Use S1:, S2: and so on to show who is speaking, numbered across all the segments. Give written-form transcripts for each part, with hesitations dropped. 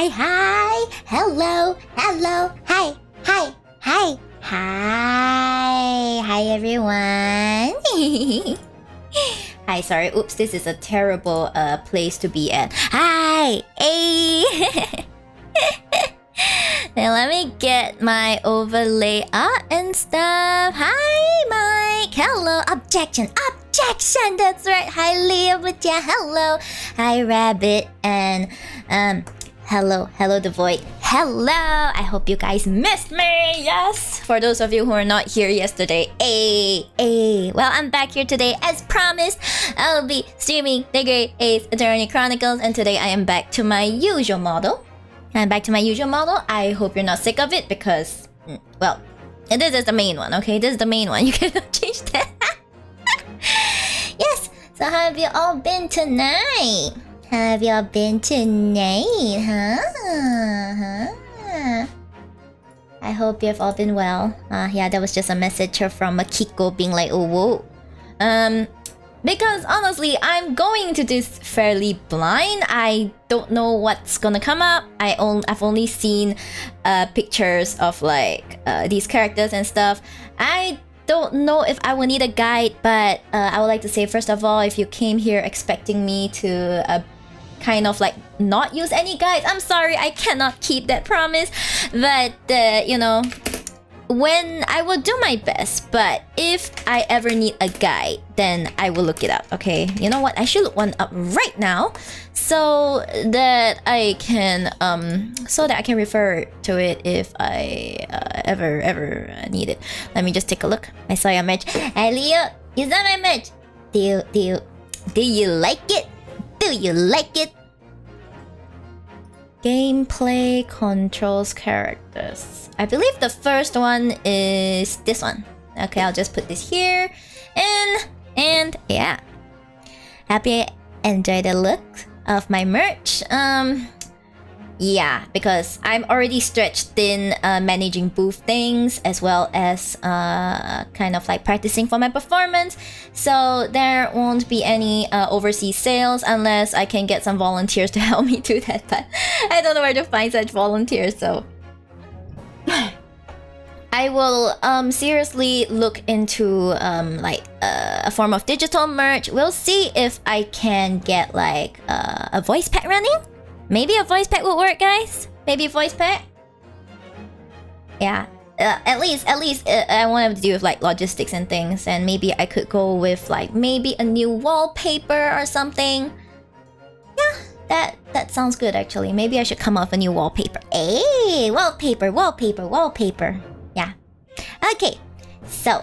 S1: hi. Hello, hi. Hi, everyone. Hi, sorry. Oops, this is a terrible place to be at. Hi, hey. Now let me get my overlay up and stuff. Hi, Mike. Hello. Objection. That's right. Hi, Leo. Hello. Hi, Rabbit. And hello, the Void. Hello. I hope you guys missed me. Yes. For those of you who are not here yesterday. Well, I'm back here today as promised. I'll be streaming the Great Ace Attorney Chronicles, and today I am back to my usual model. I hope you're not sick of it because, well, this is the main one, okay? This is the main one. You cannot change that. Yes. So how have you all been tonight? I hope you've all been well. Yeah, that was just a message from Akiko being like, oh, whoa. Because honestly, I'm going into this fairly blind. I don't know what's gonna come up. I've only seen pictures of like these characters and stuff. I don't know if I will need a guide, but I would like to say first of all, if you came here expecting me to kind of like not use any guides, I'm sorry, I cannot keep that promise. But you know, when I will do my best, but if I ever need a guide, then I will look it up, okay? You know what? I should look one up right now so that I can refer to it if I ever need it. Let me just take a look. I saw your match. Hey Leo, is that my match? Do you like it? Gameplay controls characters. I believe the first one is this one. Okay, I'll just put this here. And yeah. Happy enjoy the look of my merch. Yeah, because I'm already stretched thin managing booth things as well as kind of like practicing for my performance. So there won't be any overseas sales unless I can get some volunteers to help me do that. But I don't know where to find such volunteers, so I will seriously look into like a form of digital merch. We'll see if I can get like a voice pack running. Maybe a voice pack would work, guys. Maybe a voice pack. Yeah, at least I want to do with like logistics and things, and maybe I could go with like maybe a new wallpaper or something. Yeah, that sounds good actually. Maybe I should come up with a new wallpaper. Hey, wallpaper. Yeah. Okay, so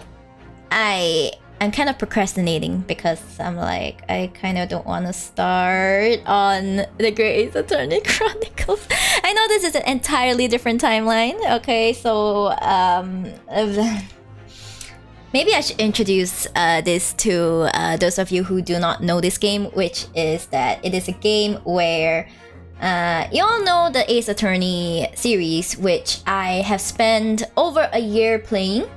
S1: I'm kind of procrastinating because I'm like, I kind of don't want to start on the Great Ace Attorney Chronicles. I know this is an entirely different timeline, okay? So, maybe I should introduce this to those of you who do not know this game, which is that it is a game where you all know the Ace Attorney series, which I have spent over a year playing.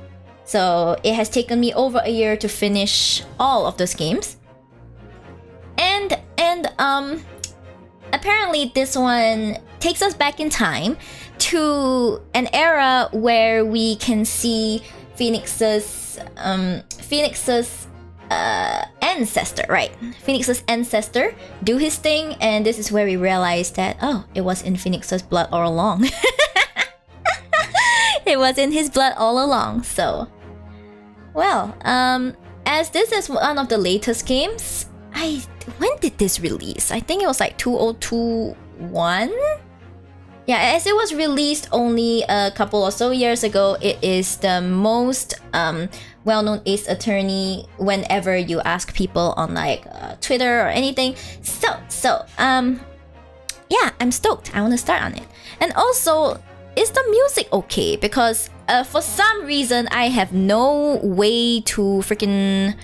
S1: So it has taken me over a year to finish all of those games. And apparently this one takes us back in time to an era where we can see Phoenix's ancestor, right? Phoenix's ancestor do his thing, and this is where we realize that, oh, it was in Phoenix's blood all along. It was in his blood all along. So, well, as this is one of the latest games, when did this release? I think it was like 2021. Yeah, as it was released only a couple or so years ago, it is the most well-known Ace Attorney whenever you ask people on like Twitter or anything. So yeah, I'm stoked. I want to start on it. And also, is the music okay? Because for some reason, I have no way to freaking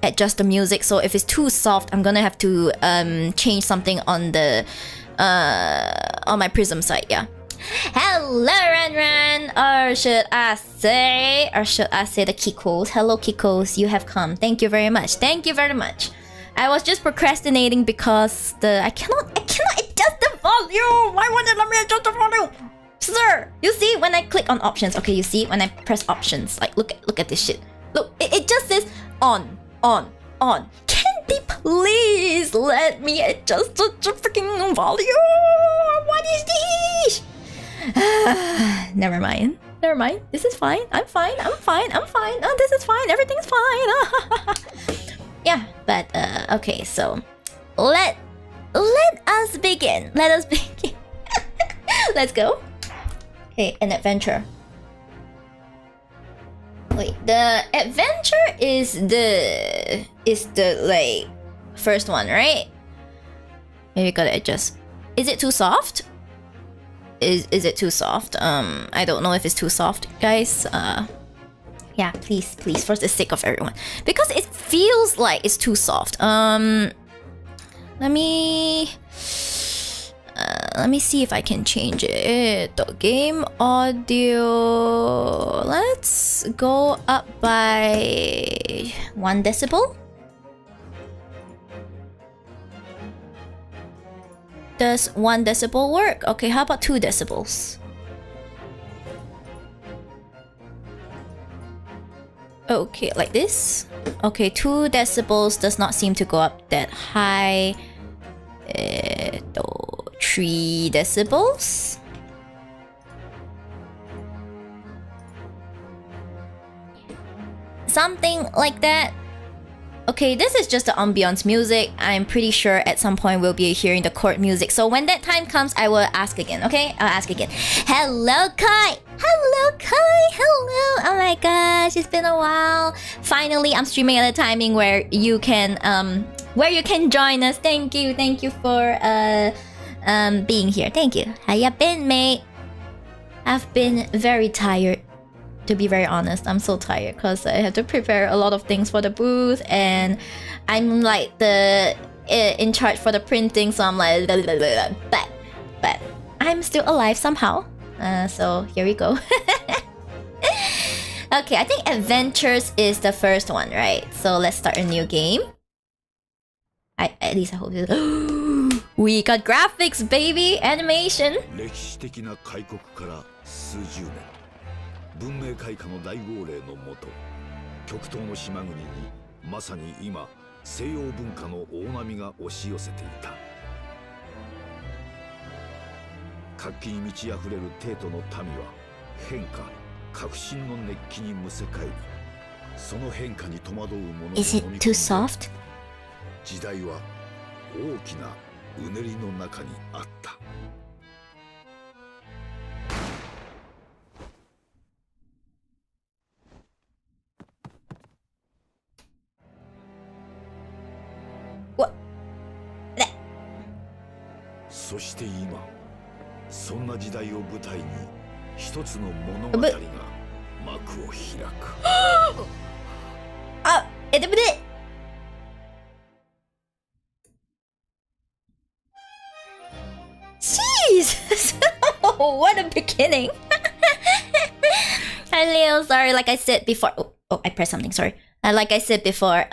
S1: adjust the music. So if it's too soft, I'm gonna have to change something on the on my Prism site. Yeah. Hello, Ran, or should I say the Kikos? Hello, Kikos, you have come. Thank you very much. I was just procrastinating because I cannot adjust the volume. volume! Why won't it let me adjust the volume? Sir, you see when I click on options, okay, you see when I press options, like look at this shit. Look, it just says on. Can they please let me adjust the freaking volume? What is this? Never mind. This is fine. I'm fine. Oh, this is fine. Everything's fine. Yeah, but okay, so let us begin. Let's go. Okay, an adventure. Wait, the adventure is the like first one, right? Maybe gotta adjust. Is it too soft? Is it too soft? I don't know if it's too soft, guys. Yeah, please, for the sake of everyone, because it feels like it's too soft. Let me see if I can change it. The game audio. Let's go up by 1 decibel. Does 1 decibel work? Okay, how about 2 decibels? Okay, like this. Okay, 2 decibels does not seem to go up that high. 3 decibels. Something like that. Okay, this is just the ambiance music. I'm pretty sure at some point we'll be hearing the chord music. So when that time comes, I will ask again, okay? I'll ask again. Hello, Kai! Hello, Kai! Hello! Oh my gosh, it's been a while. Finally, I'm streaming at a timing where you can join us. Thank you for being here. Thank you. How you been, mate? I've been very tired. To be very honest, I'm so tired because I have to prepare a lot of things for the booth, and I'm like in charge for the printing, so I'm like but I'm still alive somehow. So here we go. Okay, I think adventures is the first one, right? So let's start a new game. At least I hope this. We got graphics, baby, animation.
S2: 文明開化の大号令のもと、極東の島国にまさに今西洋文化の大波が押し寄せていた。活気に満ち溢れる帝都の民は変化、革新の熱気にむせ返り、その変化に戸惑う者の
S1: Is it too soft?
S2: 時代は大きなうねりの中にあった。そして今、そんな時代を舞台に一つの物語が幕を開く。
S1: あ、でもね。Jesus! What a beginning! Hi Leo, sorry. Like I said before. Oh, I pressed something. Sorry. Like I said before.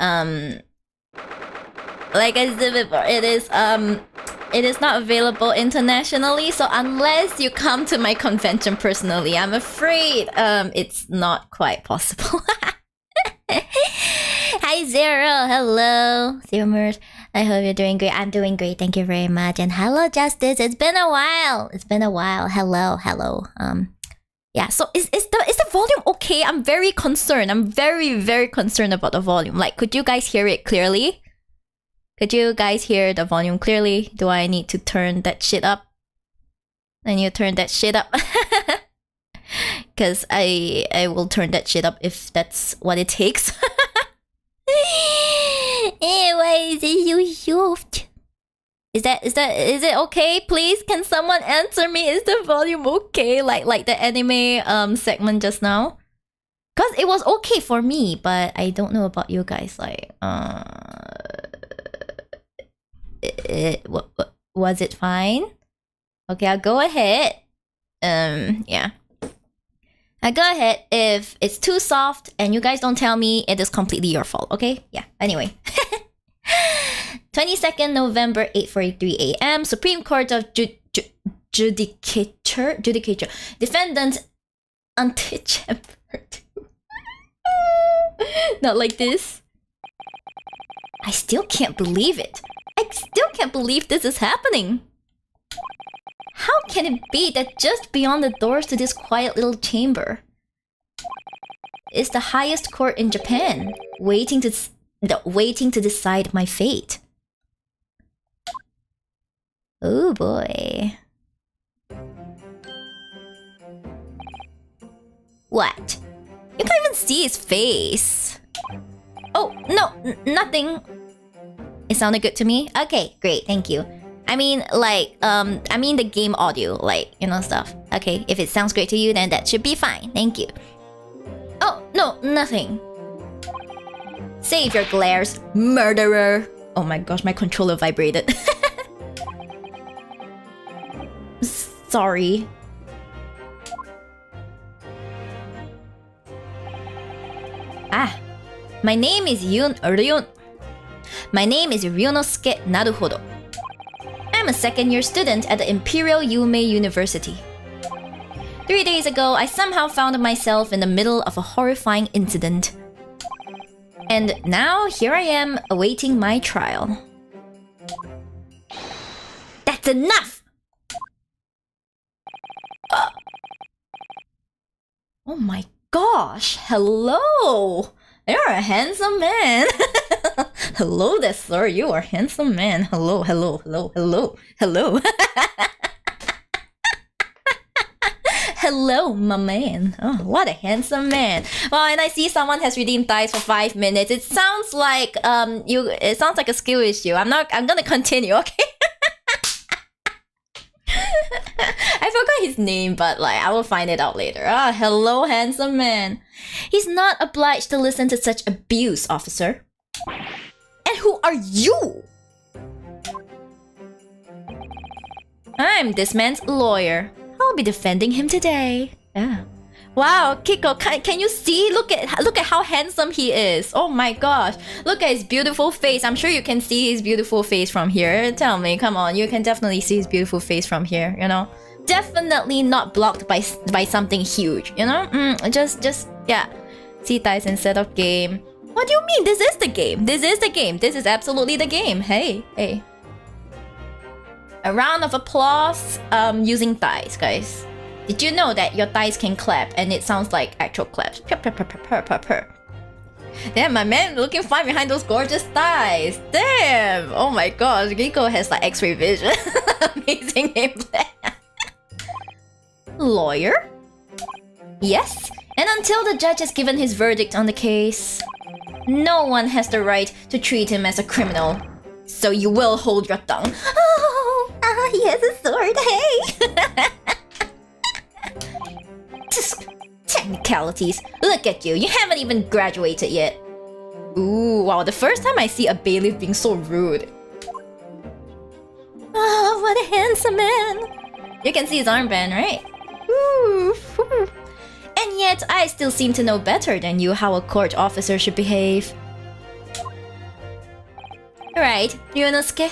S1: It is not available internationally, so unless you come to my convention personally, I'm afraid it's not quite possible. Hi Zero, hello Zero. I hope you're doing great. I'm doing great, thank you very much. And hello Justice, it's been a while. Hello. Yeah, so is the volume okay? I'm very concerned. I'm very concerned about the volume. Like, could you guys hear it clearly? Could you guys hear the volume clearly? Do I need to turn that shit up? I need to turn that shit up. Because I will turn that shit up if that's what it takes. Anyways, it's so soft. Is it okay? Please, can someone answer me? Is the volume okay? Like the anime segment just now? Because it was okay for me, but I don't know about you guys. Like, was it fine? Okay, I'll go ahead. Yeah. I go ahead. If it's too soft and you guys don't tell me, it is completely your fault, okay? Yeah, anyway. 22nd November, 8:43 a.m. Supreme Court of Judicature. Defendant anti-chamber 2. Not like this. I still can't believe it. I still can't believe this is happening. How can it be that just beyond the doors to this quiet little chamber is the highest court in Japan, waiting to decide my fate? Oh boy. What? You can't even see his face. Oh, no, nothing. It sounded good to me? Okay, great, thank you. I mean, like, I mean the game audio, like, you know, stuff. Okay, if it sounds great to you, then that should be fine, thank you. Oh, no, nothing. Save your glares, murderer. Oh my gosh, my controller vibrated. Sorry. Ah, my name is Ryunosuke Naruhodo. I'm a second-year student at the Imperial Yume University. 3 days ago, I somehow found myself in the middle of a horrifying incident. And now, here I am, awaiting my trial. That's enough! Oh my gosh, hello! You're a handsome man! Hello there, sir, you are a handsome man. Hello, hello, hello, hello, hello. Hello, my man. Oh, what a handsome man. Well, and I see someone has redeemed dice for 5 minutes. It sounds like it sounds like a skill issue. I'm gonna continue, okay? I forgot his name, but like I will find it out later. Ah, hello, handsome man. He's not obliged to listen to such abuse, officer. And who are you? I'm this man's lawyer. I'll be defending him today. Yeah. Wow, Kiko, can you see? Look at how handsome he is. Oh my gosh. Look at his beautiful face. I'm sure you can see his beautiful face from here. Tell me, come on. You can definitely see his beautiful face from here, you know? Definitely not blocked by something huge, you know? Just yeah. See dice instead of game. What do you mean? This is the game. This is the game. This is absolutely the game. Hey, hey. A round of applause using dice, guys. Did you know that your dice can clap and it sounds like actual claps? Damn, my man looking fine behind those gorgeous dice. Damn! Oh my gosh, Giko has like X-ray vision. Amazing gameplay. Lawyer? Yes. And until the judge has given his verdict on the case, no one has the right to treat him as a criminal. So you will hold your tongue. Oh, he has a sword, hey! Technicalities. Look at you. You haven't even graduated yet. Ooh, wow. The first time I see a bailiff being so rude. Oh, what a handsome man. You can see his armband, right? Ooh. And yet, I still seem to know better than you how a court officer should behave. Right, Ryunosuke?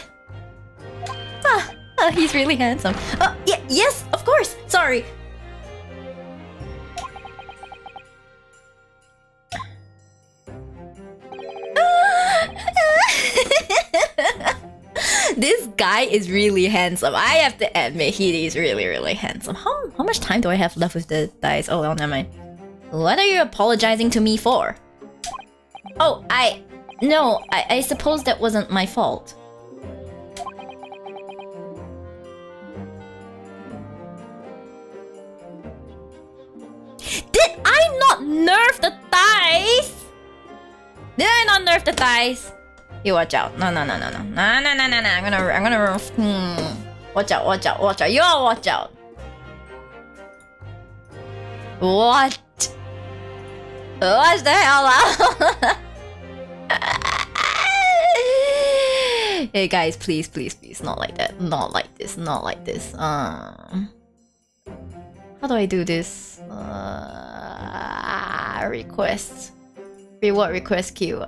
S1: Ah, he's really handsome. Oh, yeah, yes, of course. Sorry. This guy is really handsome. I have to admit, he is really, really handsome. How much time do I have left with the dice? Oh, well, never mind. What are you apologizing to me for? Oh, No, I suppose that wasn't my fault. Did I not nerf the dice? Did I not nerf the dice? You watch out. No. I'm gonna Watch out. You all watch out. What? What the hell? Hey guys, please, not like that. Not like this. How do I do this? Request. Reward request queue.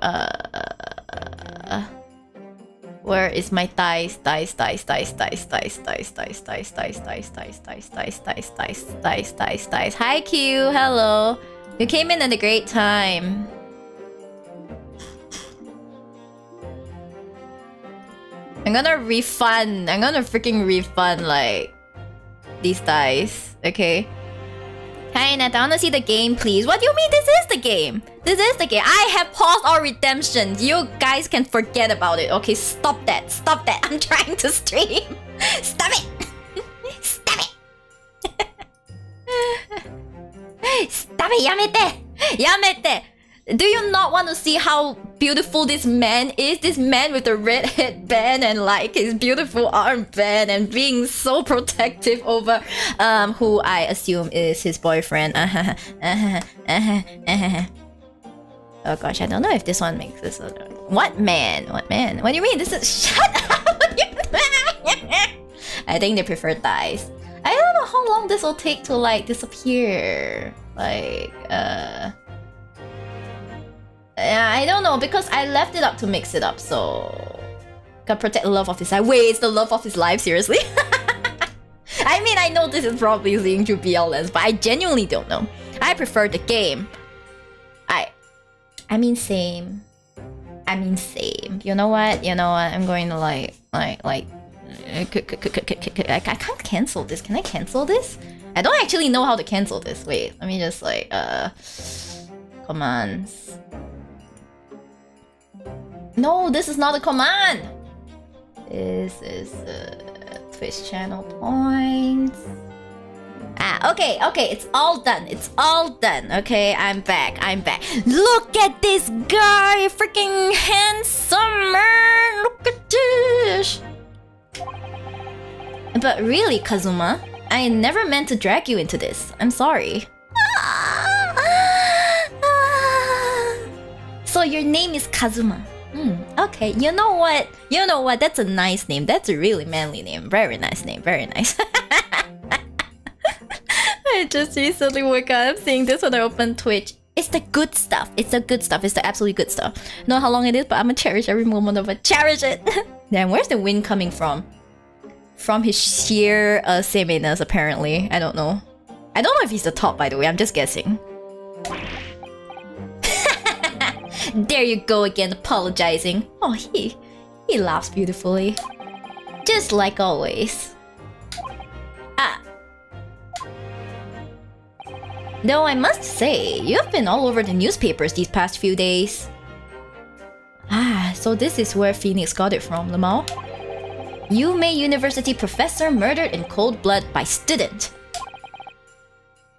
S1: Where is my dice? Dice. Hi Q, hello. You came in at a great time. I'm gonna freaking refund like these dice, okay? Hi Nat, I wanna see the game, please. What do you mean this is the game? This is the game. I have paused all redemptions. You guys can forget about it. Okay, stop that. Stop that. I'm trying to stream. Stop it. Stop it. Stop it. Yamete. Yamete. Do you not want to see how beautiful this man is? This man with the red headband and like his beautiful armband and being so protective over who I assume is his boyfriend. Oh gosh, I don't know if this one makes this. What man? What man? What do you mean? This is shut up. I think they prefer thighs. I don't know how long this will take to like disappear. Like yeah, I don't know because I left it up to mix it up, so gotta protect the love of his life. Wait, it's the love of his life, seriously? I mean, I know this is probably seeing through BL lens, but I genuinely don't know. I prefer the game. I mean same. You know what? I'm going to like I can't cancel this. Can I cancel this? I don't actually know how to cancel this. Wait, let me just like commands. No, this is not a command. This is Twitch channel points. Okay, it's all done. It's all done. Okay, I'm back. Look at this guy, freaking handsome man. Look at this. But really, Kazuma, I never meant to drag you into this. I'm sorry. So your name is Kazuma. Okay, you know what? That's a nice name. That's a really manly name. Very nice name. Very nice. I just recently woke up. I'm seeing this when I open Twitch. It's the good stuff. It's the good stuff. It's the absolutely good stuff. Know how long it is, but I'm gonna cherish every moment of it. Cherish it. Damn, where's the wind coming from? From his sheer sameness, apparently. I don't know. I don't know if he's the top, by the way. I'm just guessing. There you go again, apologizing. Oh, he laughs beautifully. Just like always. Though I must say, you've been all over the newspapers these past few days. So this is where Phoenix got it from, Lamau. Yume University professor murdered in cold blood by student.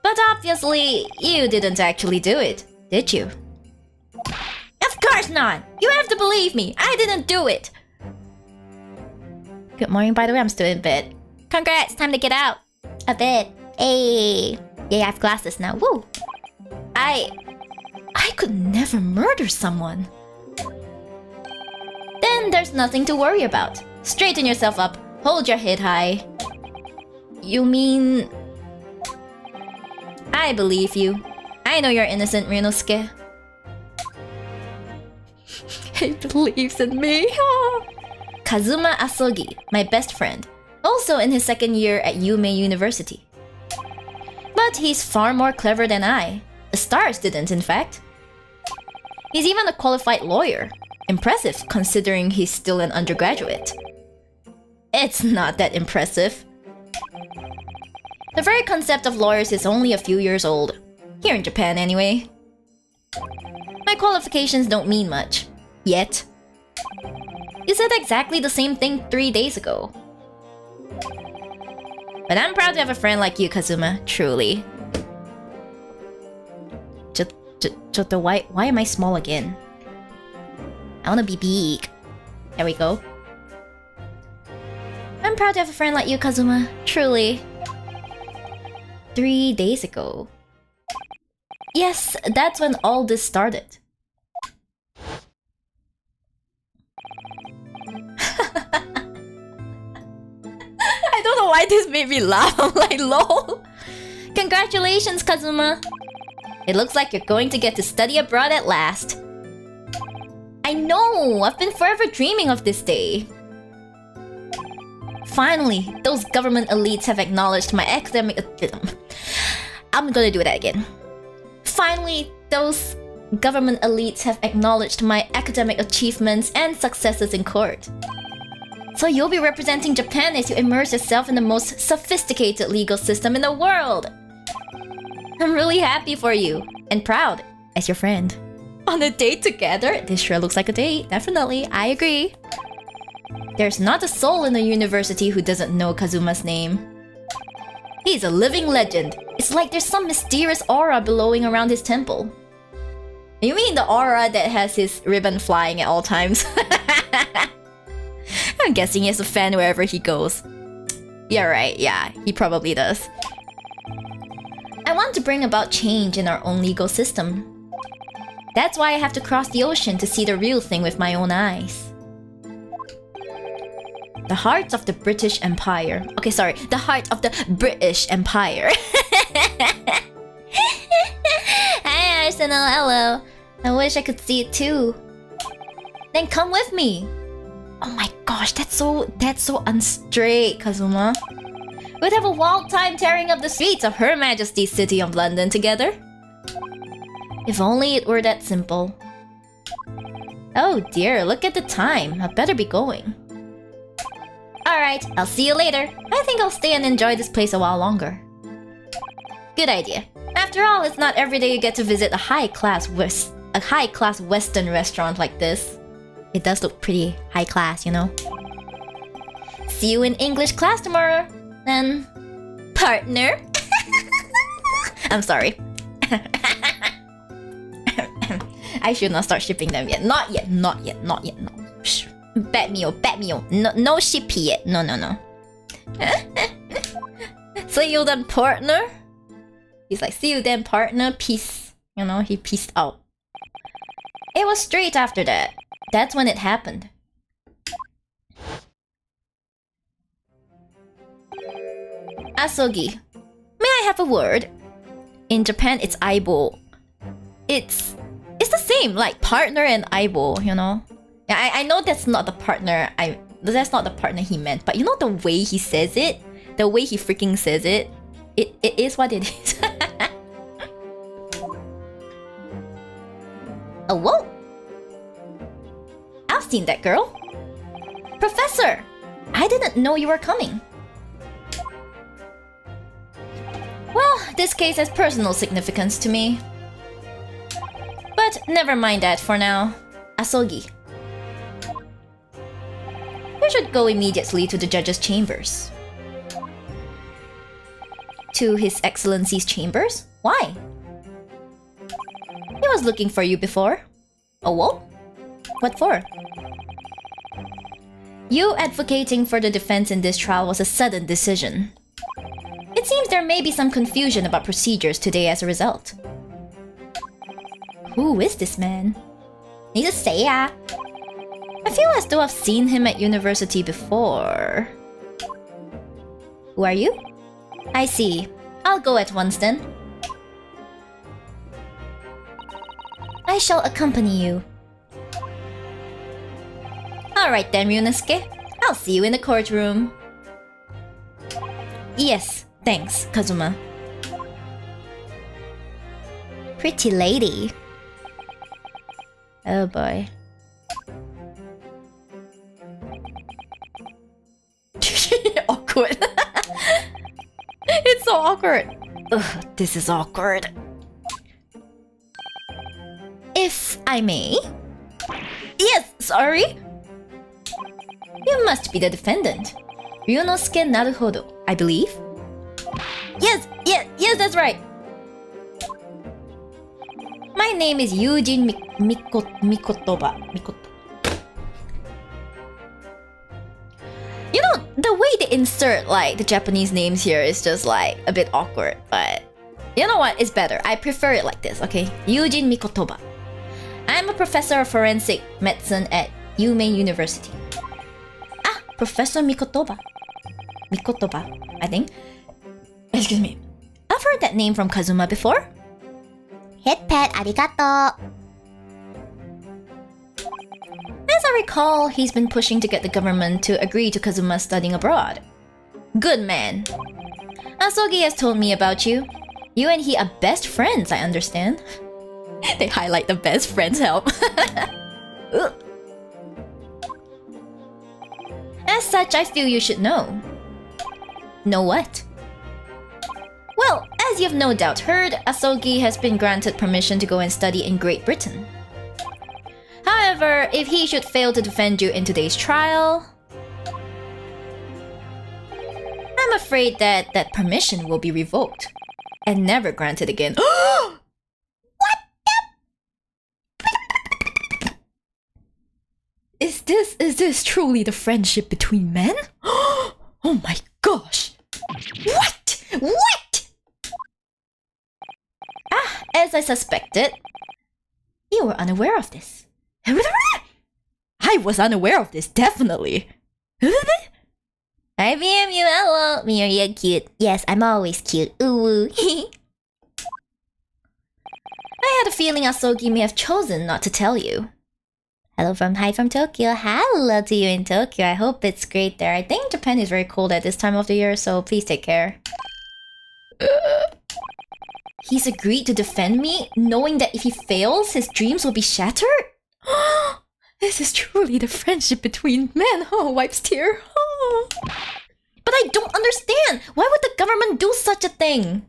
S1: But obviously, you didn't actually do it, did you? Of course not! You have to believe me! I didn't do it! Good morning, by the way, I'm still in bed. Congrats, time to get out of bed. Hey! Yeah, I have glasses now. Woo! I could never murder someone. Then there's nothing to worry about. Straighten yourself up. Hold your head high. You mean... I believe you. I know you're innocent, Ryunosuke. He believes in me. Kazuma Asogi, my best friend. Also in his second year at Yume University. But he's far more clever than I. A star student, in fact. He's even a qualified lawyer. Impressive, considering he's still an undergraduate. It's not that impressive. The very concept of lawyers is only a few years old. Here in Japan, anyway. My qualifications don't mean much. Yet. You said exactly the same thing 3 days ago. But I'm proud to have a friend like you, Kazuma. Truly. Why am I small again? I wanna be big. There we go. I'm proud to have a friend like you, Kazuma. Truly. 3 days ago. Yes, that's when all this started. I don't know why this made me laugh. I'm like, lol. Congratulations, Kazuma. It looks like you're going to get to study abroad at last. I know! I've been forever dreaming of this day. Finally, those government elites have acknowledged my academic... I'm gonna do that again. Finally, those government elites have acknowledged my academic achievements and successes in court. So you'll be representing Japan as you immerse yourself in the most sophisticated legal system in the world. I'm really happy for you and proud as your friend. On a date together? This sure looks like a date. Definitely, I agree. There's not a soul in the university who doesn't know Kazuma's name. He's a living legend. It's like there's some mysterious aura blowing around his temple. You mean the aura that has his ribbon flying at all times? I'm guessing he has a fan wherever he goes. Yeah, right. Yeah, he probably does. I want to bring about change in our own legal system. That's why I have to cross the ocean to see the real thing with my own eyes. The heart of the British Empire. Okay, sorry. The heart of the British Empire. Hi, Arsenal. Hello. I wish I could see it too. Then come with me. Oh my gosh, that's so unstraight, Kazuma. We'd have a wild time tearing up the streets of Her Majesty's City of London together. If only it were that simple. Oh dear, look at the time. I better be going. Alright, I'll see you later. I think I'll stay and enjoy this place a while longer. Good idea. After all, it's not every day you get to visit a high-class Western restaurant like this. It does look pretty high class, you know. See you in English class tomorrow. Then, partner. I'm sorry. I should not start shipping them yet. Not yet. No. Psh, bet me. No ship yet. No. See you then, partner. He's like, see you then, partner. Peace. You know, he peaced out. It was straight after that. That's when it happened. Asogi, may I have a word? In Japan, it's aibo. It's the same, like partner and aibo, you know. Yeah, I know that's not the partner. That's not the partner he meant. But you know the way he says it, the way he freaking says it, it is what it is. Oh, whoa! I've seen that girl. Professor! I didn't know you were coming. Well, this case has personal significance to me. But never mind that for now. Asogi. You should go immediately to the judge's chambers. To His Excellency's chambers? Why? He was looking for you before. Oh, whoa? What for? You advocating for the defense in this trial was a sudden decision. It seems there may be some confusion about procedures today as a result. Who is this man? Need to say ya. I feel as though I've seen him at university before. Who are you? I see. I'll go at once then. I shall accompany you. Alright then, Ryunosuke. I'll see you in the courtroom. Yes, thanks, Kazuma. Pretty lady. Oh boy. Awkward. It's so awkward. Ugh, this is awkward. If I may? Yes, sorry? You must be the defendant. Ryunosuke Naruhodo, I believe? Yes, that's right. My name is Yujin Mikotoba. You know, the way they insert like the Japanese names here is just like a bit awkward, but you know what? It's better. I prefer it like this, okay? Yujin Mikotoba. I'm a professor of forensic medicine at Yume University. Ah, Professor Mikotoba. I think. Excuse me. I've heard that name from Kazuma before. Head pet, arigato. As I recall, he's been pushing to get the government to agree to Kazuma studying abroad. Good man. Asogi has told me about you. You and he are best friends, I understand. They highlight the best friends help. As such, I feel you should know. Know what? Well, as you've no doubt heard, Asogi has been granted permission to go and study in Great Britain. However, if he should fail to defend you in today's trial, I'm afraid that that permission will be revoked and never granted again. What the? Is this truly the friendship between men? Oh my gosh! What? What? Ah, as I suspected, you were unaware of this. I was unaware of this, definitely. Hi, BMU, hello. Miyori, you're cute. Yes, I'm always cute. Ooh. I had a feeling Asogi may have chosen not to tell you. Hi from Tokyo. Hello to you in Tokyo. I hope it's great there. I think Japan is very cold at this time of the year, so please take care. He's agreed to defend me, knowing that if he fails, his dreams will be shattered? This is truly the friendship between men. Oh, wipes tear. Oh. But I don't understand. Why would the government do such a thing?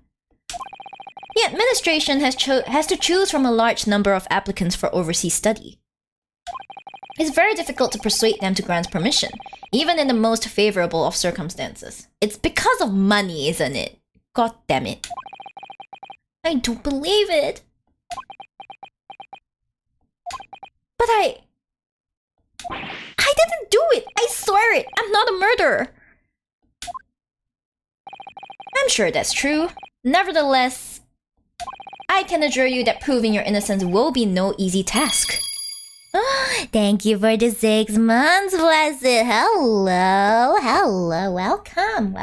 S1: The administration has to choose from a large number of applicants for overseas study. It's very difficult to persuade them to grant permission, even in the most favorable of circumstances. It's because of money, isn't it? God damn it. I don't believe it. But I didn't do it! I swear it! I'm not a murderer! I'm sure that's true. Nevertheless, I can assure you that proving your innocence will be no easy task. Thank you for the 6 months, blessed. Hello, welcome.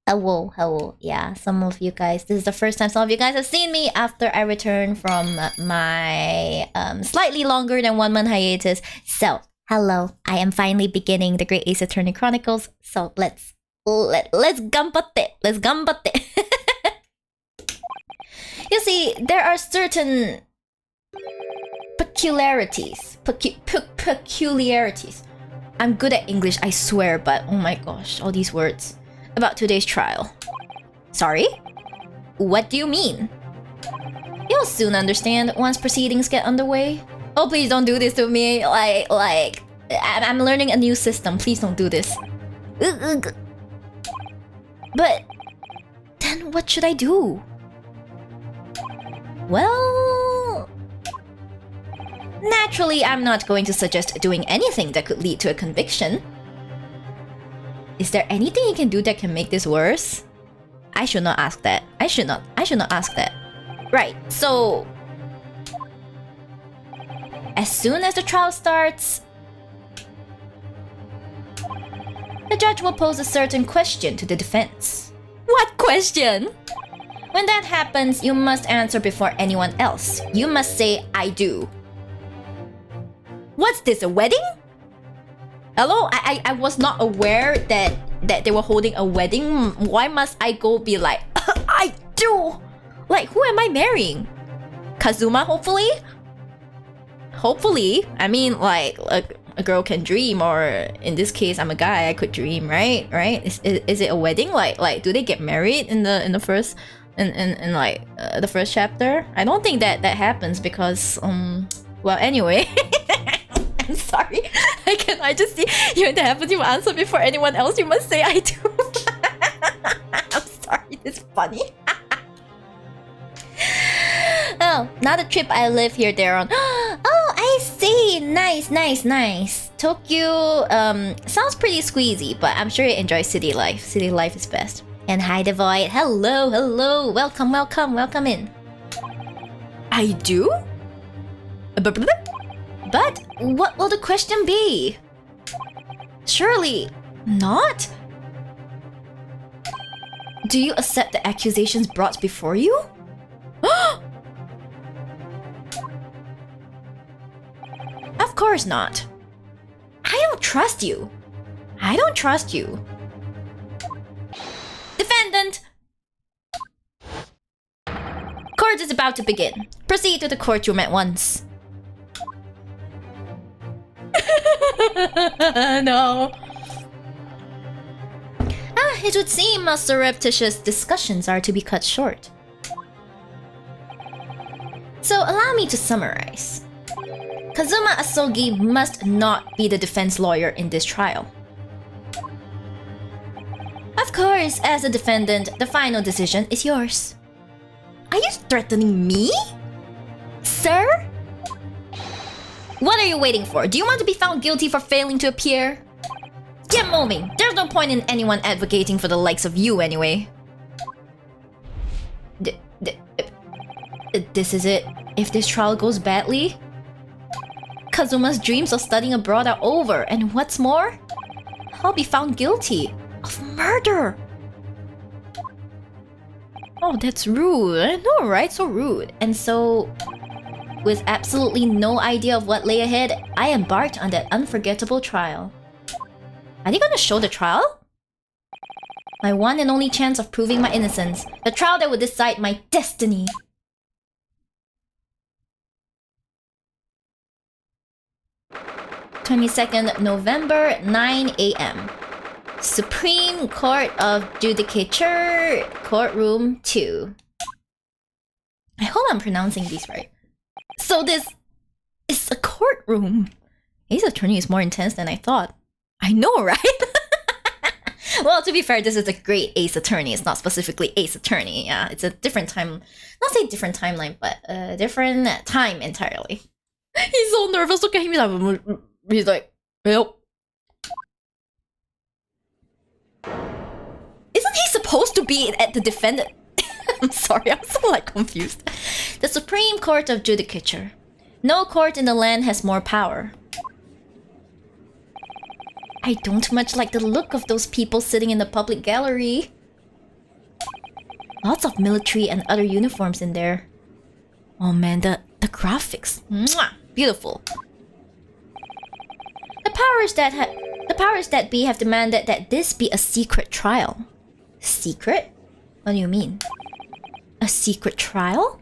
S1: Hello. Yeah, some of you guys, this is the first time some of you guys have seen me after I returned from my slightly longer than 1 month hiatus. So, hello, I am finally beginning the Great Ace Attorney Chronicles. So let's gambatte. Let's gambatte. You see, there are certain peculiarities. Peculiarities. I'm good at English, I swear, but oh my gosh, all these words. About today's trial. Sorry? What do you mean? You'll soon understand once proceedings get underway. Oh, please don't do this to me. I'm learning a new system. Please don't do this. But then what should I do? Well, naturally, I'm not going to suggest doing anything that could lead to a conviction. Is there anything you can do that can make this worse? I should not ask that. I should not ask that. Right, so as soon as the trial starts, the judge will pose a certain question to the defense. What question? When that happens, you must answer before anyone else. You must say, I do. What's this, a wedding? Hello? I was not aware that they were holding a wedding. Why must I go be like, I do? Like, who am I marrying? Kazuma, hopefully? Hopefully. I mean, like, a girl can dream, or in this case, I'm a guy, I could dream, right? Right? Is it a wedding? Like, do they get married in the first, in the first chapter? I don't think that happens because, well, anyway. I'm sorry. I just see you in the happens. You answer before anyone else. You must say I do. I'm sorry. It's funny. Oh, not a trip I live here, Darren. Oh, I see. Nice. Tokyo sounds pretty squeezy, but I'm sure you enjoy city life. City life is best. And hi, the void. Hello. Welcome in. I do? But what will the question be? Surely not? Do you accept the accusations brought before you? At Of course not. I don't trust you. I don't trust you. Defendant! Court is about to begin. Proceed to the courtroom at once. No. It would seem our surreptitious discussions are to be cut short. So allow me to summarize. Kazuma Asogi must not be the defense lawyer in this trial. Of course, as a defendant, the final decision is yours. Are you threatening me? Sir? What are you waiting for? Do you want to be found guilty for failing to appear? Get moving! There's no point in anyone advocating for the likes of you anyway. This is it. If this trial goes badly, Kazuma's dreams of studying abroad are over, and what's more, I'll be found guilty of murder. Oh, that's rude. I know, right? So rude. And so, with absolutely no idea of what lay ahead, I embarked on that unforgettable trial. Are they gonna show the trial? My one and only chance of proving my innocence. The trial that would decide my destiny. November 22nd, 9 a.m. Supreme Court of Judicature, Courtroom 2. I hope I'm pronouncing these right. So this is a courtroom. Ace Attorney is more intense than I thought. I know, right? Well, to be fair, this is a great Ace Attorney. It's not specifically Ace Attorney. Yeah, it's a different time. Not say different timeline, but a different time entirely. He's so nervous. Look at him. He's like, yep. Isn't he supposed to be at the defendant? I'm sorry, I'm so like confused. The Supreme Court of Judicature. No court in the land has more power. I don't much like the look of those people sitting in the public gallery. Lots of military and other uniforms in there. Oh man, the graphics. Mwah! Beautiful. The powers that be have demanded that this be a secret trial. Secret? What do you mean? A secret trial?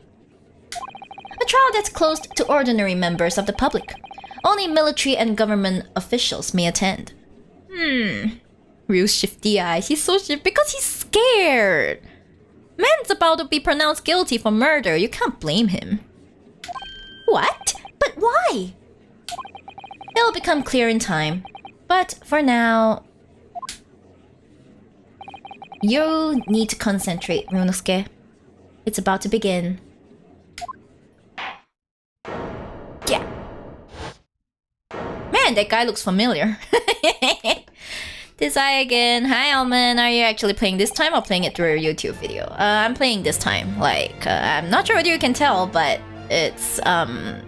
S1: A trial that's closed to ordinary members of the public. Only military and government officials may attend. Real shifty eyes. He's so shifty because he's scared. Man's about to be pronounced guilty for murder. You can't blame him. What? But why? It'll become clear in time. But for now, you need to concentrate, Ryunosuke. It's about to begin. Yeah. Man, that guy looks familiar. This eye again. Hi, Alman. Are you actually playing this time or playing it through your YouTube video? I'm playing this time. Like, I'm not sure whether you can tell, but it's, I'm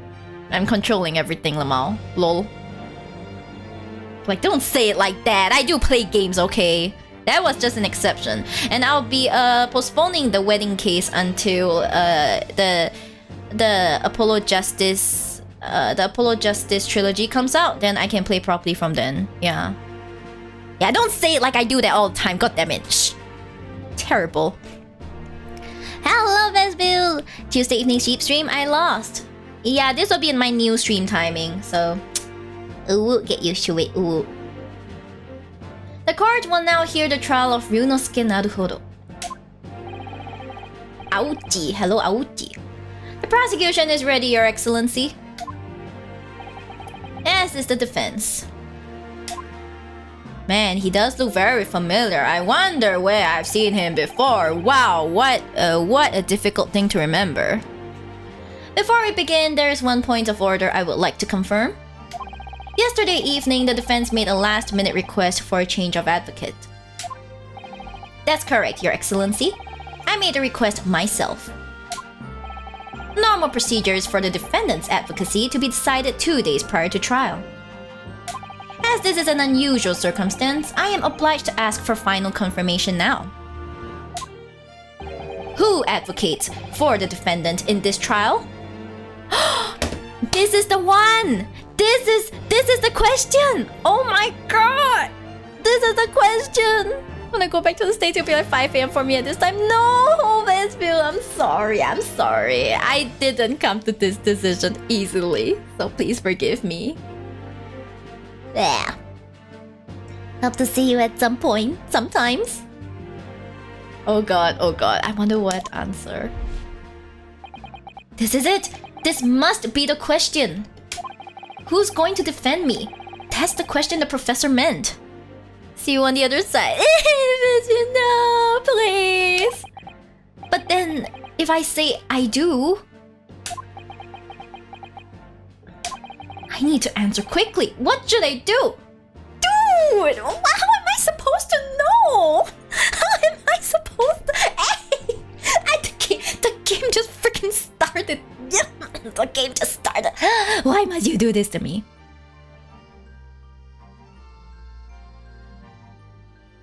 S1: controlling everything, Lamal. Lol. Like, don't say it like that. I do play games, okay? That was just an exception. And I'll be postponing the wedding case until the Apollo Justice trilogy comes out. Then I can play properly from then. Yeah. Yeah, don't say it like I do that all the time. God damn it. Shh. Terrible. Hello, Vesville. Tuesday evening sheep stream. I lost. Yeah, this will be in my new stream timing. So, ooh, get used to it. Ooh. The court will now hear the trial of Ryunosuke Naruhodo. Aochi. Hello, Aochi. The prosecution is ready, Your Excellency. As is the defense. Man, he does look very familiar. I wonder where I've seen him before. Wow, what a difficult thing to remember. Before we begin, there's one point of order I would like to confirm. Yesterday evening, the defense made a last-minute request for a change of advocate. That's correct, Your Excellency. I made the request myself. Normal procedures for the defendant's advocacy to be decided 2 days prior to trial. As this is an unusual circumstance, I am obliged to ask for final confirmation now. Who advocates for the defendant in this trial? This is the one! This is the question! Oh my god! This is the question! When I go back to the States, it'll be like 5 AM for me at this time. No, Westview, I'm sorry. I didn't come to this decision easily, so please forgive me. Yeah. Hope to see you at some point, sometimes. Oh god, I wonder what answer. This is it! This must be the question! Who's going to defend me? That's the question the professor meant. See you on the other side. No, please! But then, if I say I do... I need to answer quickly. What should I do? Dude! How am I supposed to know? How am I supposed to... Hey! The game just freaking started. The game just started. Why must you do this to me?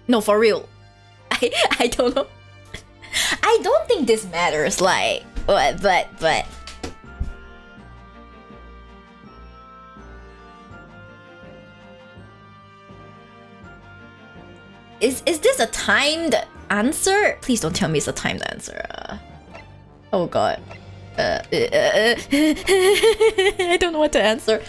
S1: No, for real. I don't know. I don't think this matters, like, but... Is this a timed answer? Please don't tell me it's a timed answer. Oh god. I don't know what to answer.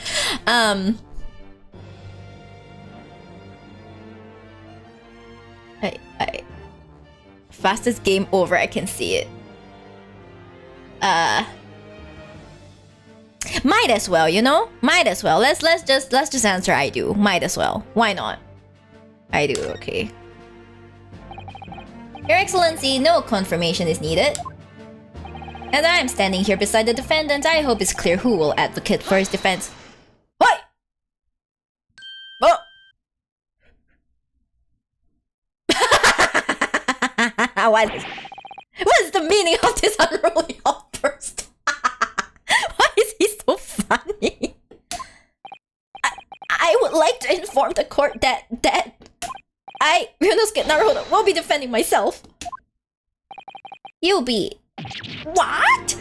S1: Fastest game over, I can see it. Might as well, you know? Might as well. Let's just answer I do. Might as well. Why not? I do, okay. Your Excellency, no confirmation is needed. And I'm standing here beside the defendant. I hope it's clear who will advocate for his defense. What? Oh! What is the meaning of this unruly outburst? Why is he so funny? I would like to inform the court that I, Ryunosuke Naruhodo, will be defending myself. You'll be... What?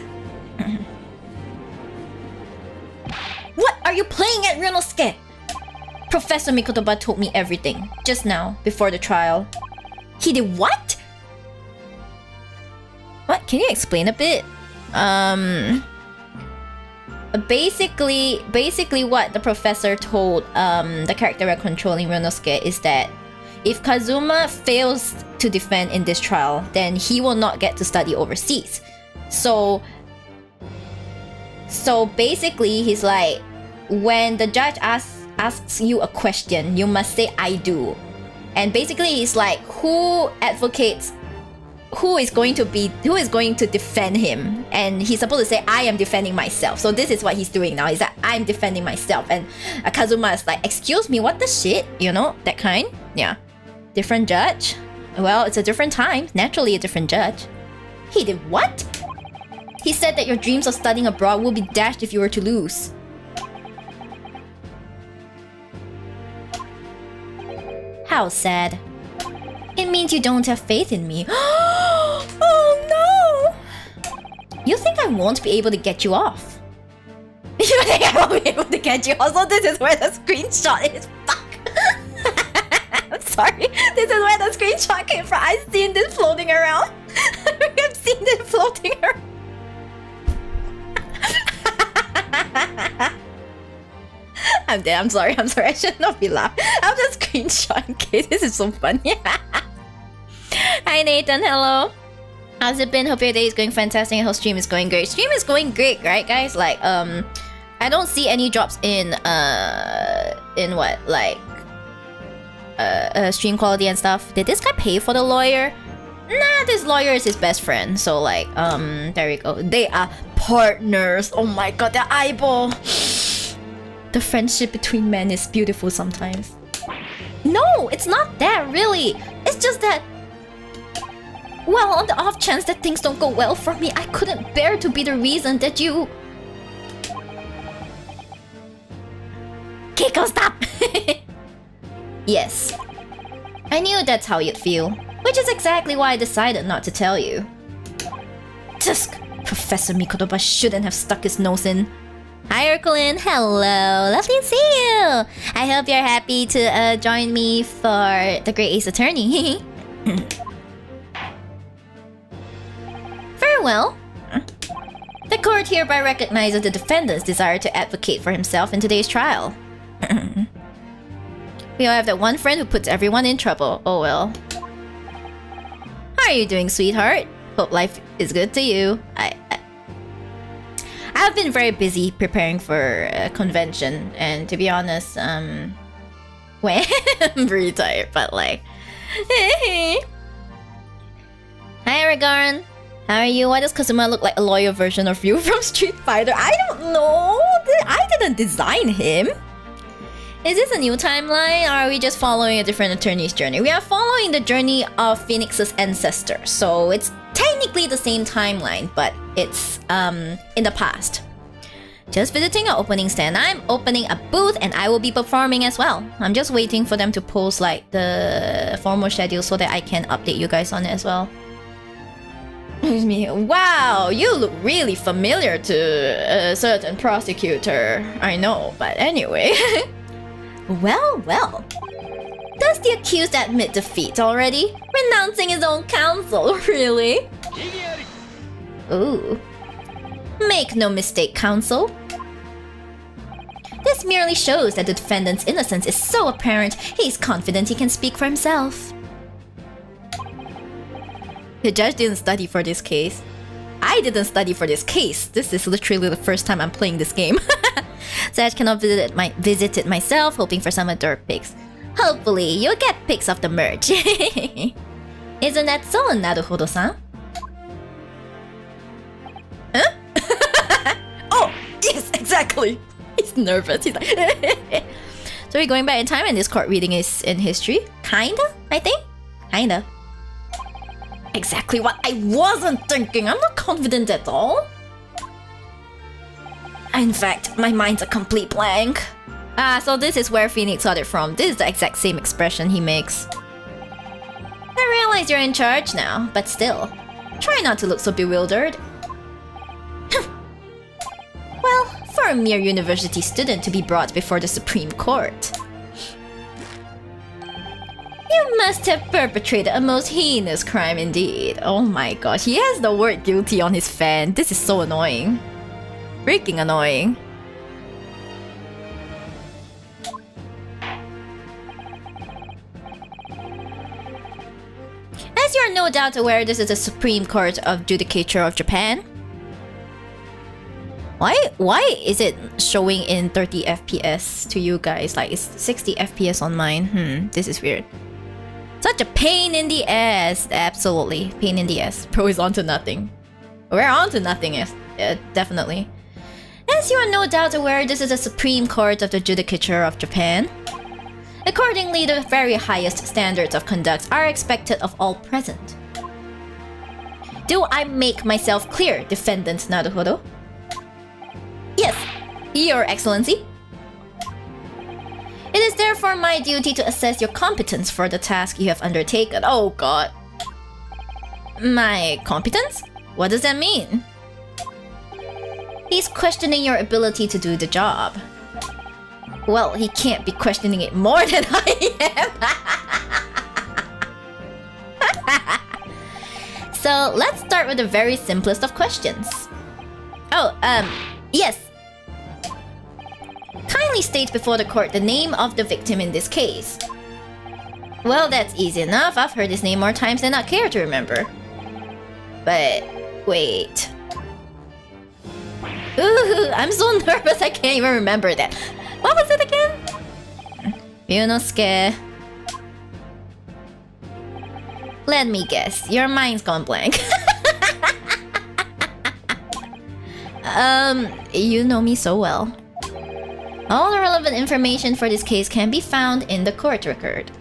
S1: What are you playing at, Ryunosuke? Professor Mikotoba told me everything just now, before the trial. He did what? What? Can you explain a bit? Basically what the professor told the character we're controlling, Ryunosuke, is that if Kazuma fails to defend in this trial, then he will not get to study overseas. So basically, he's like, when the judge asks you a question, you must say I do. And basically, he's like, who is going to defend him? And he's supposed to say, I am defending myself. So this is what he's doing now, is that I'm defending myself. And Kazuma is like, excuse me, what the shit? You know, that kind? Yeah. Different judge? Well, it's a different time. Naturally a different judge. He did what? He said that your dreams of studying abroad will be dashed if you were to lose. How sad. It means you don't have faith in me. Oh no! You think I won't be able to get you off? You think I won't be able to get you off? So this is where the screenshot is. Fuck! I'm sorry. This is where the screenshot came from. I've seen this floating around. I've seen it floating around. I'm dead. I'm sorry. I should not be laughing. I'm just screenshotting. Okay, this is so funny. Hi Nathan, hello. How's it been? Hope your day is going fantastic and hope stream is going great. Stream is going great, right guys? Like, I don't see any drops in what? Like, stream quality and stuff. Did this guy pay for the lawyer? Nah, this lawyer is his best friend. So like, there we go. They are partners. Oh my god, their eyeball. The friendship between men is beautiful sometimes. No, it's not that really. It's just that, well, on the off chance that things don't go well for me, I couldn't bear to be the reason that you... Keiko, stop! Yes. I knew that's how you'd feel, which is exactly why I decided not to tell you. Tusk! Professor Mikotoba shouldn't have stuck his nose in. Hi, Urkulin. Hello. Lovely to see you. I hope you're happy to join me for the Great Ace Attorney. Very well. The court hereby recognizes the defendant's desire to advocate for himself in today's trial. We all have that one friend who puts everyone in trouble. Oh well. How are you doing, sweetheart? Hope life is good to you. I've been very busy preparing for a convention, and to be honest, well, I'm pretty tired, but like... Hi, Regarn. How are you? Why does Kazuma look like a lawyer version of you from Street Fighter? I don't know. I didn't design him. Is this a new timeline, or are we just following a different attorney's journey? We are following the journey of Phoenix's ancestor, so it's technically the same timeline, but it's in the past. Just visiting an opening stand. I'm opening a booth and I will be performing as well. I'm just waiting for them to post like the formal schedule so that I can update you guys on it as well. Wow, you look really familiar to a certain prosecutor. I know, but anyway. Well. Does the accused admit defeat already? Renouncing his own counsel, really? Ooh. Make no mistake, counsel. This merely shows that the defendant's innocence is so apparent, he's confident he can speak for himself. The judge didn't study for this case. I didn't study for this case. This is literally the first time I'm playing this game. So I cannot visit it myself, hoping for some dirt pics. Hopefully, you'll get pics of the merch. Isn't that so, Naruhodo-san? Huh? Oh, yes, exactly. He's nervous. He's like... So we're going back in time and this court reading is in history? Kinda, I think? Kinda. Exactly what I wasn't thinking. I'm not confident at all. In fact, my mind's a complete blank. So this is where Phoenix got it from. This is the exact same expression he makes. I realize you're in charge now, but still, try not to look so bewildered. Well, for a mere university student to be brought before the Supreme Court. You must have perpetrated a most heinous crime indeed. Oh my gosh, he has the word guilty on his fan. This is so annoying. Freaking annoying. As you are no doubt aware, this is the Supreme Court of Judicature of Japan. Why is it showing in 30 FPS to you guys? Like it's 60 FPS on mine. This is weird. Such a pain in the ass. Absolutely. Pain in the ass. Pro is on to nothing. We're on to nothing, yes. Definitely. As you are no doubt aware, this is the Supreme Court of the Judicature of Japan. Accordingly, the very highest standards of conduct are expected of all present. Do I make myself clear, Defendant Naruhodo? Yes, Your Excellency. It is therefore my duty to assess your competence for the task you have undertaken. Oh god. My competence? What does that mean? He's questioning your ability to do the job. Well, he can't be questioning it more than I am. So let's start with the very simplest of questions. Oh, yes. Kindly state before the court the name of the victim in this case. Well, that's easy enough. I've heard his name more times than I care to remember. But, wait. Ooh, I'm so nervous I can't even remember that. What was it again? Ryunosuke. Let me guess. Your mind's gone blank. You know me so well. All the relevant information for this case can be found in the court record.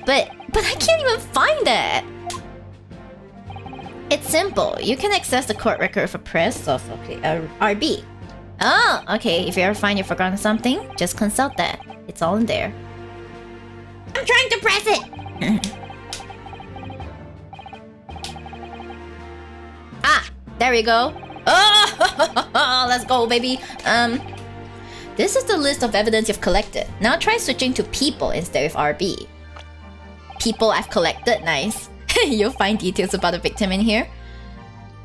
S1: But I can't even find that. It's simple. You can access the court record for press of RB. Oh, okay. If you ever find you've forgotten something, just consult that. It's all in there. I'm trying to press it! Ah! There we go. Oh! Let's go, baby. This is the list of evidence you've collected. Now try switching to people instead of RB. People I've collected, nice. You'll find details about the victim in here.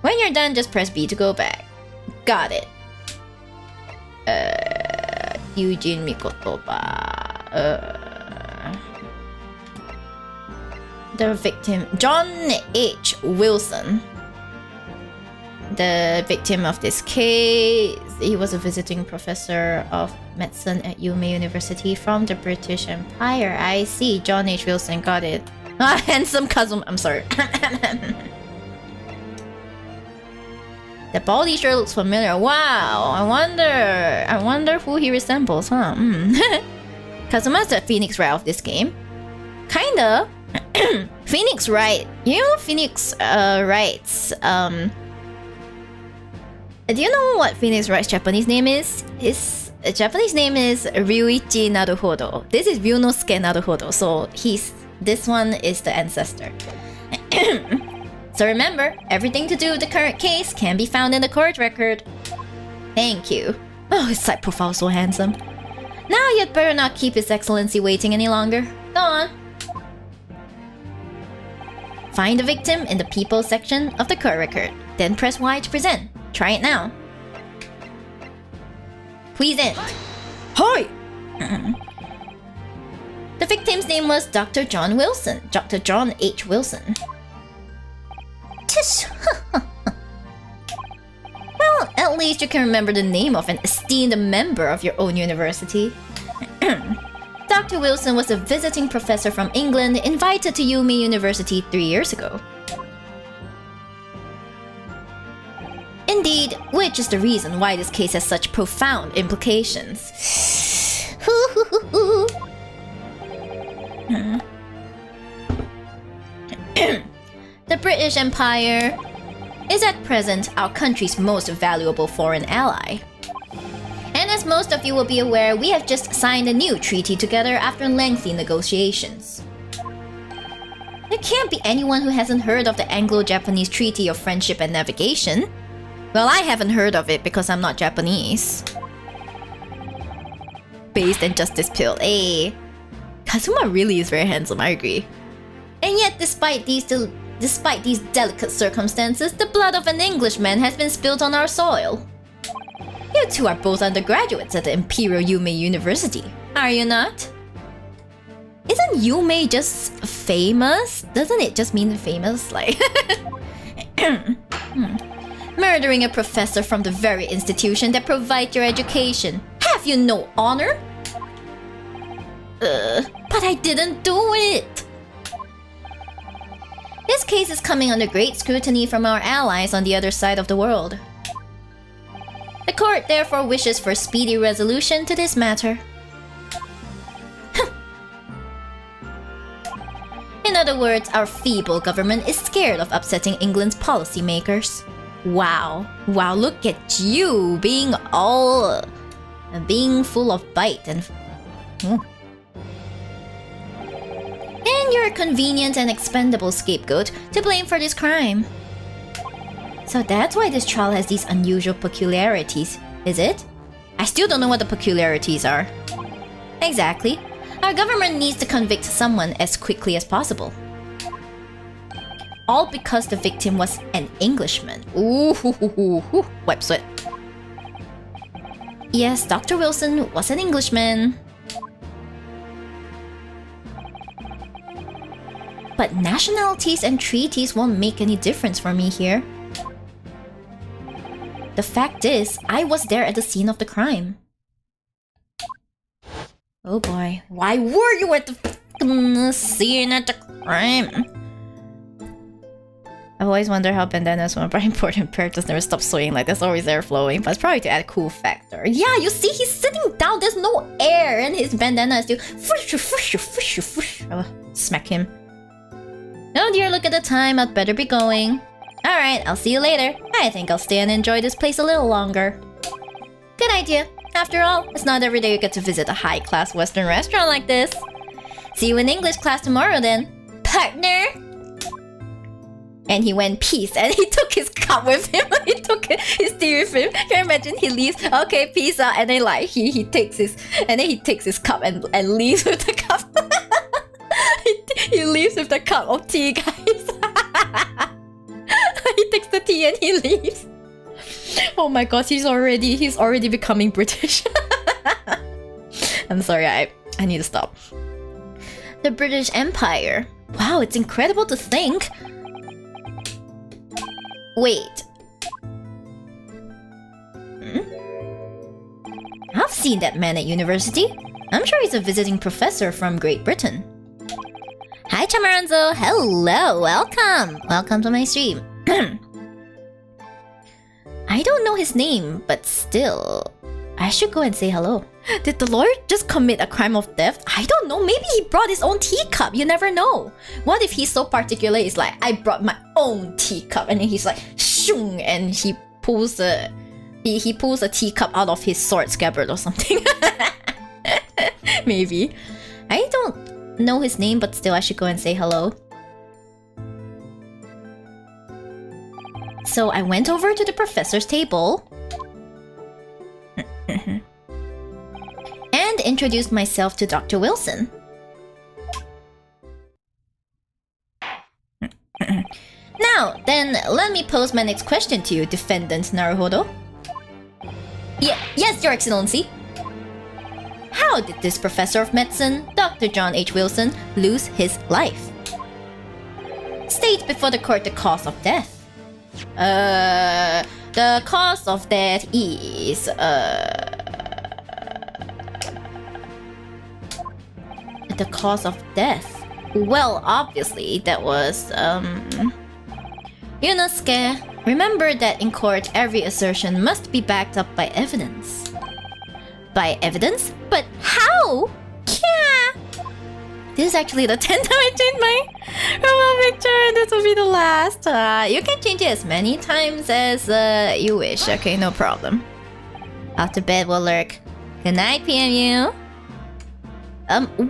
S1: When you're done, just press B to go back. Got it. Eugene Mikotoba. The victim, John H. Wilson. The victim of this case, he was a visiting professor of medicine at Yume University from the British Empire. I see, John H. Wilson, got it. Ah, handsome cousin, I'm sorry. The baldy sure looks familiar. Wow, I wonder who he resembles, huh? Kazuma's the Phoenix Wright of this game. Kinda. Phoenix Wright. You know Phoenix Wright's do you know what Phoenix Wright's Japanese name is? His Japanese name is Ryuichi Naruhodo. This is Ryunosuke Naruhodo. So this one is the ancestor. So remember, everything to do with the current case can be found in the court record. Thank you. Oh, his side profile is so handsome. Now you'd better not keep His Excellency waiting any longer. Go on. Find the victim in the people section of the court record. Then press Y to present. Try it now. Present. Hi! The victim's name was Dr. John Wilson. Dr. John H. Wilson. Well, at least you can remember the name of an esteemed member of your own university. Dr. Wilson was a visiting professor from England invited to Yume University 3 years ago. Indeed, which is the reason why this case has such profound implications. The British Empire is at present our country's most valuable foreign ally. And as most of you will be aware, we have just signed a new treaty together after lengthy negotiations. There can't be anyone who hasn't heard of the Anglo-Japanese Treaty of Friendship and Navigation. Well, I haven't heard of it because I'm not Japanese. Based and Justice Pill, eh? Kazuma really is very handsome, I agree. And yet, despite these delicate circumstances, the blood of an Englishman has been spilled on our soil. You two are both undergraduates at the Imperial Yume University, are you not? Isn't Yume just famous? Doesn't it just mean famous? Like... Murdering a professor from the very institution that provides your education. Have you no honor? But I didn't do it! This case is coming under great scrutiny from our allies on the other side of the world. The court therefore wishes for speedy resolution to this matter. In other words, our feeble government is scared of upsetting England's policymakers. Wow. Wow, look at you being full of bite and... And you're a convenient and expendable scapegoat to blame for this crime. So that's why this trial has these unusual peculiarities, is it? I still don't know what the peculiarities are. Exactly. Our government needs to convict someone as quickly as possible. All because the victim was an Englishman. Ooh, wipe sweat. Yes, Dr. Wilson was an Englishman. But nationalities and treaties won't make any difference for me here. The fact is, I was there at the scene of the crime. Oh boy, why were you at the scene at the crime? I've always wondered how bandanas from a very important characters never stop swaying, like there's always air flowing, but it's probably to add a cool factor. Yeah, you see, he's sitting down, there's no air, and his bandana is still... Oh, smack him. Oh dear, look at the time, I'd better be going. Alright, I'll see you later. I think I'll stay and enjoy this place a little longer. Good idea. After all, it's not every day you get to visit a high-class Western restaurant like this. See you in English class tomorrow then, partner! And he went peace, and he took his cup with him. He took his tea with him. Can you imagine? He leaves. Okay, peace out, and then like he takes his cup and leaves with the cup. he leaves with the cup of tea, guys. He takes the tea and he leaves. Oh my gosh, he's already becoming British. I'm sorry, I need to stop. The British Empire. Wow, it's incredible to think. Wait. I've seen that man at university. I'm sure he's a visiting professor from Great Britain. Hi, Chamaranzo. Hello, welcome. Welcome to my stream. I don't know his name, but still, I should go and say hello. Did the lawyer just commit a crime of theft? I don't know. Maybe he brought his own teacup. You never know. What if he's so particular? He's like, I brought my own teacup, and then he's like, shung, and he pulls a teacup out of his sword scabbard or something. Maybe. I don't know his name, but still, I should go and say hello. So I went over to the professor's table and introduced myself to Dr. Wilson. Now, then, let me pose my next question to you, Defendant Naruhodo. Yes, Your Excellency. How did this professor of medicine, Dr. John H. Wilson, lose his life? State before the court the cause of death. The cause of death is, the cause of death? Well, obviously, that was, Yunosuke, remember that in court, every assertion must be backed up by evidence. By evidence? But how? Yeah. This is actually the 10th time I changed my profile picture, and this will be the last. You can change it as many times as you wish. Okay, no problem. Off to bed will lurk. Good night, PMU.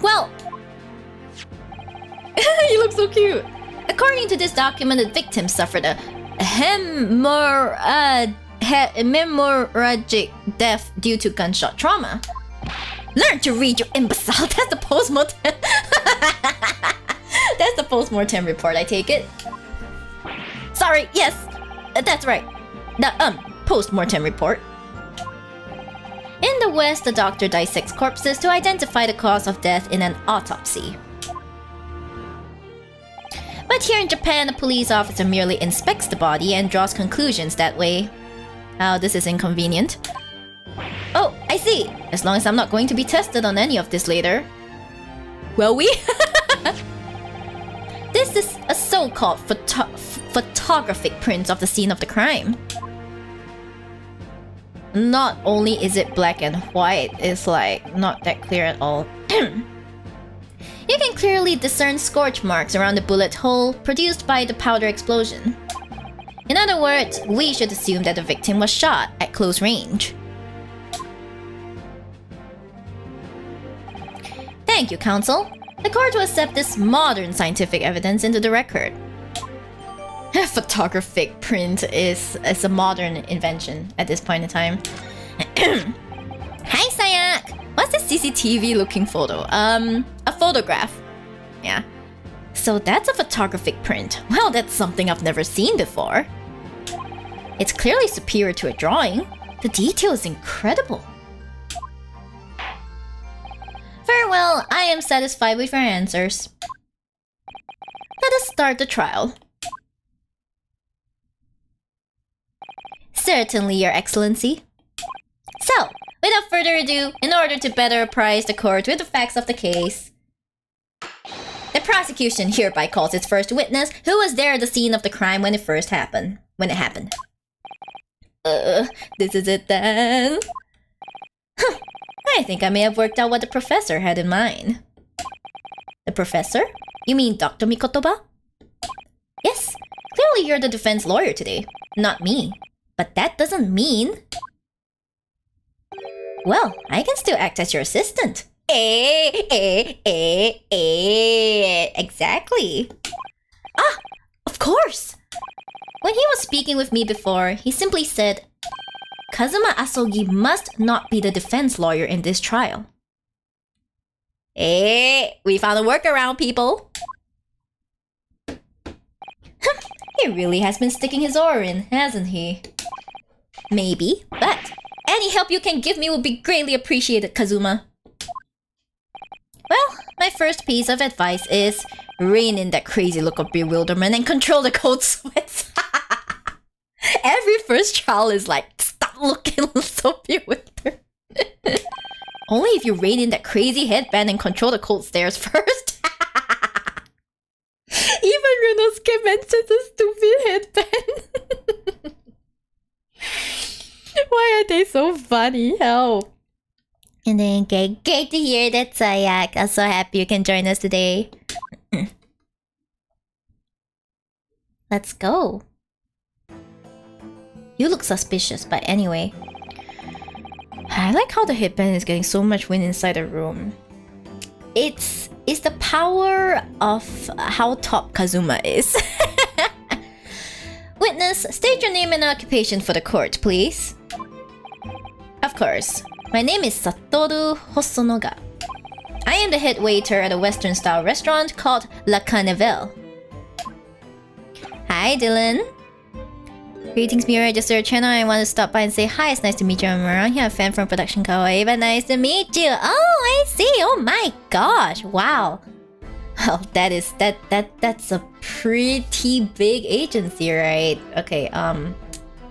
S1: Well... You look so cute. According to this document, the victim suffered a hemorrhagic death due to gunshot trauma. Learn to read, you imbecile. That's the post-mortem. That's the post-mortem report, I take it. Sorry, yes. That's right. The post-mortem report. In the West, the doctor dissects corpses to identify the cause of death in an autopsy. But here in Japan, a police officer merely inspects the body and draws conclusions that way. Oh, this is inconvenient. Oh, I see. As long as I'm not going to be tested on any of this later. Will we? This is a so-called photographic print of the scene of the crime. Not only is it black and white, it's like not that clear at all. You can clearly discern scorch marks around the bullet hole produced by the powder explosion. In other words, we should assume that the victim was shot at close range. Thank you, counsel. The court will accept this modern scientific evidence into the record. A photographic print is a modern invention at this point in time. Hi, Sayak! What's this CCTV looking photo? A photograph. Yeah. So that's a photographic print. Well, that's something I've never seen before. It's clearly superior to a drawing. The detail is incredible. Very well, I am satisfied with your answers. Let us start the trial. Certainly, Your Excellency. So, without further ado, in order to better apprise the court with the facts of the case, the prosecution hereby calls its first witness, who was there at the scene of the crime when it happened. This is it then. I think I may have worked out what the professor had in mind. The professor? You mean Dr. Mikotoba? Yes, clearly you're the defense lawyer today, not me. But that doesn't mean... Well, I can still act as your assistant. Exactly. Ah, of course! When he was speaking with me before, he simply said, Kazuma Asogi must not be the defense lawyer in this trial. Hey, we found a workaround, people! He really has been sticking his oar in, hasn't he? Maybe, but any help you can give me would be greatly appreciated, Kazuma. Well, my first piece of advice is rein in that crazy look of bewilderment and control the cold sweats. Every first trial is like, stop looking so bewildered. Only if you rein in that crazy headband and control the cold stares first. Even Runosuke mentions a stupid headband. Why are they so funny? Hell. And then, great to hear that, Sayak. I'm so happy you can join us today. Let's go. You look suspicious, but anyway. I like how the headband is getting so much wind inside the room. It's the power of how top Kazuma is. Witness, state your name and occupation for the court, please. Of course. My name is Satoru Hosonoga. I am the head waiter at a Western-style restaurant called La Carnival. Hi, Dylan. Greetings, Miyori. I just started a channel. I want to stop by and say hi. It's nice to meet you. I'm around here. A fan from production Kawaii, but nice to meet you. Oh, I see. Oh my gosh. Wow. Oh, that's a pretty big agency, right? Okay,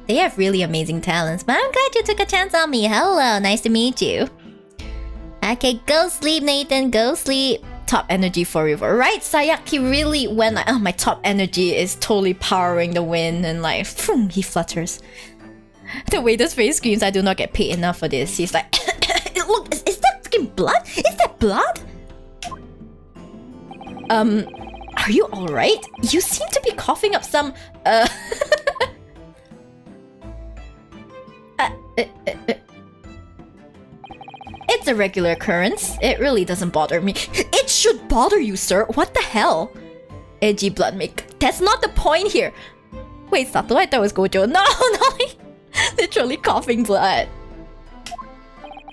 S1: they have really amazing talents, but I'm glad you took a chance on me. Hello, nice to meet you. Okay, go sleep, Nathan. Go sleep. Top energy for you, right? Sayaki really went like, oh, my top energy is totally powering the wind, and like, phoom, he flutters. The waiter's face screams, I do not get paid enough for this. He's like, look, is that fucking blood? Is that blood? Are you alright? You seem to be coughing up some, It's a regular occurrence. It really doesn't bother me. It should bother you, sir. What the hell? Edgy blood make. That's not the point here. Wait, Sato, I thought it was Gojo. No, literally coughing blood.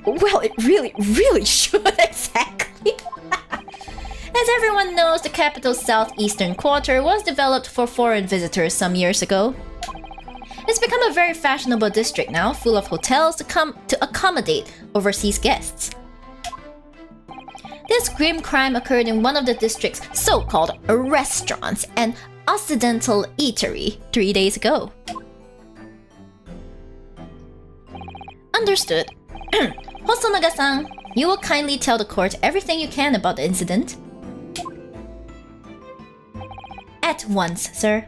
S1: Well, it really should, exactly. As everyone knows, the capital's southeastern quarter was developed for foreign visitors some years ago. It's become a very fashionable district now, full of hotels to accommodate overseas guests. This grim crime occurred in one of the district's so-called restaurants, an Occidental eatery, 3 days ago. Understood. Hosonaga-san, you will kindly tell the court everything you can about the incident. At once, sir.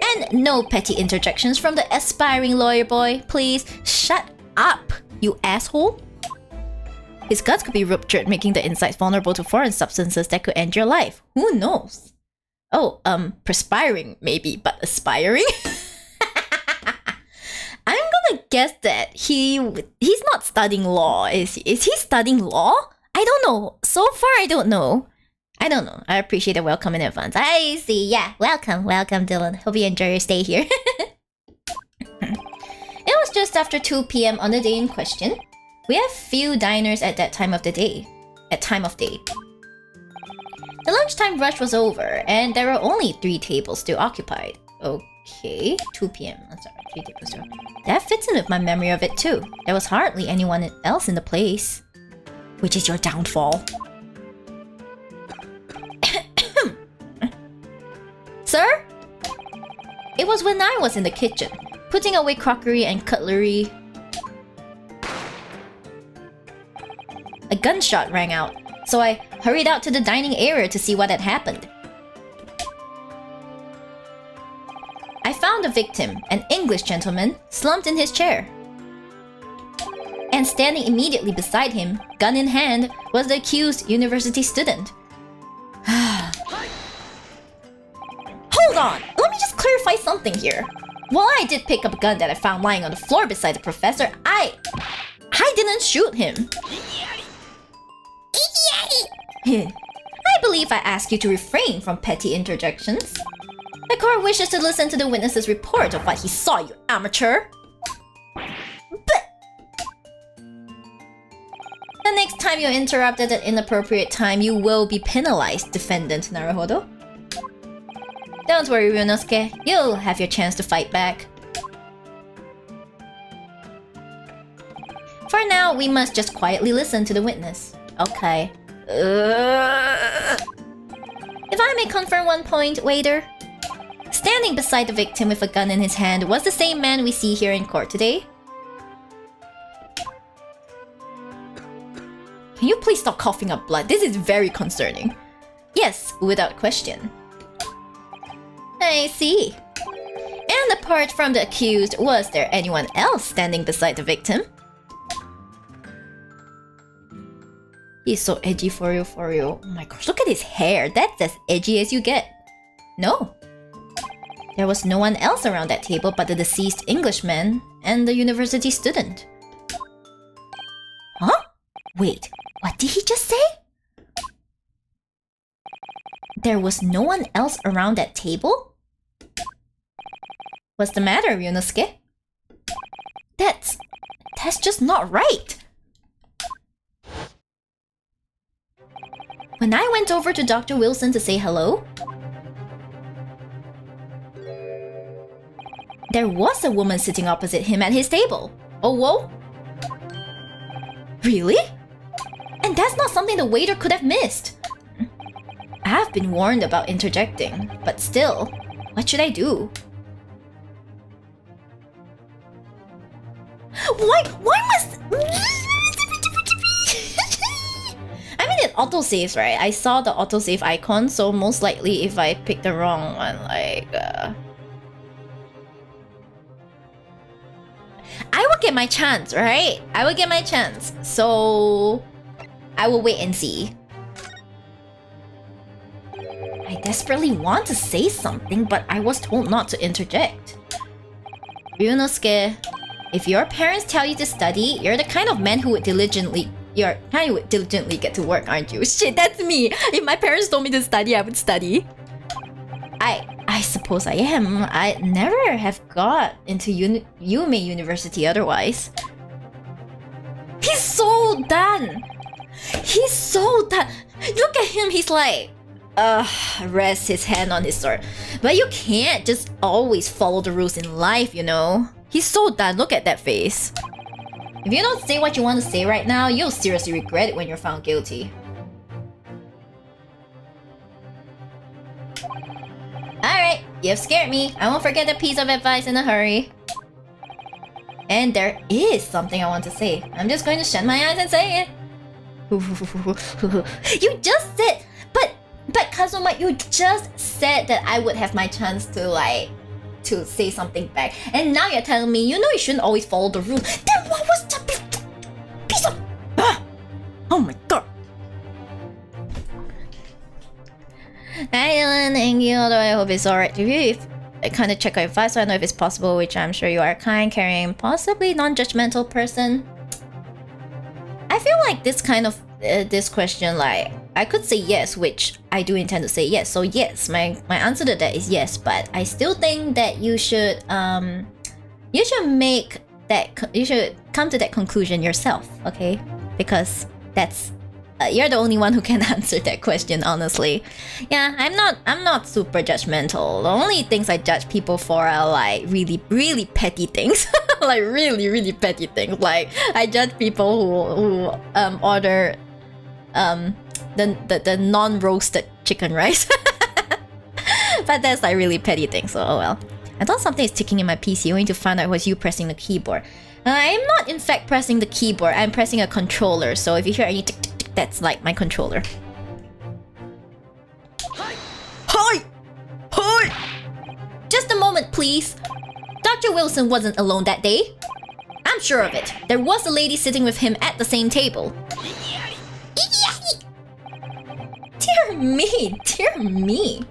S1: And no petty interjections from the aspiring lawyer boy, please. Shut up, you asshole. His guts could be ruptured, making the insides vulnerable to foreign substances that could end your life. Who knows? Oh, perspiring maybe, but aspiring? I'm gonna guess that he's not studying law. Is he studying law? I don't know. So far, I don't know. I appreciate the welcome in advance. I see. Yeah, welcome, Dylan. Hope you enjoy your stay here. It was just after 2 p.m. on the day in question. We have few diners at that time of day. The lunchtime rush was over, and there were only 3 tables still occupied. Okay, 2 p.m. I'm sorry, 3 tables still. That fits in with my memory of it too. There was hardly anyone else in the place. Which is your downfall. Sir? It was when I was in the kitchen, putting away crockery and cutlery. A gunshot rang out, so I hurried out to the dining area to see what had happened. I found the victim, an English gentleman, slumped in his chair. And standing immediately beside him, gun in hand, was the accused university student. Hold on! Let me just clarify something here. While I did pick up a gun that I found lying on the floor beside the professor, I didn't shoot him. I I believe I ask you to refrain from petty interjections. The court wishes to listen to the witness's report of what he saw, you amateur. But the next time you're interrupted at inappropriate time, you will be penalized, defendant Naruhodo. Don't worry, Ryunosuke. You'll have your chance to fight back. For now, we must just quietly listen to the witness. Okay. If I may confirm one point, waiter. Standing beside the victim with a gun in his hand was the same man we see here in court today. Can you please stop coughing up blood? This is very concerning. Yes, without question. I see. And apart from the accused, was there anyone else standing beside the victim? He's so edgy for you. Oh my gosh, look at his hair. That's as edgy as you get. No. There was no one else around that table but the deceased Englishman and the university student. Huh? Wait, what did he just say? There was no one else around that table? What's the matter, Ryunosuke? That's just not right. When I went over to Dr. Wilson to say hello, there was a woman sitting opposite him at his table. Oh, whoa? Really? And that's not something the waiter could have missed. I have been warned about interjecting, but still, what should I do? Why must... I mean, it autosaves, right? I saw the autosave icon, so most likely if I pick the wrong one, like... I will get my chance, right? I will get my chance. So... I will wait and see. I desperately want to say something, but I was told not to interject. Ryunosuke, if your parents tell you to study, you're the kind of man who would diligently get to work, aren't you? Shit, that's me! If my parents told me to study, I would study. I suppose I am. I never have got into Yume University otherwise. He's so done! He's so done! Look at him, he's like... rests his hand on his sword. But you can't just always follow the rules in life, you know? He's so done, look at that face. If you don't say what you want to say right now, you'll seriously regret it when you're found guilty. Alright, you've scared me. I won't forget a piece of advice in a hurry. And there is something I want to say. I'm just going to shut my eyes and say it. You just said... But Kazuma, you just said that I would have my chance to to say something back. And now you're telling me, you know you shouldn't always follow the rules. Then what was the piece of... Oh my god. Hi Dylan, thank you, although I hope it's alright to you. If I kind of check your advice so I know if it's possible, which I'm sure you are a kind, caring, possibly non-judgmental person. I feel like this kind of this question, like I could say yes, which I do intend to say yes. So yes, my answer to that is yes. But I still think that you should make that you should come to that conclusion yourself, okay? Because that's you're the only one who can answer that question, honestly. Yeah, I'm not super judgmental. The only things I judge people for are like really petty things. Like really petty things. Like I judge people who order the non-roasted chicken rice. But that's like really petty things, so oh well. I thought something is ticking in my PC, only to find out it was you pressing the keyboard. I'm not in fact pressing the keyboard, I'm pressing a controller, so if you hear any tick tick tick, that's like my controller. Hi! Just a moment, please. Dr. Wilson wasn't alone that day. I'm sure of it. There was a lady sitting with him at the same table. Dear me.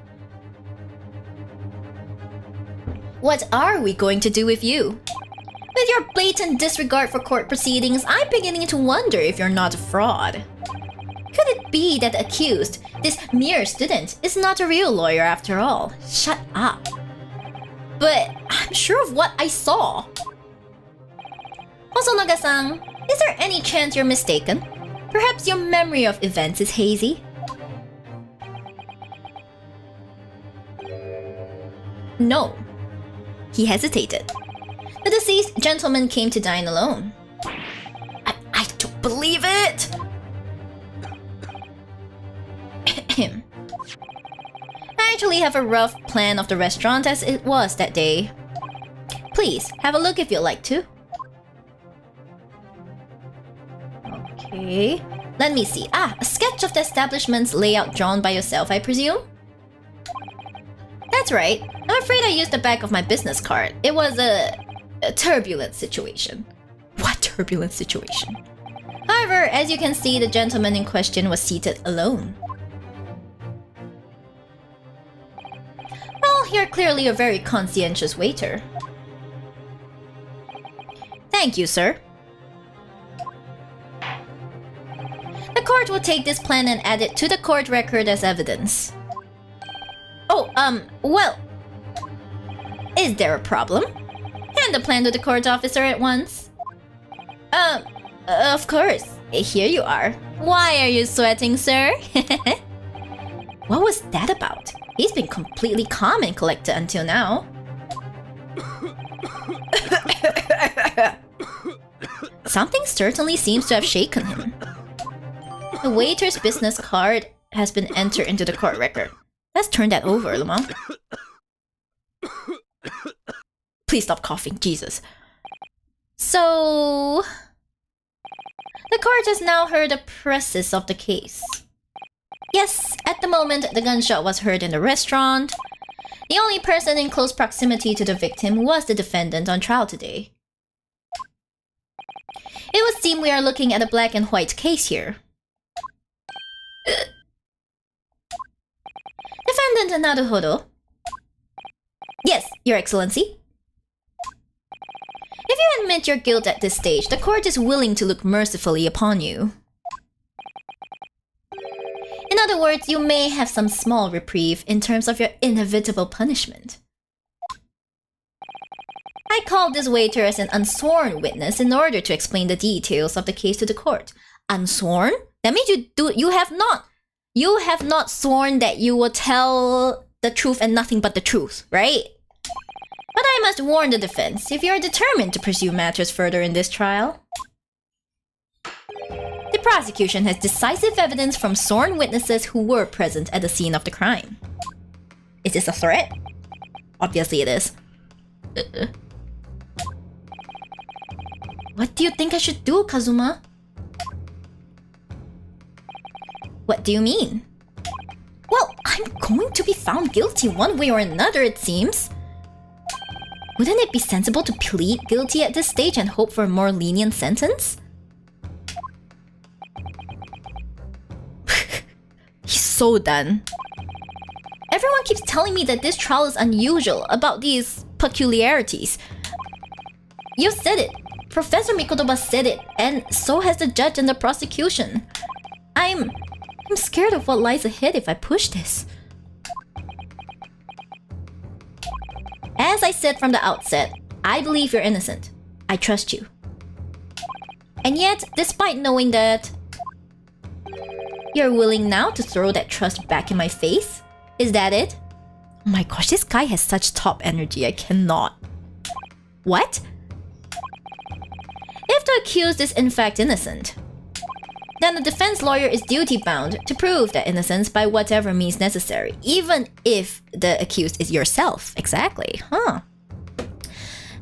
S1: What are we going to do with you? With your blatant disregard for court proceedings, I'm beginning to wonder if you're not a fraud. Could it be that the accused, this mere student, is not a real lawyer after all? Shut up. But I'm sure of what I saw. Hosonaga-san, is there any chance you're mistaken? Perhaps your memory of events is hazy? No. He hesitated. The deceased gentleman came to dine alone. I don't believe it! I actually have a rough plan of the restaurant as it was that day. Please, have a look if you'd like to. Okay. Let me see. A sketch of the establishment's layout drawn by yourself, I presume? That's right. I'm afraid I used the back of my business card. It was a turbulent situation. What turbulent situation? However, as you can see, the gentleman in question was seated alone. Well, you're clearly a very conscientious waiter. Thank you, sir. The court will take this plan and add it to the court record as evidence. Oh, well... Is there a problem? Hand the plan to the court officer at once. Of course. Here you are. Why are you sweating, sir? What was that about? He's been completely calm and collected until now. Something certainly seems to have shaken him. The waiter's business card has been entered into the court record. Let's turn that over, Lamont. Please stop coughing, Jesus. So... The court has now heard the process of the case. Yes, at the moment, the gunshot was heard in the restaurant. The only person in close proximity to the victim was the defendant on trial today. It would seem we are looking at a black and white case here. Defendant Naruhodo. Yes, Your Excellency. If you admit your guilt at this stage, the court is willing to look mercifully upon you. In other words, you may have some small reprieve in terms of your inevitable punishment. I called this waiter as an unsworn witness in order to explain the details of the case to the court. Unsworn? That means you have not sworn that you will tell the truth and nothing but the truth, right? But I must warn the defense if you are determined to pursue matters further in this trial. The prosecution has decisive evidence from sworn witnesses who were present at the scene of the crime. Is this a threat? Obviously it is. What do you think I should do, Kazuma? What do you mean? Well, I'm going to be found guilty one way or another, it seems. Wouldn't it be sensible to plead guilty at this stage and hope for a more lenient sentence? He's so done. Everyone keeps telling me that this trial is unusual about these peculiarities. You said it. Professor Mikotoba said it, and so has the judge and the prosecution. I'm scared of what lies ahead if I push this. As I said from the outset, I believe you're innocent. I trust you. And yet, despite knowing that, you're willing now to throw that trust back in my face? Is that it? Oh my gosh, this guy has such top energy, I cannot. What? If the accused is in fact innocent, then the defense lawyer is duty-bound to prove that innocence by whatever means necessary, even if the accused is yourself. Exactly, huh?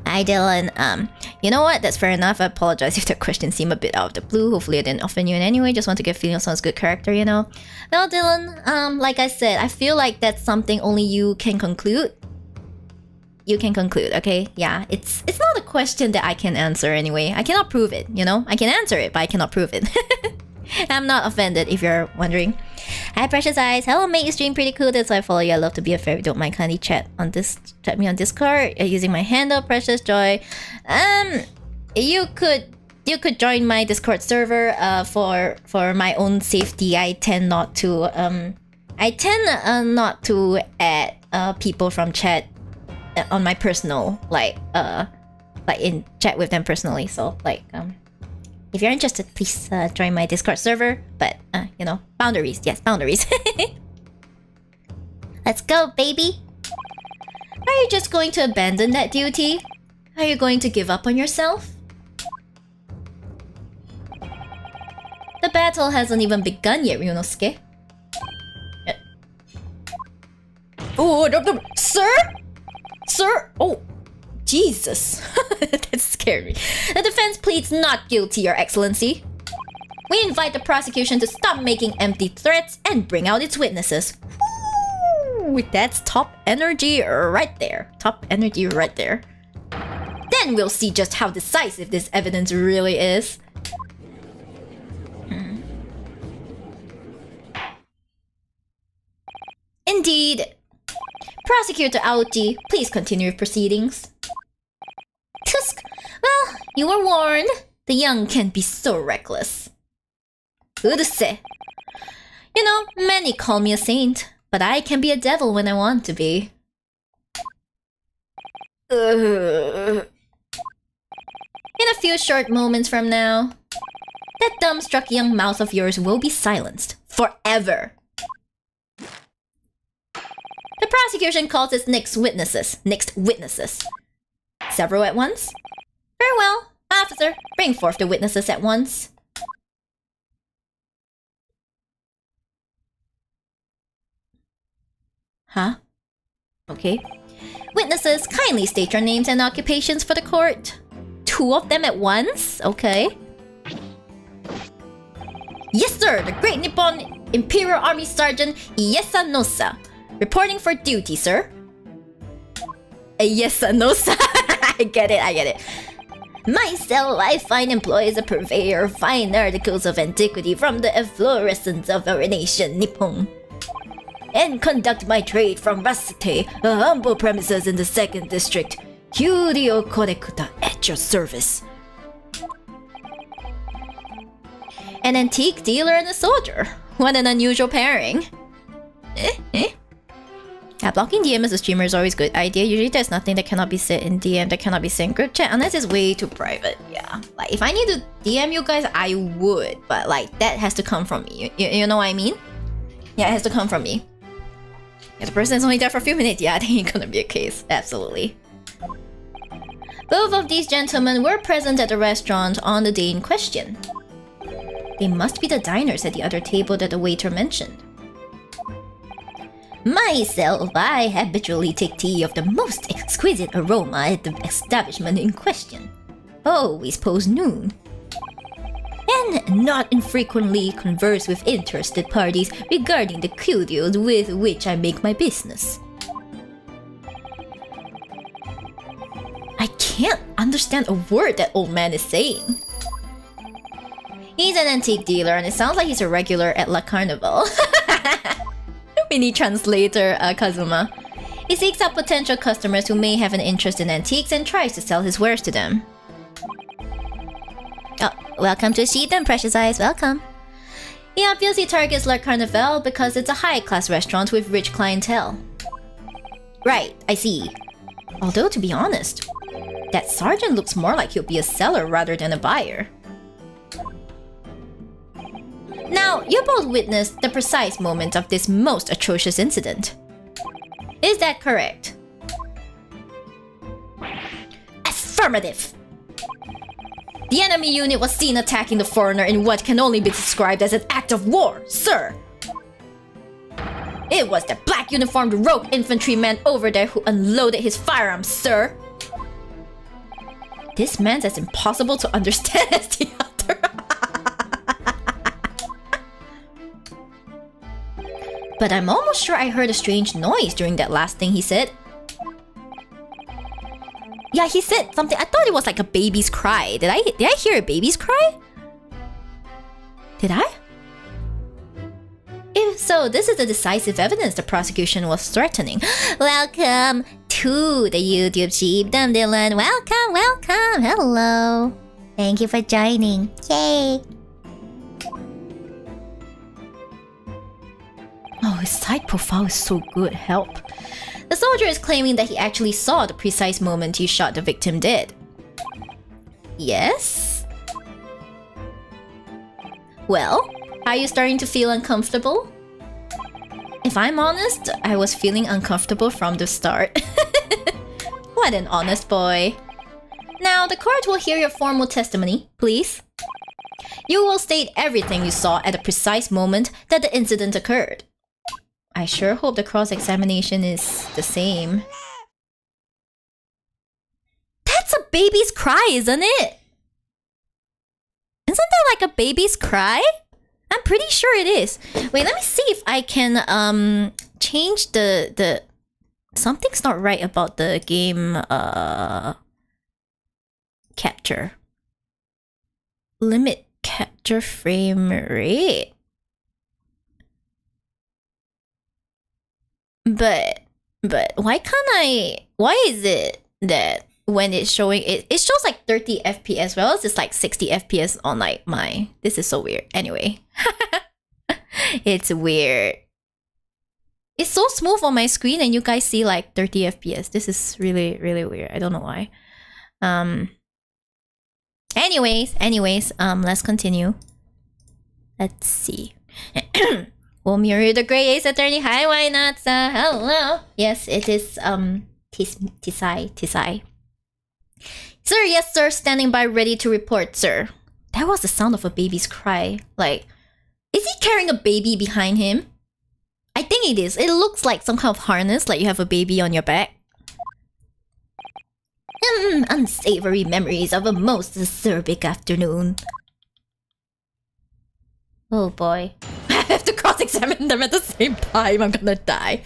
S1: Hi, Dylan. You know what? That's fair enough. I apologize if the question seemed a bit out of the blue. Hopefully I didn't offend you in any way. Just want to get feeling of someone's good character, you know? No, Dylan, like I said, I feel like that's something only you can conclude. You can conclude, okay? Yeah, it's not a question that I can answer anyway. I cannot prove it, you know? I can answer it, but I cannot prove it. I'm not offended if you're wondering. Hi, Precious Eyes. Hello, mate. You stream pretty cool. That's why I follow you. I love to be a fairy. Don't mind, kindly chat me on Discord using my handle, Precious Joy. You could you could join my Discord server. For my own safety, I tend not to add people from chat on my personal like in chat with them personally. So like if you're interested, please join my Discord server. But you know, boundaries. Yes, boundaries. Let's go, baby. Are you just going to abandon that duty? Are you going to give up on yourself? The battle hasn't even begun yet, Ryunosuke. Oh, sir? Sir? Oh, Jesus. That scared me. The defense pleads not guilty, Your Excellency. We invite the prosecution to stop making empty threats and bring out its witnesses. Ooh, that's top energy right there. Top energy right there. Then we'll see just how decisive this evidence really is. Indeed. Prosecutor Aoki, please continue with proceedings. Tusk. Well, you were warned. The young can be so reckless. Uruse. You know, many call me a saint, but I can be a devil when I want to be. In a few short moments from now, that dumbstruck young mouth of yours will be silenced. Forever. The prosecution calls its next witnesses. Several at once? Very well. Officer, bring forth the witnesses at once. Huh? Okay. Witnesses, kindly state your names and occupations for the court. 2 of them at once? Okay. Yes, sir! The Great Nippon Imperial Army Sergeant Yesanosa. Reporting for duty, sir. Yesanosa. I get it. Myself, I find employees a purveyor of fine articles of antiquity from the efflorescence of our nation, Nippon. And conduct my trade from Rasate, a humble premises in the 2nd District. Kyurio Korekuta at your service. An antique dealer and a soldier. What an unusual pairing. Yeah, blocking DM as a streamer is always a good idea. Usually there's nothing that cannot be said in DM that cannot be said in group chat unless it's way too private. Yeah, like if I need to DM you guys, I would. But like that has to come from me. You know what I mean? Yeah, it has to come from me. If the person is only there for a few minutes, yeah, that ain't gonna be a case. Absolutely. Both of these gentlemen were present at the restaurant on the day in question. They must be the diners at the other table that the waiter mentioned. Myself, I habitually take tea of the most exquisite aroma at the establishment in question. Always post noon. And not infrequently converse with interested parties regarding the curios with which I make my business. I can't understand a word that old man is saying. He's an antique dealer and it sounds like he's a regular at La Carnival. Mini translator Kazuma. He seeks out potential customers who may have an interest in antiques and tries to sell his wares to them. Oh, welcome to Shibdom, precious eyes, welcome. He obviously targets La Carnival because it's a high-class restaurant with rich clientele. Right, I see. Although, to be honest, that sergeant looks more like he'll be a seller rather than a buyer. Now, you both witnessed the precise moment of this most atrocious incident. Is that correct? Affirmative! The enemy unit was seen attacking the foreigner in what can only be described as an act of war, sir! It was the black uniformed rogue infantryman over there who unloaded his firearms, sir! This man's as impossible to understand as the other. But I'm almost sure I heard a strange noise during that last thing he said. Yeah, he said something. I thought it was like a baby's cry. Did I hear a baby's cry? Did I? If so, this is the decisive evidence the prosecution was threatening. Welcome to the YouTube Shibdom, Dylan. Welcome. Hello. Thank you for joining. Yay! Oh, his side profile is so good. Help. The soldier is claiming that he actually saw the precise moment you shot the victim dead. Yes? Well, are you starting to feel uncomfortable? If I'm honest, I was feeling uncomfortable from the start. What an honest boy. Now, the court will hear your formal testimony, please. You will state everything you saw at the precise moment that the incident occurred. I sure hope the cross-examination is the same. That's a baby's cry, isn't it? Isn't that like a baby's cry? I'm pretty sure it is. Wait, let me see if I can change the something's not right about the game capture. Limit capture frame rate. But why can't I? Why is it that when it's showing it shows like 30 FPS, well it's like 60 FPS on like my. This is so weird. Anyway, it's weird. It's so smooth on my screen, and you guys see like 30 FPS. This is really weird. I don't know why. Anyways, let's continue. Let's see. Well, Miyori the Grey Ace Attorney. Hi, why not? Hello. Yes, it is Tisai. Sir, yes, sir. Standing by, ready to report, sir. That was the sound of a baby's cry. Like, is he carrying a baby behind him? I think it is. It looks like some kind of harness, like you have a baby on your back. Unsavory memories of a most acerbic afternoon. Oh boy. I have to cross-examine them at the same time. I'm gonna die.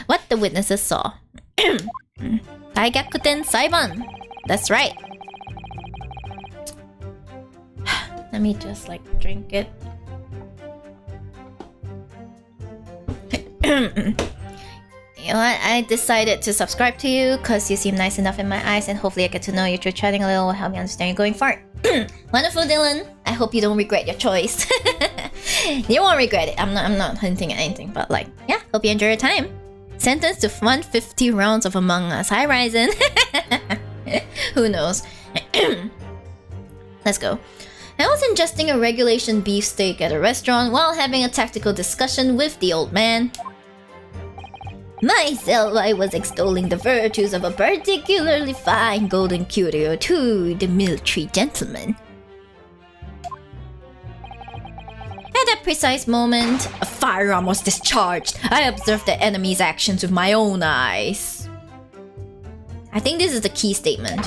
S1: What the witnesses saw. Daigakuten Saiban. That's right. Let me just like drink it. You know what? I decided to subscribe to you because you seem nice enough in my eyes, and hopefully I get to know you through chatting a little will help me understand you going forward. Wonderful, Dylan. I hope you don't regret your choice. You won't regret it. I'm not hinting at anything, but like, yeah, hope you enjoy your time. Sentenced to 150 rounds of Among Us. Hi, Ryzen. Who knows? Let's go. I was ingesting a regulation beefsteak at a restaurant while having a tactical discussion with the old man. Myself, I was extolling the virtues of a particularly fine golden curio to the military gentleman. At that precise moment, a firearm was discharged. I observed the enemy's actions with my own eyes. I think this is the key statement.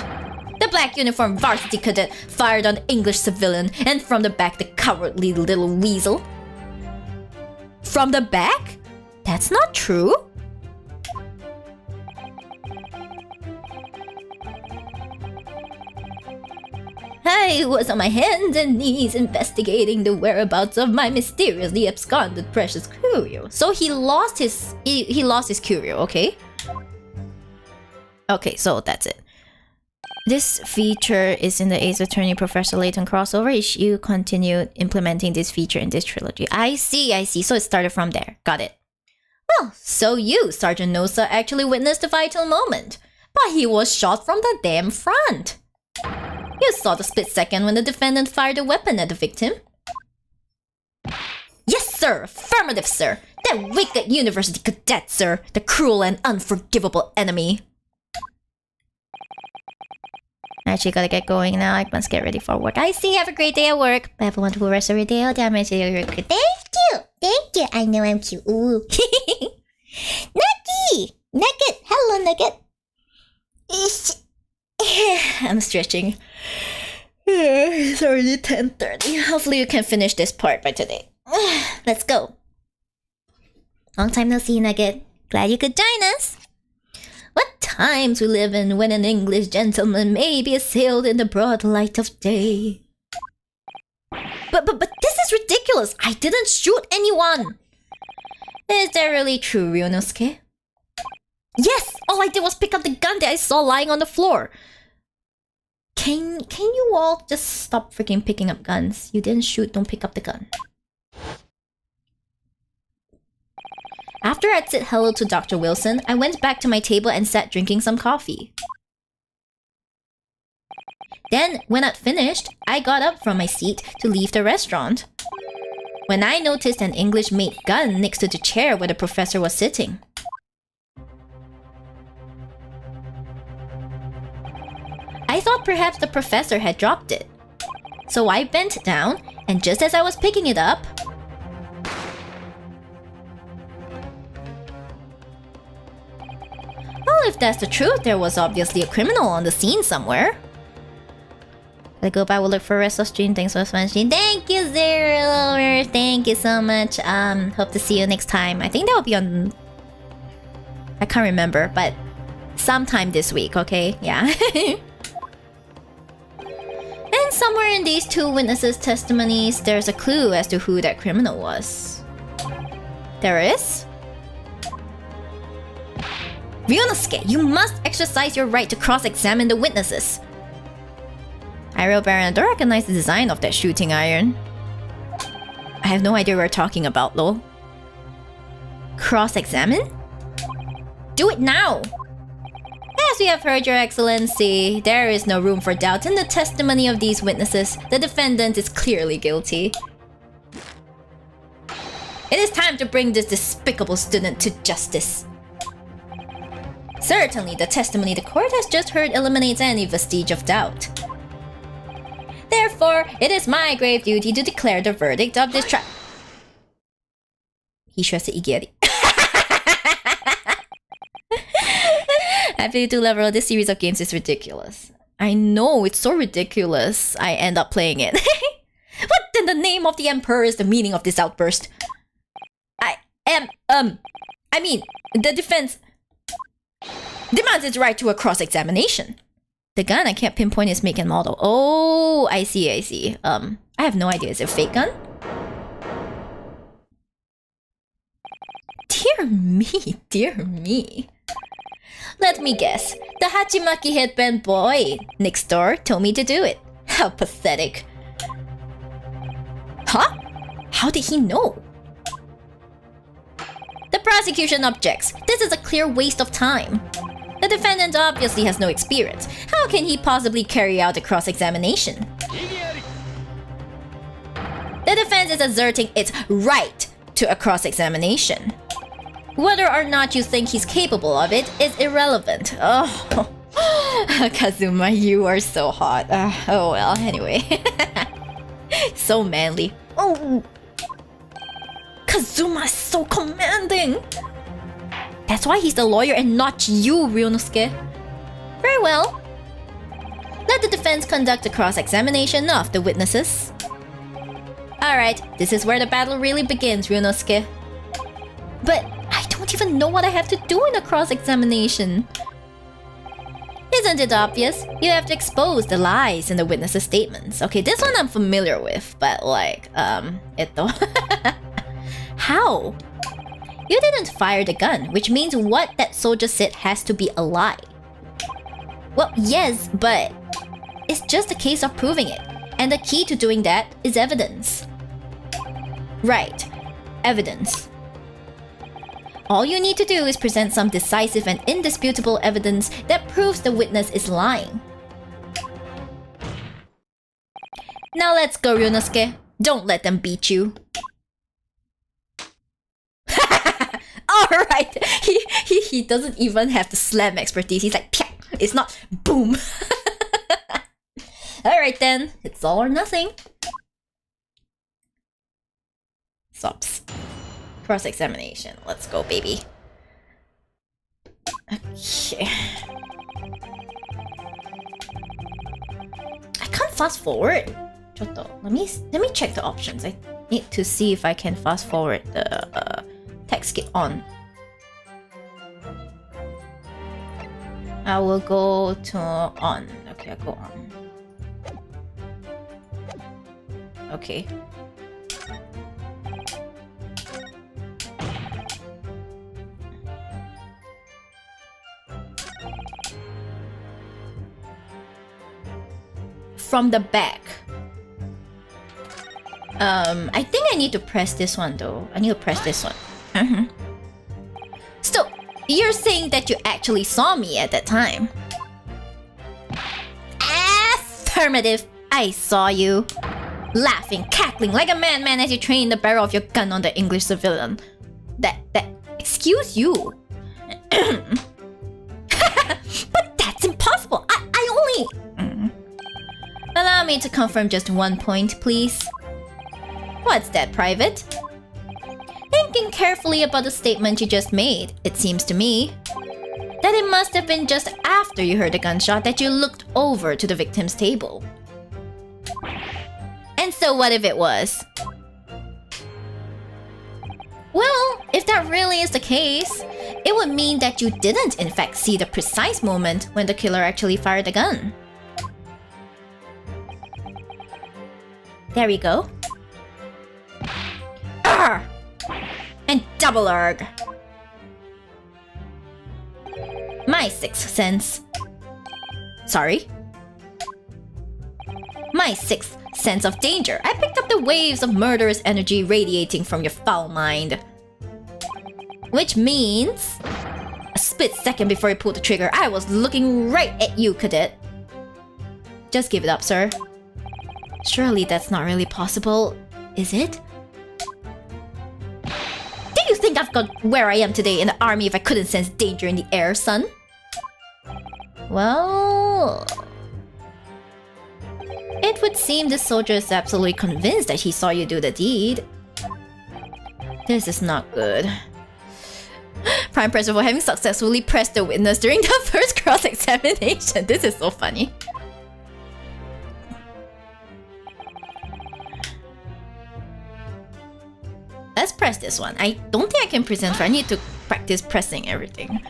S1: The black uniformed varsity cadet fired on the English civilian, and from the back, the cowardly little weasel. From the back? That's not true. I was on my hands and knees investigating the whereabouts of my mysteriously absconded precious curio. So he lost his curio, okay? Okay, so that's it. This feature is in the Ace Attorney Professor Layton crossover. You continued implementing this feature in this trilogy. I see. So it started from there. Got it. Well, so you, Sergeant Nosa, actually witnessed the vital moment. But he was shot from the damn front. You saw the split second when the defendant fired a weapon at the victim. Yes, sir. Affirmative, sir. That wicked university cadet, sir. The cruel and unforgivable enemy. Actually, gotta get going now. I must get ready for work. I see. Have a great day at work. Have a wonderful rest of your day. Oh, damn it. Thank you. I know I'm cute. Ooh. Nucky! Nugget! Hello, Nugget. I'm stretching. It's already 10:30. Hopefully you can finish this part by today. Let's go. Long time no see, Nugget. Glad you could join us. What times we live in when an English gentleman may be assailed in the broad light of day. But this is ridiculous. I didn't shoot anyone. Is that really true, Ryunosuke? Yes, all I did was pick up the gun that I saw lying on the floor. Can you all just stop freaking picking up guns? You didn't shoot, don't pick up the gun. After I'd said hello to Dr. Wilson, I went back to my table and sat drinking some coffee. Then, when I'd finished, I got up from my seat to leave the restaurant. When I noticed an English-made gun next to the chair where the professor was sitting. I thought perhaps the professor had dropped it. So I bent down, and just as I was picking it up... Well, if that's the truth, there was obviously a criminal on the scene somewhere. I go by, we'll look for rest of stream. Thanks for the stream. Thank you, Zero. Thank you so much. Hope to see you next time. I think that will be on... I can't remember, but sometime this week, okay? Yeah. And somewhere in these two witnesses' testimonies, there's a clue as to who that criminal was. There is? Ryunosuke, you must exercise your right to cross-examine the witnesses. Iroh Baron, I don't recognize the design of that shooting iron. I have no idea what we're talking about, though. Cross-examine? Do it now! As we have heard, Your Excellency, there is no room for doubt in the testimony of these witnesses. The defendant is clearly guilty. It is time to bring this despicable student to justice. Certainly, the testimony the court has just heard eliminates any vestige of doubt. Therefore, it is my grave duty to declare the verdict of this trial. He stressed Igeri. Happy to level. This series of games is ridiculous. I know, it's so ridiculous. I end up playing it. What in the name of the Emperor is the meaning of this outburst? I mean, the defense demands its right to a cross-examination. The gun, I can't pinpoint its make and model. Oh, I see. I have no idea. Is it a fake gun? Dear me. Let me guess. The Hachimaki headband boy next door told me to do it. How pathetic. Huh? How did he know? The prosecution objects. This is a clear waste of time. The defendant obviously has no experience. How can he possibly carry out a cross-examination? The defense is asserting its right to a cross-examination. Whether or not you think he's capable of it is irrelevant. Oh, Kazuma, you are so hot. Oh well, anyway. So manly. Oh, Kazuma is so commanding. That's why he's the lawyer and not you, Ryunosuke. Very well. Let the defense conduct a cross-examination of the witnesses. Alright, this is where the battle really begins, Ryunosuke. But I don't even know what I have to do in a cross-examination. Isn't it obvious? You have to expose the lies in the witnesses' statements. Okay, this one I'm familiar with, but like, How? You didn't fire the gun, which means what that soldier said has to be a lie. Well, yes, but it's just a case of proving it. And the key to doing that is evidence. Right, evidence. All you need to do is present some decisive and indisputable evidence that proves the witness is lying. Now let's go, Ryunosuke. Don't let them beat you. Alright, he doesn't even have the slam expertise. He's like, Pya! It's not boom. Alright then, it's all or nothing. Sops. Cross-examination. Let's go, baby. Okay. I can't fast forward. Let me check the options. I need to see if I can fast forward the text skip on. I will go to on. Okay, I'll go on. Okay. from the back. I think I need to press this one though. I need to press this one. So, you're saying that you actually saw me at that time? Affirmative. I saw you. Laughing, cackling like a madman as you train the barrel of your gun on the English civilian. Excuse you. But that's impossible. I only... Allow me to confirm just one point, please. What's that, Private? Thinking carefully about the statement you just made, it seems to me that it must have been just after you heard the gunshot that you looked over to the victim's table. And so what if it was? Well, if that really is the case, it would mean that you didn't in fact see the precise moment when the killer actually fired the gun. There we go. Arr! And double arg. My sixth sense. Sorry? My sixth sense of danger. I picked up the waves of murderous energy radiating from your foul mind. Which means... a split second before you pulled the trigger, I was looking right at you, Cadet. Just give it up, sir. Surely that's not really possible, is it? Do you think I've got where I am today in the army if I couldn't sense danger in the air, son? Well... it would seem this soldier is absolutely convinced that he saw you do the deed. This is not good. Prime Pressure for having successfully pressed the witness during the first cross-examination. This is so funny. Let's press this one. I don't think I can present for. I need to practice pressing everything.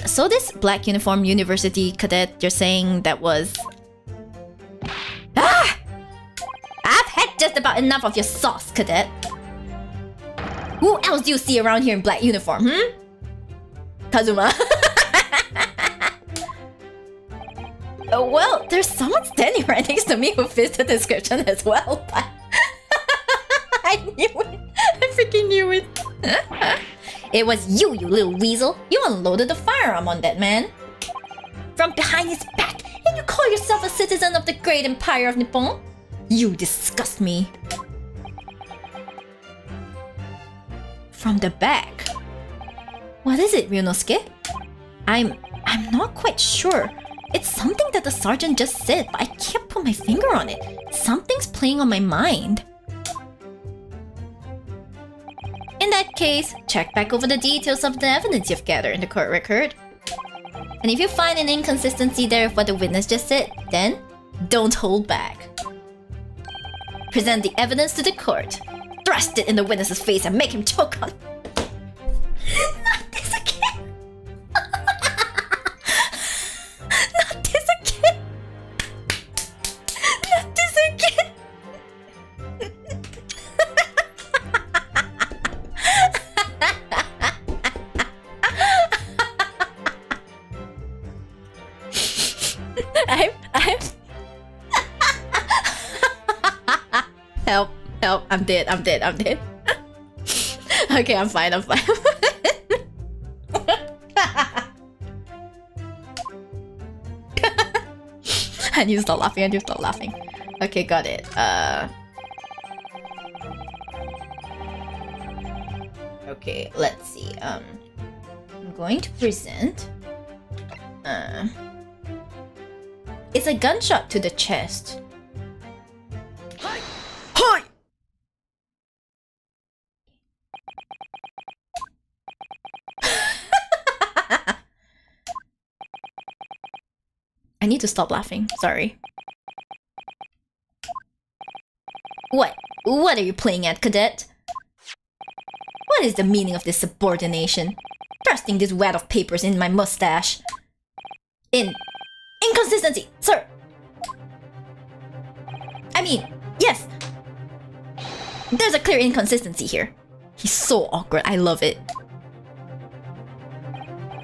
S1: So this black uniform university cadet, you're saying that was... Ah! I've had just about enough of your sauce, cadet. Who else do you see around here in black uniform, Kazuma? Well, there's someone standing right next to me who fits the description as well, but... I knew it. I freaking knew it. It was you, you little weasel. You unloaded the firearm on that man. From behind his back. And you call yourself a citizen of the great empire of Nippon? You disgust me. From the back. What is it, Ryunosuke? I'm not quite sure. It's something that the sergeant just said, but I can't put my finger on it. Something's playing on my mind. In that case, check back over the details of the evidence you've gathered in the court record. And if you find an inconsistency there with what the witness just said, then don't hold back. Present the evidence to the court. Thrust it in the witness's face and make him choke on... Not this again! Not this again! Not this again! Help, help, I'm dead. Okay, I'm fine. I need to stop laughing. Okay, got it. Okay, let's see. I'm going to present. It's a gunshot to the chest. Hi! I need to stop laughing. Sorry. What? What are you playing at, cadet? What is the meaning of this subordination? Thrusting this wad of papers in my mustache. Inconsistency, sir! I mean, yes! There's a clear inconsistency here. He's so awkward, I love it.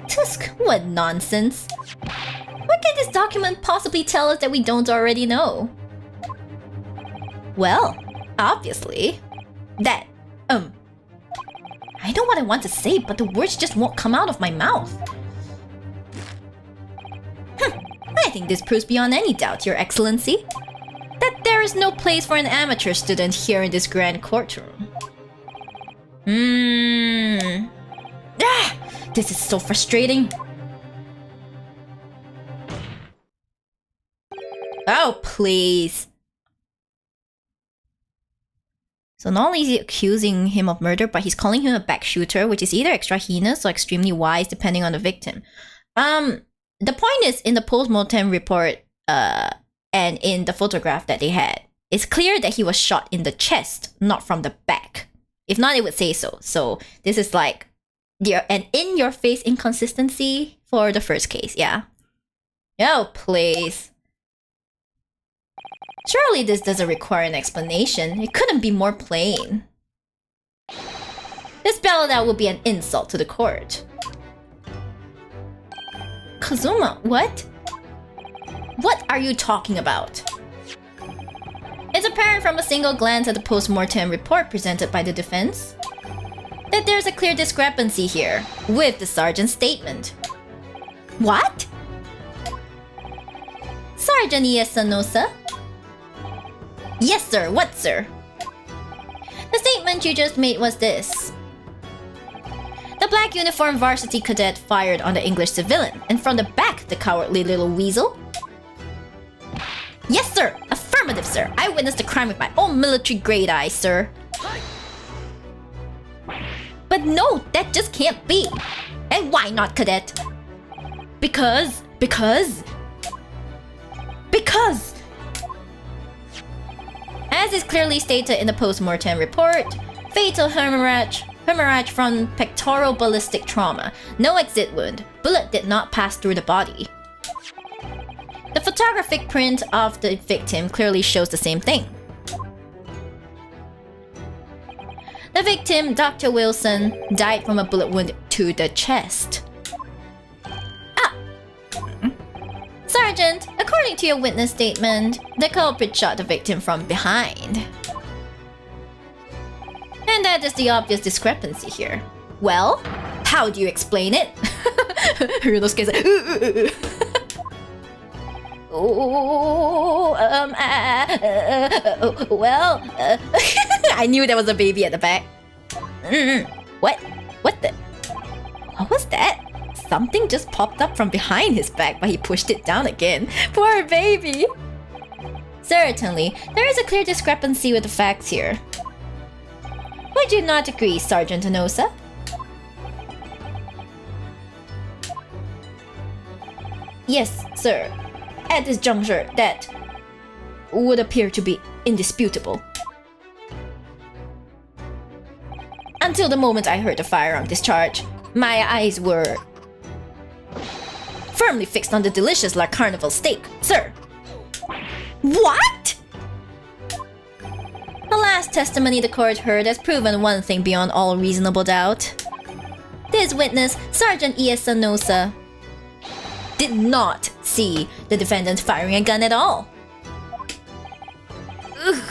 S1: Tusk, what nonsense. Why can't this document possibly tell us that we don't already know? Well, obviously, that, I know what I want to say, but the words just won't come out of my mouth. I think this proves beyond any doubt, Your Excellency, that there is no place for an amateur student here in this grand courtroom. This is so frustrating. Oh, please. So not only is he accusing him of murder, but he's calling him a back shooter, which is either extra heinous or extremely wise, depending on the victim. The point is, in the post-mortem report, and in the photograph that they had, it's clear that he was shot in the chest, not from the back. If not, it would say so. So this is like an in-your-face inconsistency for the first case, yeah. Oh, please. Surely this doesn't require an explanation. It couldn't be more plain. This spelled out would be an insult to the court. Kazuma, what? What are you talking about? It's apparent from a single glance at the post-mortem report presented by the defense that there's a clear discrepancy here with the sergeant's statement. What? Sergeant Iesanosa? Yes, sir. What, sir? The statement you just made was this. The black uniformed varsity cadet fired on the English civilian, and from the back, the cowardly little weasel. Yes, sir. Affirmative, sir. I witnessed the crime with my own military-grade eyes, sir. But no, that just can't be. And why not, cadet? Because... As is clearly stated in the post-mortem report, fatal hemorrhage from pectoral ballistic trauma. No exit wound. Bullet did not pass through the body. The photographic print of the victim clearly shows the same thing. The victim, Dr. Wilson, died from a bullet wound to the chest. Sergeant, according to your witness statement, the culprit shot the victim from behind. And that is the obvious discrepancy here. Well, how do you explain it? I knew there was a baby at the back. What? What the? What was that? Something just popped up from behind his back, but he pushed it down again. Poor baby! Certainly, there is a clear discrepancy with the facts here. Would you not agree, Sergeant Anosa? Yes, sir. At this juncture, that would appear to be indisputable. Until the moment I heard the firearm discharge, my eyes were firmly fixed on the delicious La Carnival steak, sir. What? The last testimony the court heard has proven one thing beyond all reasonable doubt. This witness, Sergeant Iesanosa, did not see the defendant firing a gun at all. Ugh,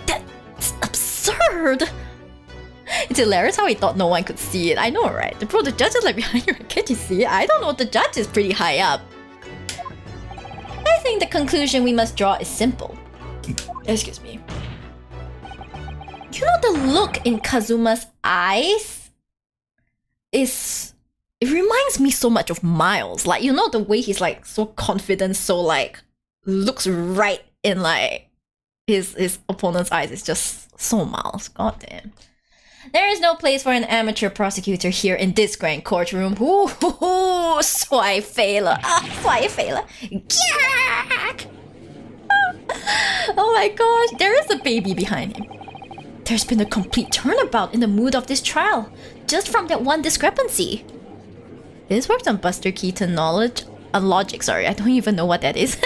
S1: that's absurd. It's hilarious how he thought no one could see it. I know, right? Bro, the judge is like behind you. Can't you see it? I don't know. The judge is pretty high up. I think the conclusion we must draw is simple. Excuse me. You know, the look in Kazuma's eyes is... It reminds me so much of Miles. Like, you know, the way he's like so confident, so like looks right in like his opponent's eyes is just so Miles. God damn. There is no place for an amateur prosecutor here in this grand courtroom. Ooh, swai fela. Swai fela. Oh my gosh, there is a baby behind him. There's been a complete turnabout in the mood of this trial, just from that one discrepancy. This works on Buster Keaton logic, sorry, I don't even know what that is.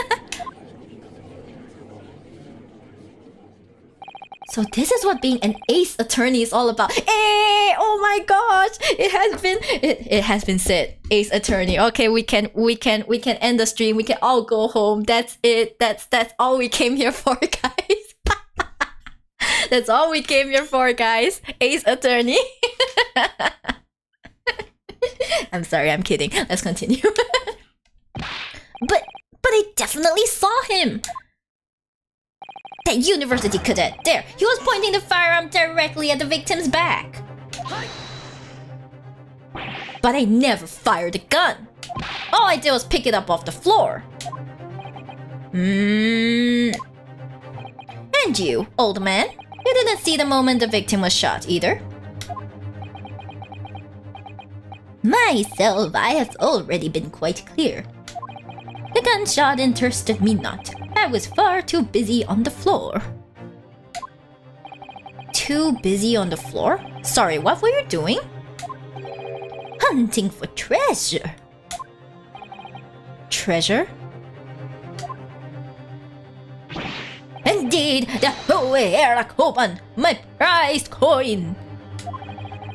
S1: So this is what being an ace attorney is all about. Hey, oh my gosh! It has been said Ace Attorney. Okay, we can end the stream. We can all go home. That's it. That's all we came here for, guys. That's all we came here for, guys. Ace Attorney. I'm sorry, I'm kidding. Let's continue. But I definitely saw him. That university cadet, there, he was pointing the firearm directly at the victim's back. But I never fired a gun. All I did was pick it up off the floor. And you, old man, you didn't see the moment the victim was shot either. Myself, I have already been quite clear. The gunshot interested me not. I was far too busy on the floor. Too busy on the floor? Sorry, what were you doing? Hunting for treasure. Treasure? Indeed, the Hohe my prized coin.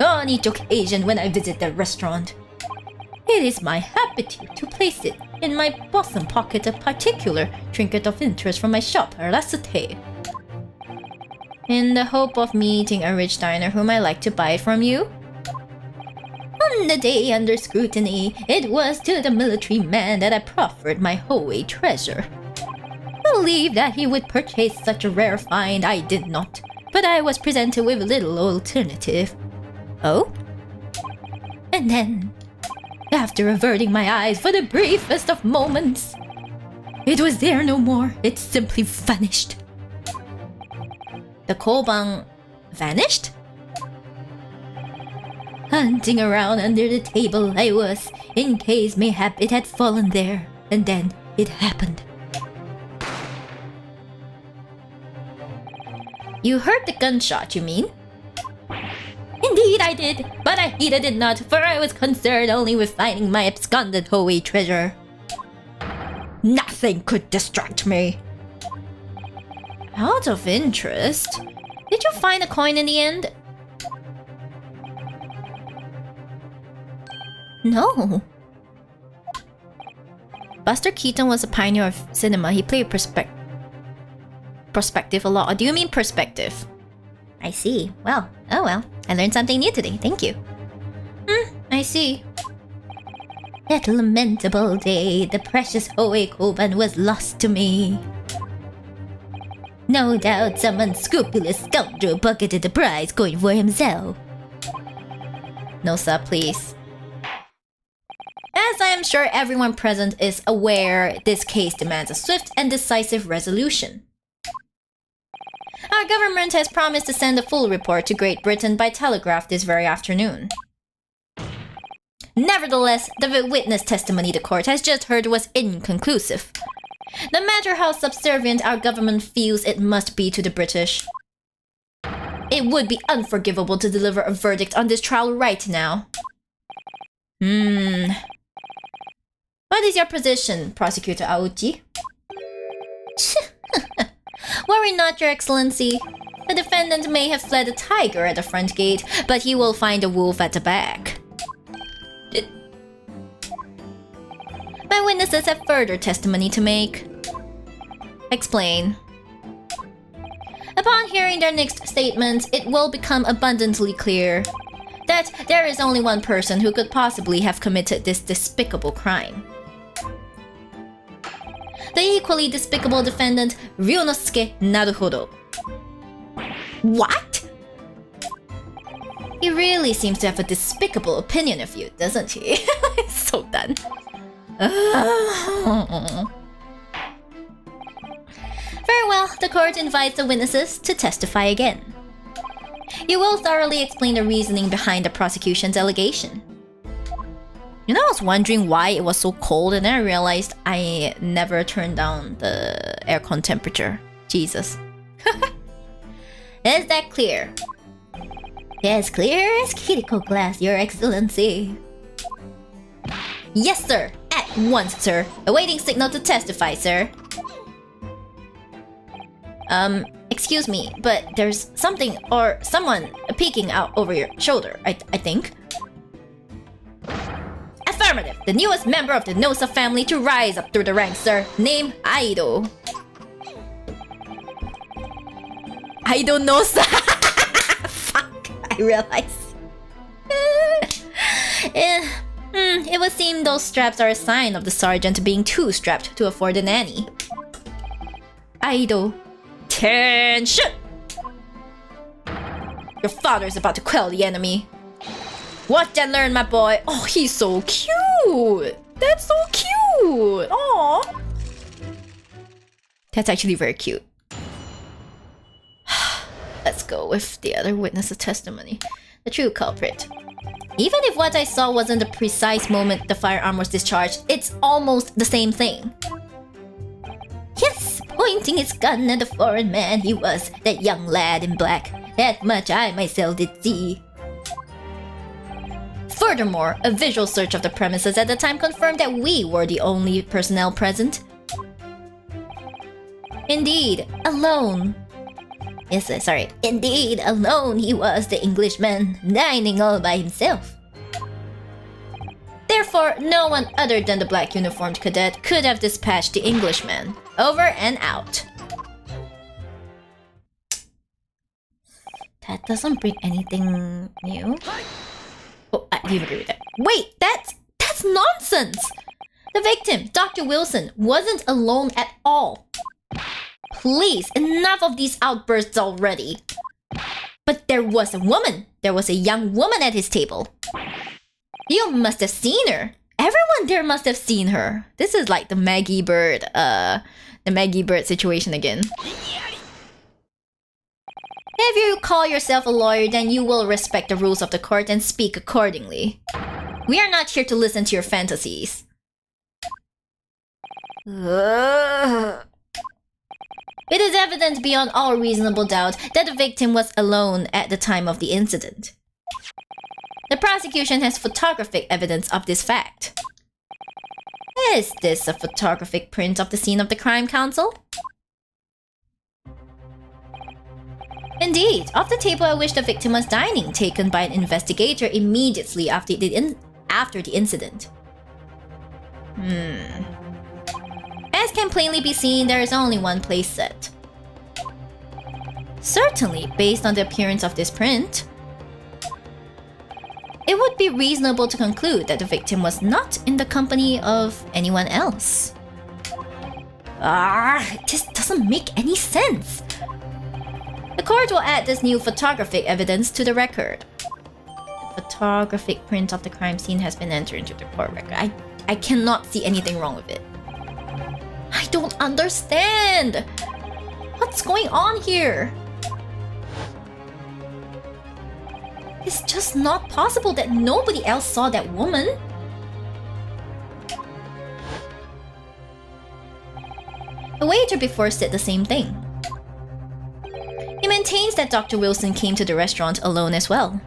S1: On each occasion when I visit the restaurant, it is my habit to place it in my bosom pocket, a particular trinket of interest from my shop, Rasate. In the hope of meeting a rich diner whom I like to buy it from you? On the day under scrutiny, it was to the military man that I proffered my Hohe treasure. Believe that he would purchase such a rare find, I did not, but I was presented with little alternative. Oh? And then, after averting my eyes for the briefest of moments, it was there no more. It simply vanished. The Kobang vanished? Hunting around under the table I was, in case mayhap it had fallen there, and then it happened. You heard the gunshot, you mean? Indeed I did, but I heeded it not, for I was concerned only with finding my absconded Hohe treasure. Nothing could distract me. Out of interest, did you find a coin in the end? No. Buster Keaton was a pioneer of cinema. He played perspective a lot. Or do you mean perspective? I see. Well, oh well. I learned something new today. Thank you. I see. That lamentable day, the precious Hohe Koban was lost to me. No doubt some unscrupulous scoundrel pocketed the prize coin for himself. No sir, please. As I am sure everyone present is aware, this case demands a swift and decisive resolution. Our government has promised to send a full report to Great Britain by telegraph this very afternoon. Nevertheless, the witness testimony the court has just heard was inconclusive. No matter how subservient our government feels it must be to the British, it would be unforgivable to deliver a verdict on this trial right now. What is your position, Prosecutor Aochi? Worry not, Your Excellency. The defendant may have fled a tiger at the front gate, but he will find a wolf at the back. My witnesses have further testimony to make. Explain. Upon hearing their next statements, it will become abundantly clear that there is only one person who could possibly have committed this despicable crime. The equally despicable defendant, Ryunosuke Naruhodo. What? He really seems to have a despicable opinion of you, doesn't he? So done. Very well, the court invites the witnesses to testify again. You will thoroughly explain the reasoning behind the prosecution's allegation. You know, I was wondering why it was so cold, and then I realized I never turned down the aircon temperature. Jesus. Is that clear? As clear as Kiriko glass, Your Excellency. Yes, sir. At once, sir. Awaiting signal to testify, sir. Excuse me, but there's something or someone peeking out over your shoulder, I think. Affirmative. The newest member of the Nosa family to rise up through the ranks, sir. Name Aido. Aido Nosa. Fuck, I realize. It would seem those straps are a sign of the sergeant being too strapped to afford a nanny. Aido. Tension! Your father is about to quell the enemy. Watch and learn, my boy. Oh, he's so cute. That's so cute. Aww. That's actually very cute. Let's go with the other witness's testimony. The true culprit. Even if what I saw wasn't the precise moment the firearm was discharged, it's almost the same thing. Yes, pointing his gun at the foreign man he was, that young lad in black. That much I myself did see. Furthermore, a visual search of the premises at the time confirmed that we were the only personnel present. Indeed, alone. Indeed, alone he was, the Englishman, dining all by himself. Therefore, no one other than the black uniformed cadet could have dispatched the Englishman. Over and out. That doesn't bring anything new. Oh, I do agree with that. Wait, that's nonsense! The victim, Dr. Wilson, wasn't alone at all. Please, enough of these outbursts already. But there was a woman. There was a young woman at his table. You must have seen her. Everyone there must have seen her. This is like the Maggie Bird situation again. If you call yourself a lawyer, then you will respect the rules of the court and speak accordingly. We are not here to listen to your fantasies. It is evident beyond all reasonable doubt that the victim was alone at the time of the incident. The prosecution has photographic evidence of this fact. Is this a photographic print of the scene of the crime, counsel? Indeed, of the table at which the victim was dining, taken by an investigator immediately after the incident. As can plainly be seen, there is only one place set. Certainly, based on the appearance of this print, it would be reasonable to conclude that the victim was not in the company of anyone else. This doesn't make any sense. The court will add this new photographic evidence to the record. The photographic print of the crime scene has been entered into the court record. I cannot see anything wrong with it. I don't understand! What's going on here? It's just not possible that nobody else saw that woman. The waiter before said the same thing. He maintains that Dr. Wilson came to the restaurant alone as well.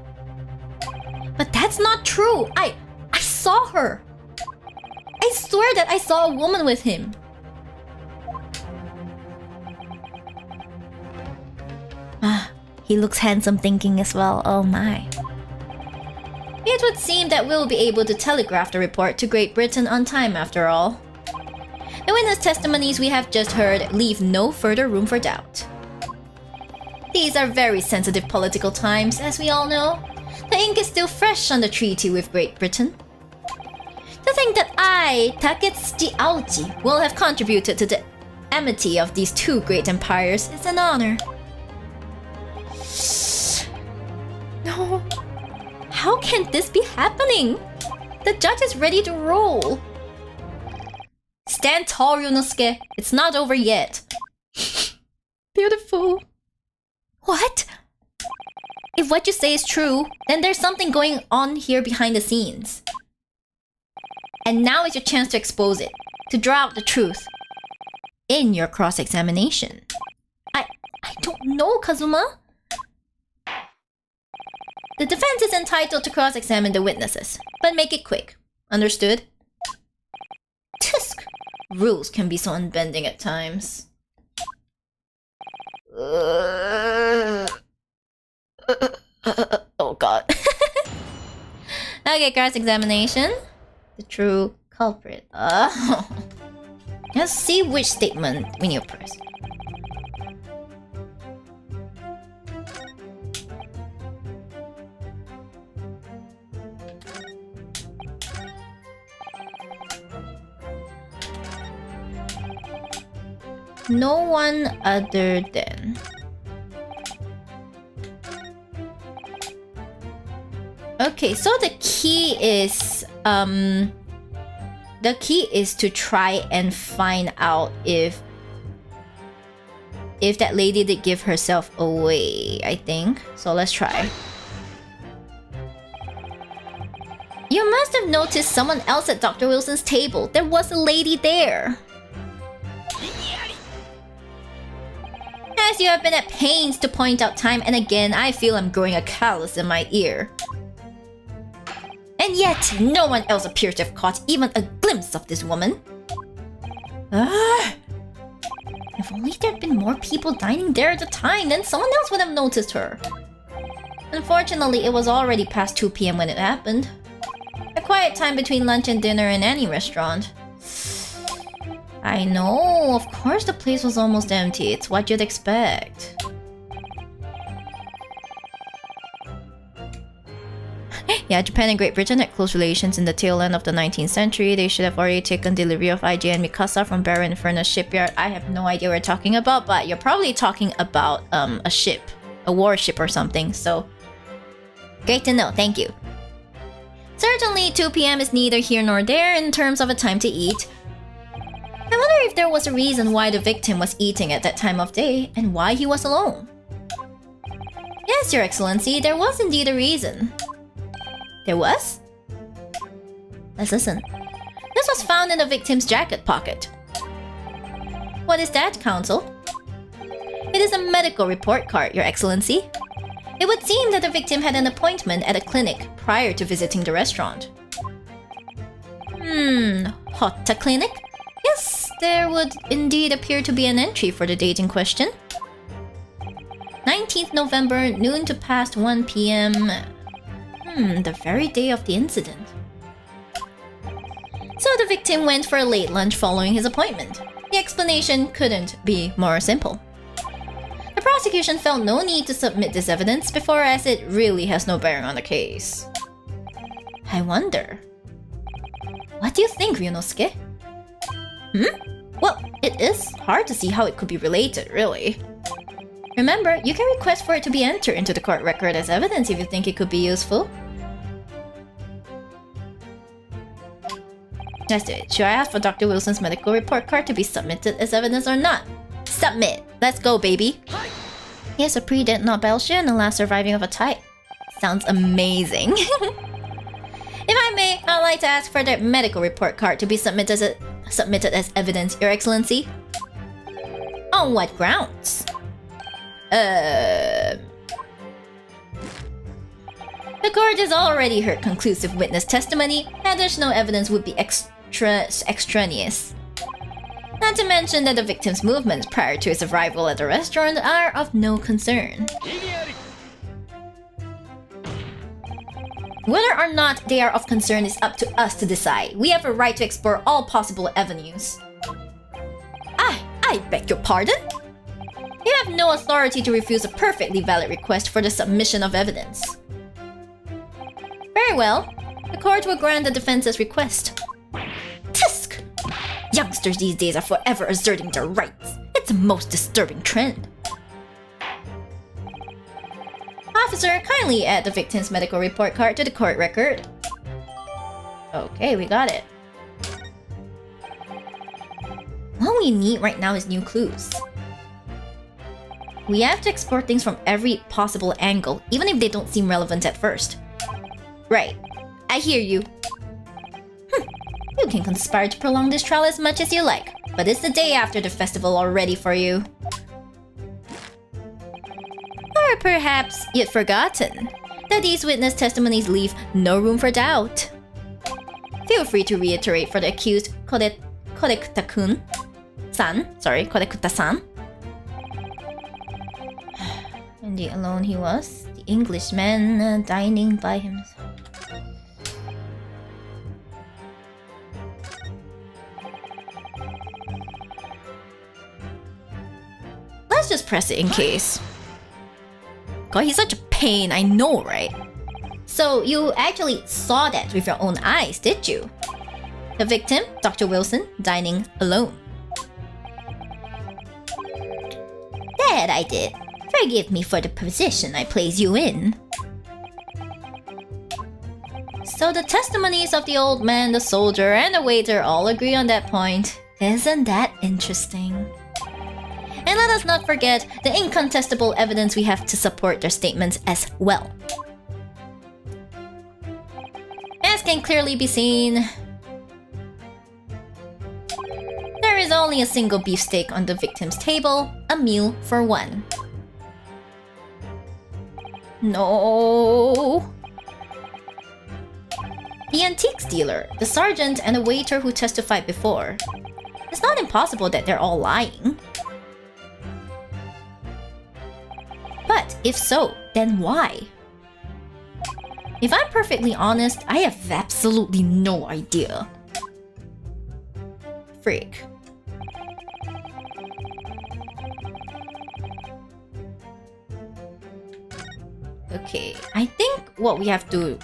S1: But that's not true! I saw her! I swear that I saw a woman with him. He looks handsome thinking as well, oh my. It would seem that we'll be able to telegraph the report to Great Britain on time after all. The witness testimonies we have just heard leave no further room for doubt. These are very sensitive political times, as we all know. The ink is still fresh on the treaty with Great Britain. To think that I, Taketsuchi Aochi, will have contributed to the amity of these two great empires is an honor. No. How can this be happening? The judge is ready to rule. Stand tall, Ryunosuke. It's not over yet. Beautiful. What? If what you say is true, then there's something going on here behind the scenes. And now is your chance to expose it, to draw out the truth. In your cross-examination. I don't know, Kazuma. The defense is entitled to cross-examine the witnesses, but make it quick. Understood? Tusk! Rules can be so unbending at times. Oh god. Okay, cross-examination. the true culprit. Let's see which statement we need to press. No one other than. Okay, so the key is to try and find out if that lady did give herself away, I think. So let's try. You must have noticed someone else at Dr. Wilson's table. There was a lady there. As you have been at pains to point out time and again, I feel I'm growing a callus in my ear. And yet, no one else appears to have caught even a glimpse of this woman. If only there'd been more people dining there at the time, then someone else would have noticed her. Unfortunately, it was already past 2 p.m. when it happened. A quiet time between lunch and dinner in any restaurant. I know, of course the place was almost empty. It's what you'd expect. Yeah, Japan and Great Britain had close relations in the tail end of the 19th century. They should have already taken delivery of IG and Mikasa from Baron Furnace shipyard. I have no idea what you're talking about, but you're probably talking about a ship. A warship or something, so... Great to know, thank you. Certainly, 2 p.m. is neither here nor there in terms of a time to eat. I wonder if there was a reason why the victim was eating at that time of day, and why he was alone. Yes, Your Excellency, there was indeed a reason. There was? Let's listen. This was found in the victim's jacket pocket. What is that, Counsel? It is a medical report card, Your Excellency. It would seem that the victim had an appointment at a clinic prior to visiting the restaurant. Hotta Clinic? Yes, there would indeed appear to be an entry for the date in question. 19th November, noon to past 1 p.m. The very day of the incident. So the victim went for a late lunch following his appointment. The explanation couldn't be more simple. The prosecution felt no need to submit this evidence before, as it really has no bearing on the case. I wonder... What do you think, Ryunosuke? Well, it is hard to see how it could be related, really. Remember, you can request for it to be entered into the court record as evidence if you think it could be useful. Let's do it. Should I ask for Dr. Wilson's medical report card to be submitted as evidence or not? Submit! Let's go, baby! He has a pre-death not Belshire and the last surviving of a type. Sounds amazing. If I may, I'd like to ask for the medical report card to be submitted as evidence, Your Excellency. On what grounds? The court has already heard conclusive witness testimony. Additional evidence would be extraneous. Not to mention that the victim's movements prior to his arrival at the restaurant are of no concern. Whether or not they are of concern is up to us to decide. We have a right to explore all possible avenues. I beg your pardon? You have no authority to refuse a perfectly valid request for the submission of evidence. Very well. The court will grant the defense's request. Tisk! Youngsters these days are forever asserting their rights. It's a most disturbing trend. Officer, kindly add the victim's medical report card to the court record. Okay, we got it. What we need right now is new clues. We have to explore things from every possible angle, even if they don't seem relevant at first. Right. I hear you. You can conspire to prolong this trial as much as you like, but it's the day after the festival already for you. Or perhaps you'd forgotten that these witness testimonies leave no room for doubt. Feel free to reiterate for the accused Kodekuta-san. Indeed, alone he was, the Englishman dining by himself. just press it in case. God, he's such a pain, I know, right? So you actually saw that with your own eyes, did you? The victim, Dr. Wilson, dining alone. That I did. Forgive me for the position I place you in. So the testimonies of the old man, the soldier, and the waiter all agree on that point. Isn't that interesting? And let us not forget the incontestable evidence we have to support their statements as well. As can clearly be seen, there is only a single beefsteak on the victim's table, a meal for one. No. The antiques dealer, the sergeant, and the waiter who testified before. It's not impossible that they're all lying. But if so, then why? If I'm perfectly honest, I have absolutely no idea. Freak. Okay, I think what we have to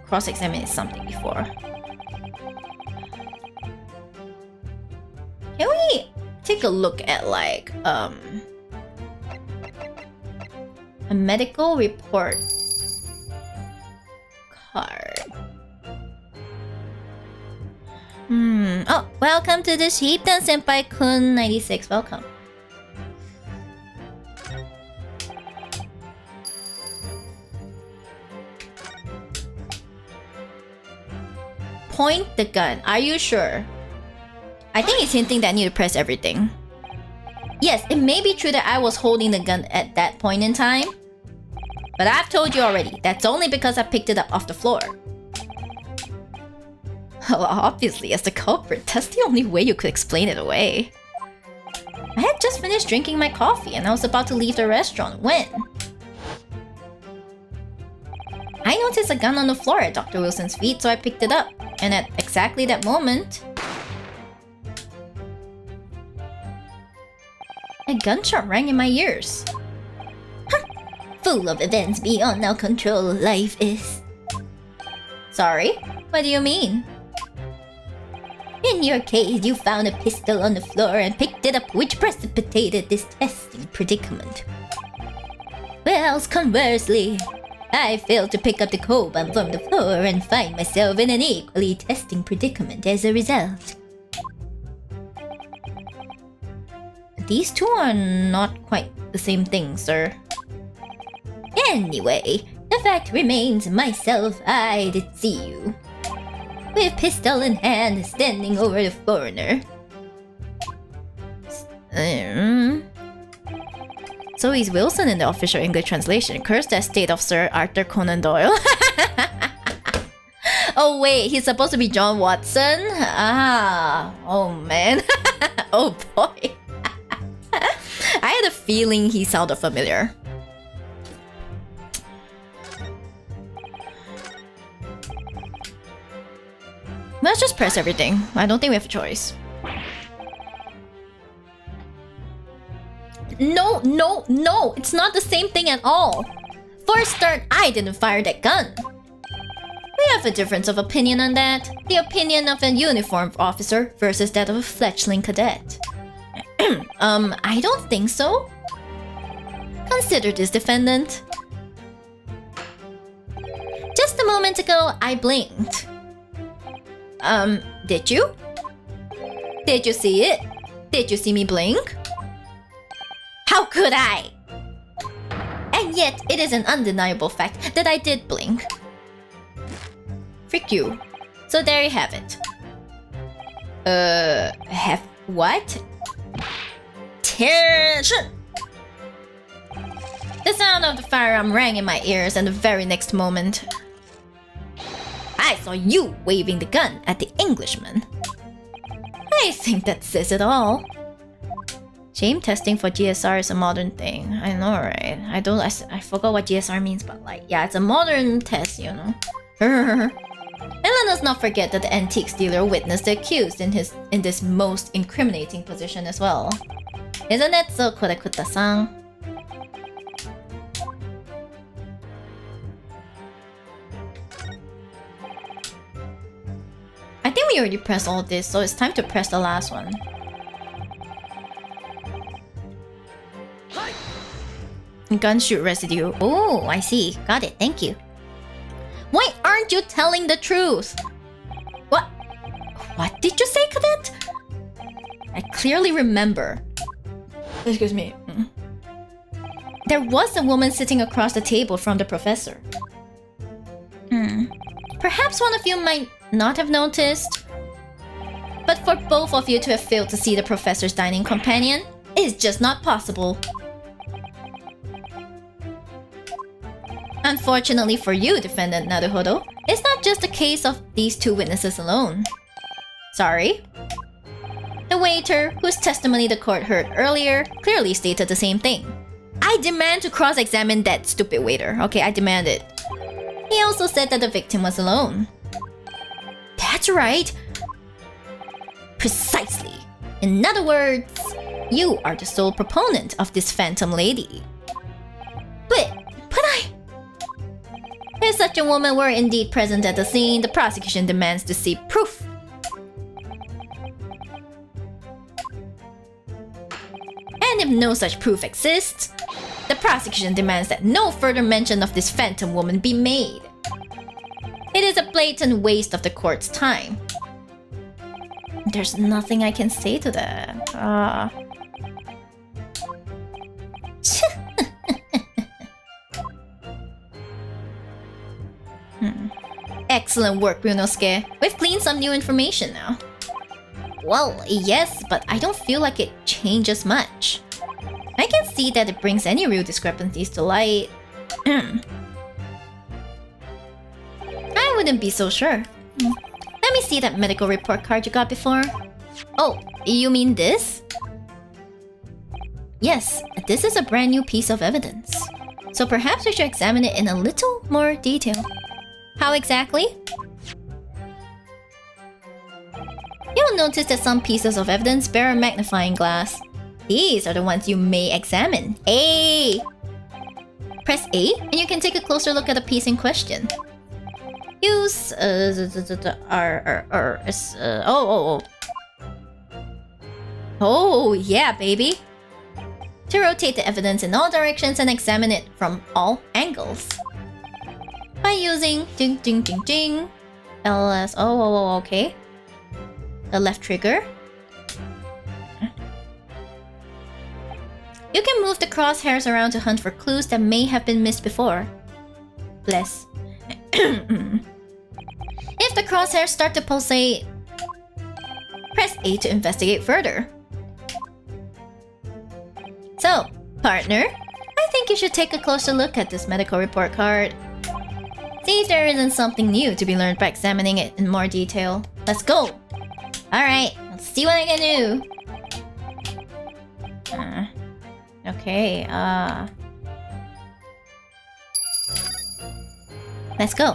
S1: cross-examine is something before. Can we take a look at like a medical report card? Oh, welcome to the Shibdom Senpai-kun 96. Welcome. Point the gun. Are you sure? I think he's hinting that I need to press everything. Yes, it may be true that I was holding the gun at that point in time. But I've told you already, that's only because I picked it up off the floor. Well, obviously, as the culprit, that's the only way you could explain it away. I had just finished drinking my coffee and I was about to leave the restaurant when I noticed a gun on the floor at Dr. Wilson's feet, so I picked it up. And at exactly that moment, a gunshot rang in my ears. Huh. Full of events beyond our control, life is. Sorry? What do you mean? In your case, you found a pistol on the floor and picked it up, which precipitated this testing predicament. Whereas conversely, I failed to pick up the koban from the floor and find myself in an equally testing predicament as a result. These two are not quite the same thing, sir. Anyway, the fact remains myself, I did see you. With pistol in hand, standing over the foreigner. So he's Wilson in the official English translation. Curse that state of Sir Arthur Conan Doyle. Oh wait, he's supposed to be John Watson? Ah, oh man. Oh boy. I had a feeling he sounded familiar. Let's just press everything. I don't think we have a choice. No, no, no! It's not the same thing at all! For a start, I didn't fire that gun. We have a difference of opinion on that. The opinion of a uniformed officer versus that of a fledgling cadet. I don't think so. Consider this, defendant. Just a moment ago, I blinked. Did you? Did you see it? Did you see me blink? How could I? And yet, it is an undeniable fact that I did blink. Frick you. So there you have it. Have what? Tension! The sound of the firearm rang in my ears, and the very next moment, I saw you waving the gun at the Englishman. I think that says it all. Shame testing for GSR is a modern thing. I know, right? I forgot what GSR means, but like, yeah, it's a modern test, you know. And let us not forget that the antiques dealer witnessed the accused in this most incriminating position as well. Isn't it so Korekuta-san? I think we already pressed all this, so it's time to press the last one. Gun shoot residue. Oh, I see. Got it. Thank you. Why aren't you telling the truth? What? What did you say, Cadet? I clearly remember. Excuse me. There was a woman sitting across the table from the professor. Perhaps one of you might not have noticed. But for both of you to have failed to see the professor's dining companion is just not possible. Unfortunately for you, Defendant Naruhodo, it's not just a case of these two witnesses alone. Sorry. The waiter, whose testimony the court heard earlier, clearly stated the same thing. I demand to cross-examine that stupid waiter. Okay, I demand it. He also said that the victim was alone. That's right. Precisely. In other words, you are the sole proponent of this phantom lady. But if such a woman were indeed present at the scene, the prosecution demands to see proof. And if no such proof exists, the prosecution demands that no further mention of this phantom woman be made. It is a blatant waste of the court's time. There's nothing I can say to that. Excellent work, Ryunosuke. We've gleaned some new information now. Well, yes, but I don't feel like it changes much. I can see that it brings any real discrepancies to light. I wouldn't be so sure. Let me see that medical report card you got before. Oh, you mean this? Yes, this is a brand new piece of evidence. So perhaps we should examine it in a little more detail. How exactly? You'll notice that some pieces of evidence bear a magnifying glass. These are the ones you may examine. A. Press A and you can take a closer look at the piece in question. Use Oh yeah, baby. To rotate the evidence in all directions and examine it from all angles. By using ding ding ding ding LS okay. The left trigger. You can move the crosshairs around to hunt for clues that may have been missed before. Bless. If the crosshairs start to pulsate, press A to investigate further. So, partner, I think you should take a closer look at this medical report card. See if there isn't something new to be learned by examining it in more detail. Let's go! Alright, let's see what I can do. Okay, let's go.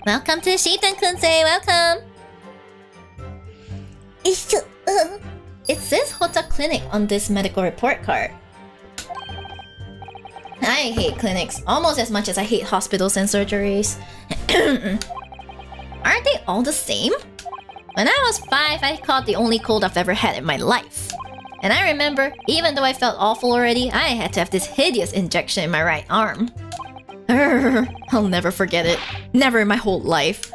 S1: Welcome to Shiten-kunsei, welcome! It says Hota Clinic on this medical report card. I hate clinics almost as much as I hate hospitals and surgeries. Aren't they all the same? When I was 5, I caught the only cold I've ever had in my life. And I remember, even though I felt awful already, I had to have this hideous injection in my right arm. I'll never forget it. Never in my whole life.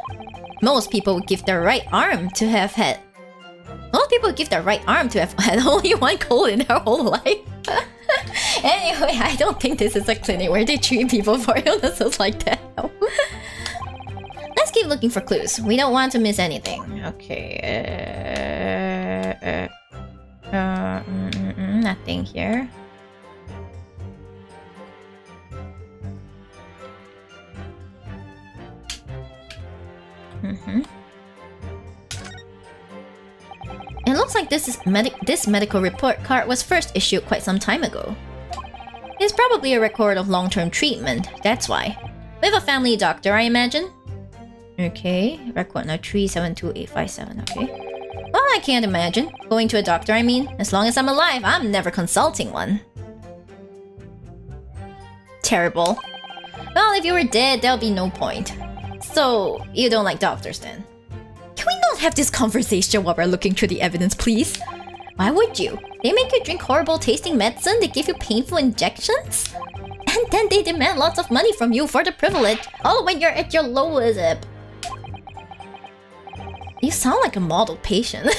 S1: Most people would give their right arm to have had... Most people would give their right arm to have had only one cold in their whole life. Anyway, I don't think this is a clinic where they treat people for illnesses like that. Let's keep looking for clues. We don't want to miss anything. Okay. Nothing here. It looks like this medical report card was first issued quite some time ago. It's probably a record of long-term treatment, that's why. We have a family doctor, I imagine? Okay, record now 372857, okay. Well, I can't imagine. Going to a doctor, I mean. As long as I'm alive, I'm never consulting one. Terrible. Well, if you were dead, there'll be no point. So, you don't like doctors then? Can we not have this conversation while we're looking through the evidence, please? Why would you? They make you drink horrible tasting medicine, they give you painful injections, and then they demand lots of money from you for the privilege, all when you're at your lowest ebb. You sound like a model patient.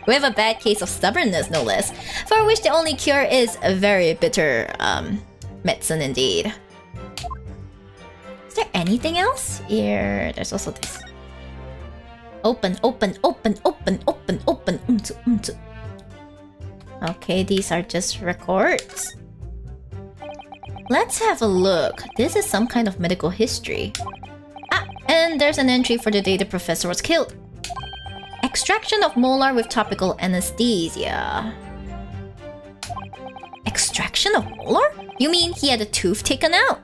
S1: We have a bad case of stubbornness, no less, for which the only cure is a very bitter medicine indeed. Is there anything else? Here, there's also this. Open, open, open, open, open, open. Okay, these are just records. Let's have a look. This is some kind of medical history. Ah, and there's an entry for the day the professor was killed. Extraction of molar with topical anesthesia. Extraction of molar? You mean he had a tooth taken out?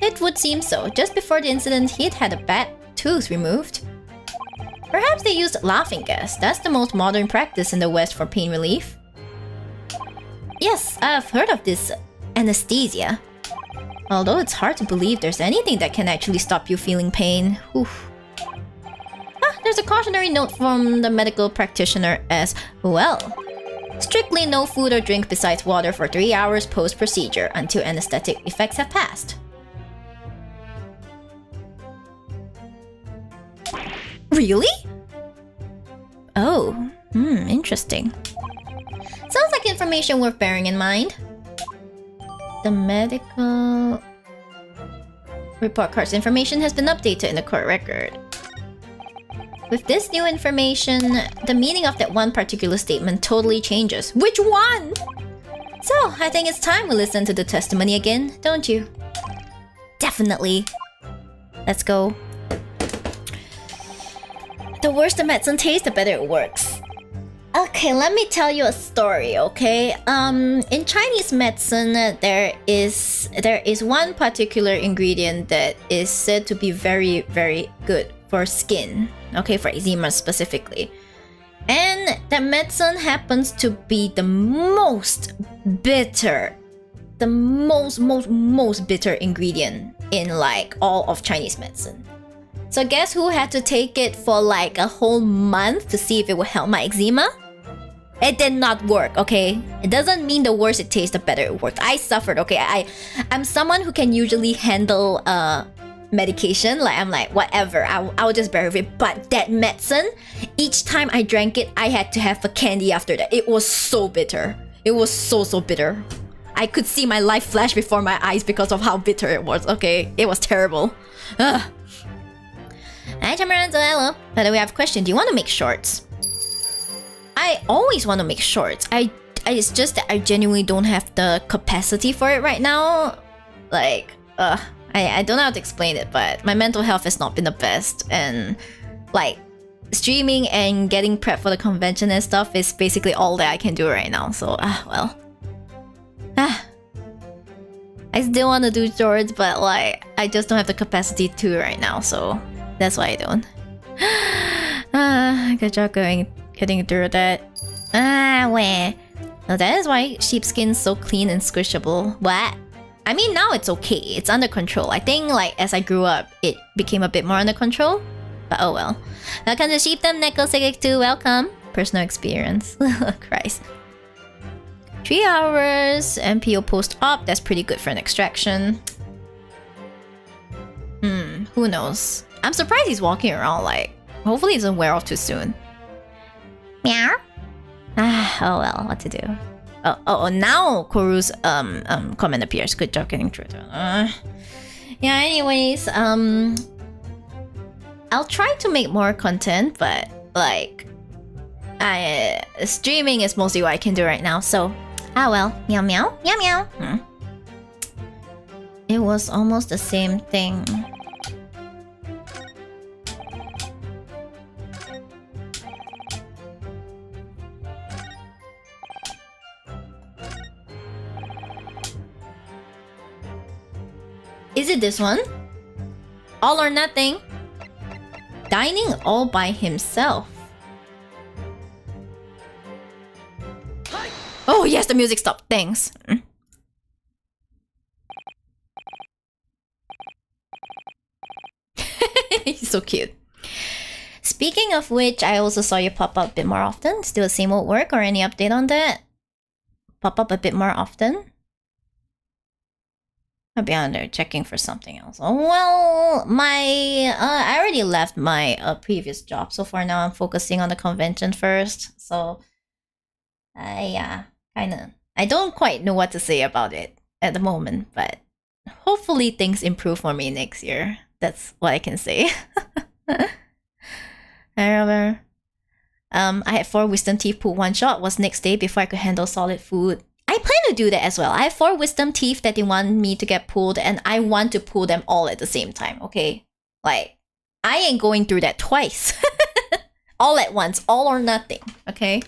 S1: It would seem so. Just before the incident, he'd had a bad tooth removed. Perhaps they used laughing gas. That's the most modern practice in the West for pain relief. Yes, I've heard of this anesthesia. Although it's hard to believe there's anything that can actually stop you feeling pain. Oof. Ah, there's a cautionary note from the medical practitioner as well. Strictly no food or drink besides water for 3 hours post-procedure until anesthetic effects have passed. Really? Oh, interesting. Sounds like information worth bearing in mind. The medical report card's information has been updated in the court record. With this new information, the meaning of that one particular statement totally changes. Which one? So, I think it's time we listen to the testimony again, don't you? Definitely. Let's go. The worse the medicine tastes, the better it works. Okay, let me tell you a story, okay? In Chinese medicine, there is one particular ingredient that is said to be very, very good for skin. Okay, for eczema specifically. And that medicine happens to be the most bitter. The most bitter ingredient in like all of Chinese medicine. So guess who had to take it for like a whole month to see if it would help my eczema? It did not work, okay? It doesn't mean the worse it tastes, the better it works. I suffered, okay? I'm someone who can usually handle medication. Like, I'm like, whatever, I'll just bear with it. But that medicine, each time I drank it, I had to have a candy after that. It was so bitter. It was so bitter. I could see my life flash before my eyes because of how bitter it was, okay? It was terrible. Ugh. Hi, Chamaranzo, hello. By the way, I have a question. Do you want to make shorts? I always want to make shorts. It's just that I genuinely don't have the capacity for it right now. Like, I don't know how to explain it, but my mental health has not been the best. And, like, streaming and getting prepped for the convention and stuff is basically all that I can do right now. So, well. I still want to do shorts, but, like, I just don't have the capacity to right now, so... That's why I don't. Good job getting through that. Where? Now that is why sheepskin's so clean and squishable. What? I mean, now it's okay. It's under control. I think, like, as I grew up, it became a bit more under control. But oh well. Welcome to Shibdom Neko 2. Welcome. Personal experience. Christ. 3 hours. MPO post-op. That's pretty good for an extraction. Who knows? I'm surprised he's walking around, like... Hopefully it doesn't wear off too soon. Meow? Oh well, what to do? Oh, now Koru's comment appears. Good job getting through it. Yeah, anyways, I'll try to make more content, but, like... streaming is mostly what I can do right now, so... well. Meow meow. Meow meow. It was almost the same thing. Is it this one? All or nothing? Dining all by himself. yes, the music stopped. Thanks. He's so cute. Speaking of which, I also saw you pop up a bit more often. Still the same old work or any update on that? Pop up a bit more often? I'll be on there checking for something else. Oh, well, I already left my previous job. So for now, I'm focusing on the convention first. So, yeah, I don't quite know what to say about it at the moment. But hopefully things improve for me next year. That's what I can say. I remember. I had 4 wisdom teeth pulled one shot. Was next day before I could handle solid food. I plan to do that as well. I have 4 wisdom teeth that they want me to get pulled, and I want to pull them all at the same time, okay? Like, I ain't going through that twice. All at once, all or nothing, okay?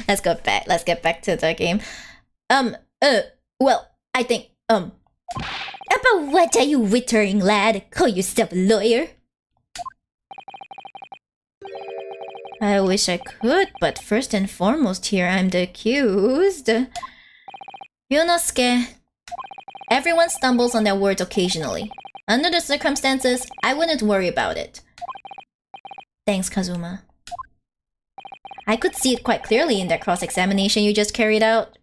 S1: Let's get back to the game. Well, I think, About what are you wittering, lad? Call yourself a lawyer? I wish I could, but first and foremost here, I'm the accused. Yunosuke. Everyone stumbles on their words occasionally. Under the circumstances, I wouldn't worry about it. Thanks, Kazuma. I could see it quite clearly in that cross-examination you just carried out.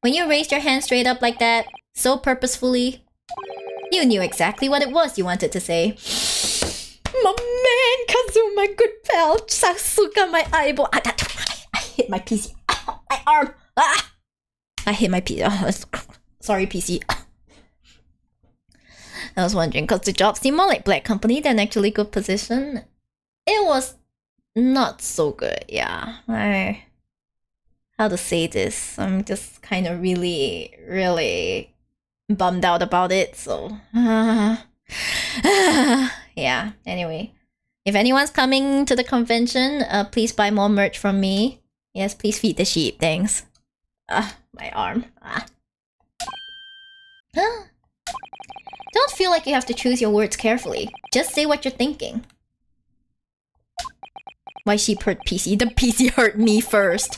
S1: When you raised your hand straight up like that, so purposefully, you knew exactly what it was you wanted to say. My man, Kazuma, good pal. Sasuka, my eyeball. I hit my PC. My arm. I hit my PC. Sorry, PC. I was wondering, because the job seemed more like Black Company than actually good position. It was not so good, yeah. How to say this? I'm just kind of really, really bummed out about it, so... yeah, anyway. If anyone's coming to the convention, please buy more merch from me. Yes, please feed the sheep, thanks. My arm. Don't feel like you have to choose your words carefully. Just say what you're thinking. My sheep hurt PC. The PC hurt me first.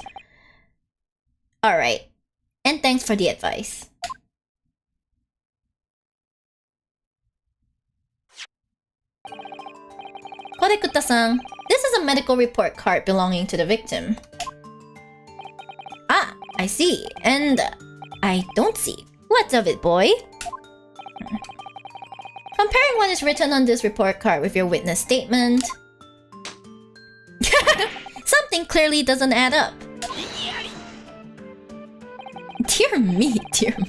S1: Alright. And thanks for the advice. Kodekuta-san, this is a medical report card belonging to the victim. Ah, I see. And I don't see. What's of it, boy? Comparing what is written on this report card with your witness statement... something clearly doesn't add up. Dear me, dear me.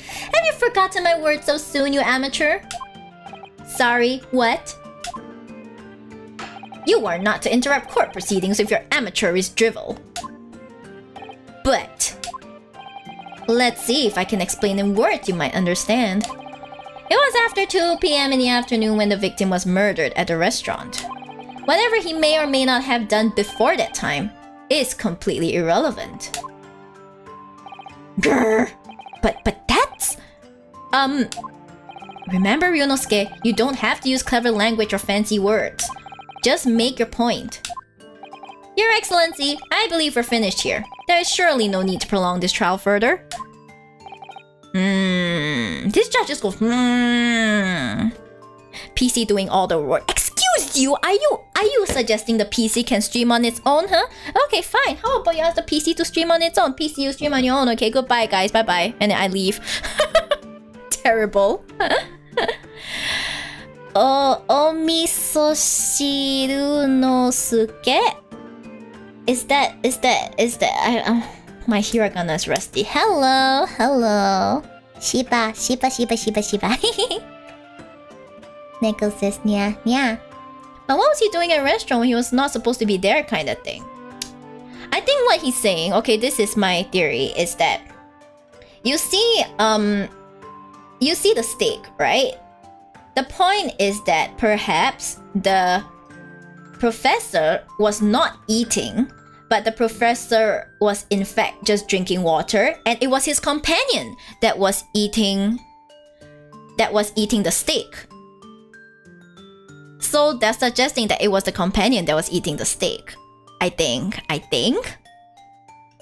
S1: Have you forgotten my words so soon, you amateur? Sorry, what? You are not to interrupt court proceedings with your amateurish drivel. But... let's see if I can explain in words you might understand. It was after 2 PM in the afternoon when the victim was murdered at the restaurant. Whatever he may or may not have done before that time is completely irrelevant. Grr! But that's... Remember, Ryunosuke, you don't have to use clever language or fancy words. Just make your point. Your Excellency, I believe we're finished here. There is surely no need to prolong this trial further. This judge just goes, PC doing all the work. Excuse you? Are you suggesting the PC can stream on its own, huh? Okay, fine. How about you ask the PC to stream on its own? PC, you stream on your own. Okay, goodbye, guys. Bye-bye. And then I leave. Terrible. Omisoshiru no suke? Is that my hiragana is rusty. Hello. Shiba. Neko says nya. But what was he doing at a restaurant when he was not supposed to be there, kind of thing? I think what he's saying, okay, this is my theory, is that you see the steak, right? The point is that perhaps the professor was not eating, but the professor was in fact just drinking water, and it was his companion that was eating the steak. So that's suggesting that it was the companion that was eating the steak. I think.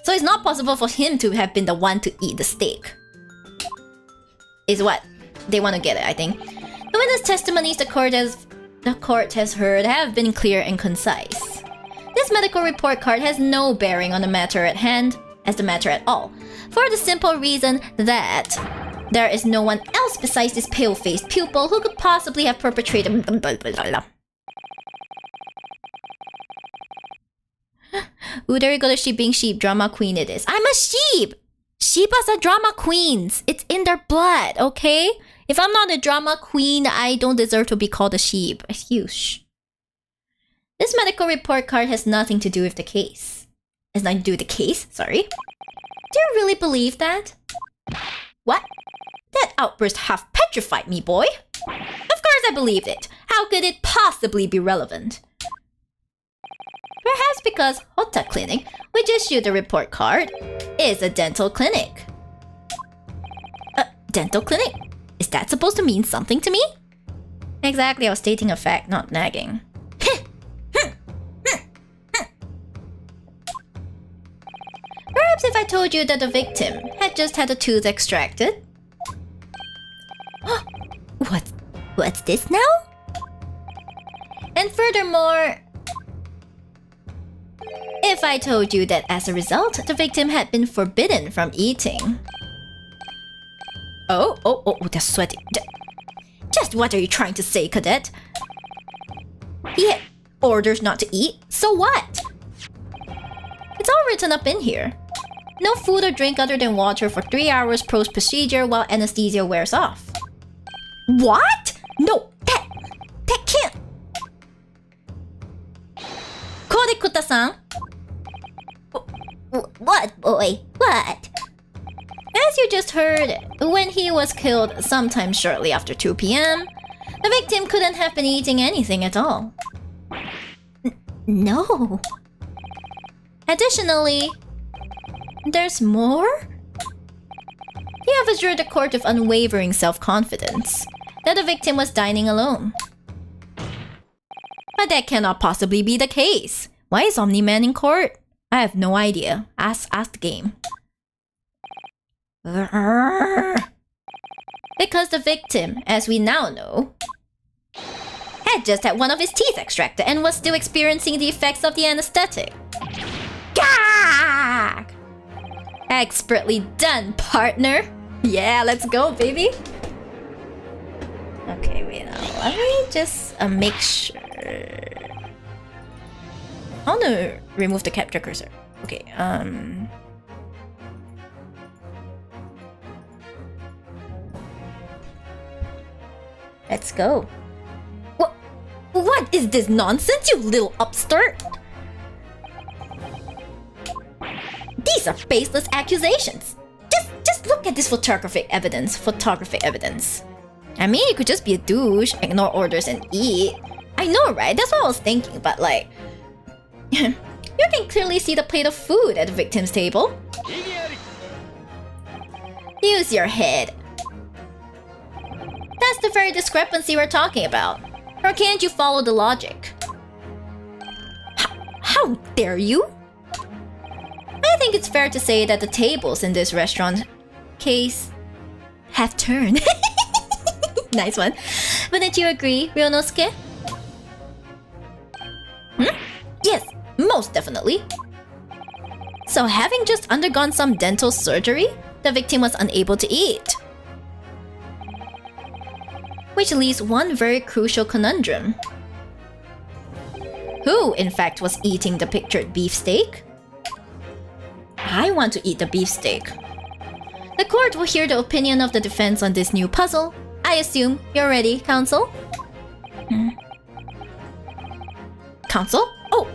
S1: So it's not possible for him to have been the one to eat the steak. Is what they want to get at, I think. The witness testimonies the court has heard have been clear and concise. This medical report card has no bearing on the matter at hand, as the matter at all, for the simple reason that there is no one else besides this pale-faced pupil who could possibly have perpetrated. Ooh, there you go, the Shib being Shib, drama queen it is. I'm a Shib! Shibas are drama queens. It's in their blood, okay? If I'm not a drama queen, I don't deserve to be called a Shib. Huge. This medical report card has nothing to do with the case. Has nothing to do with the case, sorry. Do you really believe that? What? That outburst half petrified me, boy. Of course I believed it. How could it possibly be relevant? Perhaps because Hotta Clinic, which issued the report card, is a dental clinic. Dental clinic? Is that supposed to mean something to me? Exactly, I was stating a fact, not nagging. Perhaps if I told you that the victim had just had a tooth extracted? What's this now? And furthermore, if I told you that as a result, the victim had been forbidden from eating. Oh, that's sweaty. Just what are you trying to say, cadet? He had orders not to eat, so what? It's all written up in here. No food or drink other than water for 3 hours post-procedure while anesthesia wears off. What? No, that can't. Kodekuta-san? What, boy? What? As you just heard, when he was killed sometime shortly after 2 p.m., the victim couldn't have been eating anything at all. No. Additionally, there's more? He have assured the court with unwavering self-confidence that the victim was dining alone. But that cannot possibly be the case. Why is Omni-Man in court? I have no idea. Ask the game. Because the victim, as we now know, had just had one of his teeth extracted and was still experiencing the effects of the anesthetic. Gah! Expertly done, partner. Yeah, let's go, baby. Okay, wait now. Let me just make sure. I want to remove the capture cursor. Okay, let's go. What is this nonsense, you little upstart? These are baseless accusations. Just look at this photographic evidence. I mean, you could just be a douche, ignore orders, and eat. I know, right? That's what I was thinking, but like... you can clearly see the plate of food at the victim's table. Use your head. That's the very discrepancy we're talking about. Or can't you follow the logic? How dare you? I think it's fair to say that the tables in this restaurant case have turned. Nice one. Wouldn't you agree, Ryonosuke? Yes, most definitely. So having just undergone some dental surgery, the victim was unable to eat. Which leaves one very crucial conundrum. Who, in fact, was eating the pictured beefsteak? I want to eat the beefsteak. The court will hear the opinion of the defense on this new puzzle. I assume you're ready, counsel? Counsel? Oh,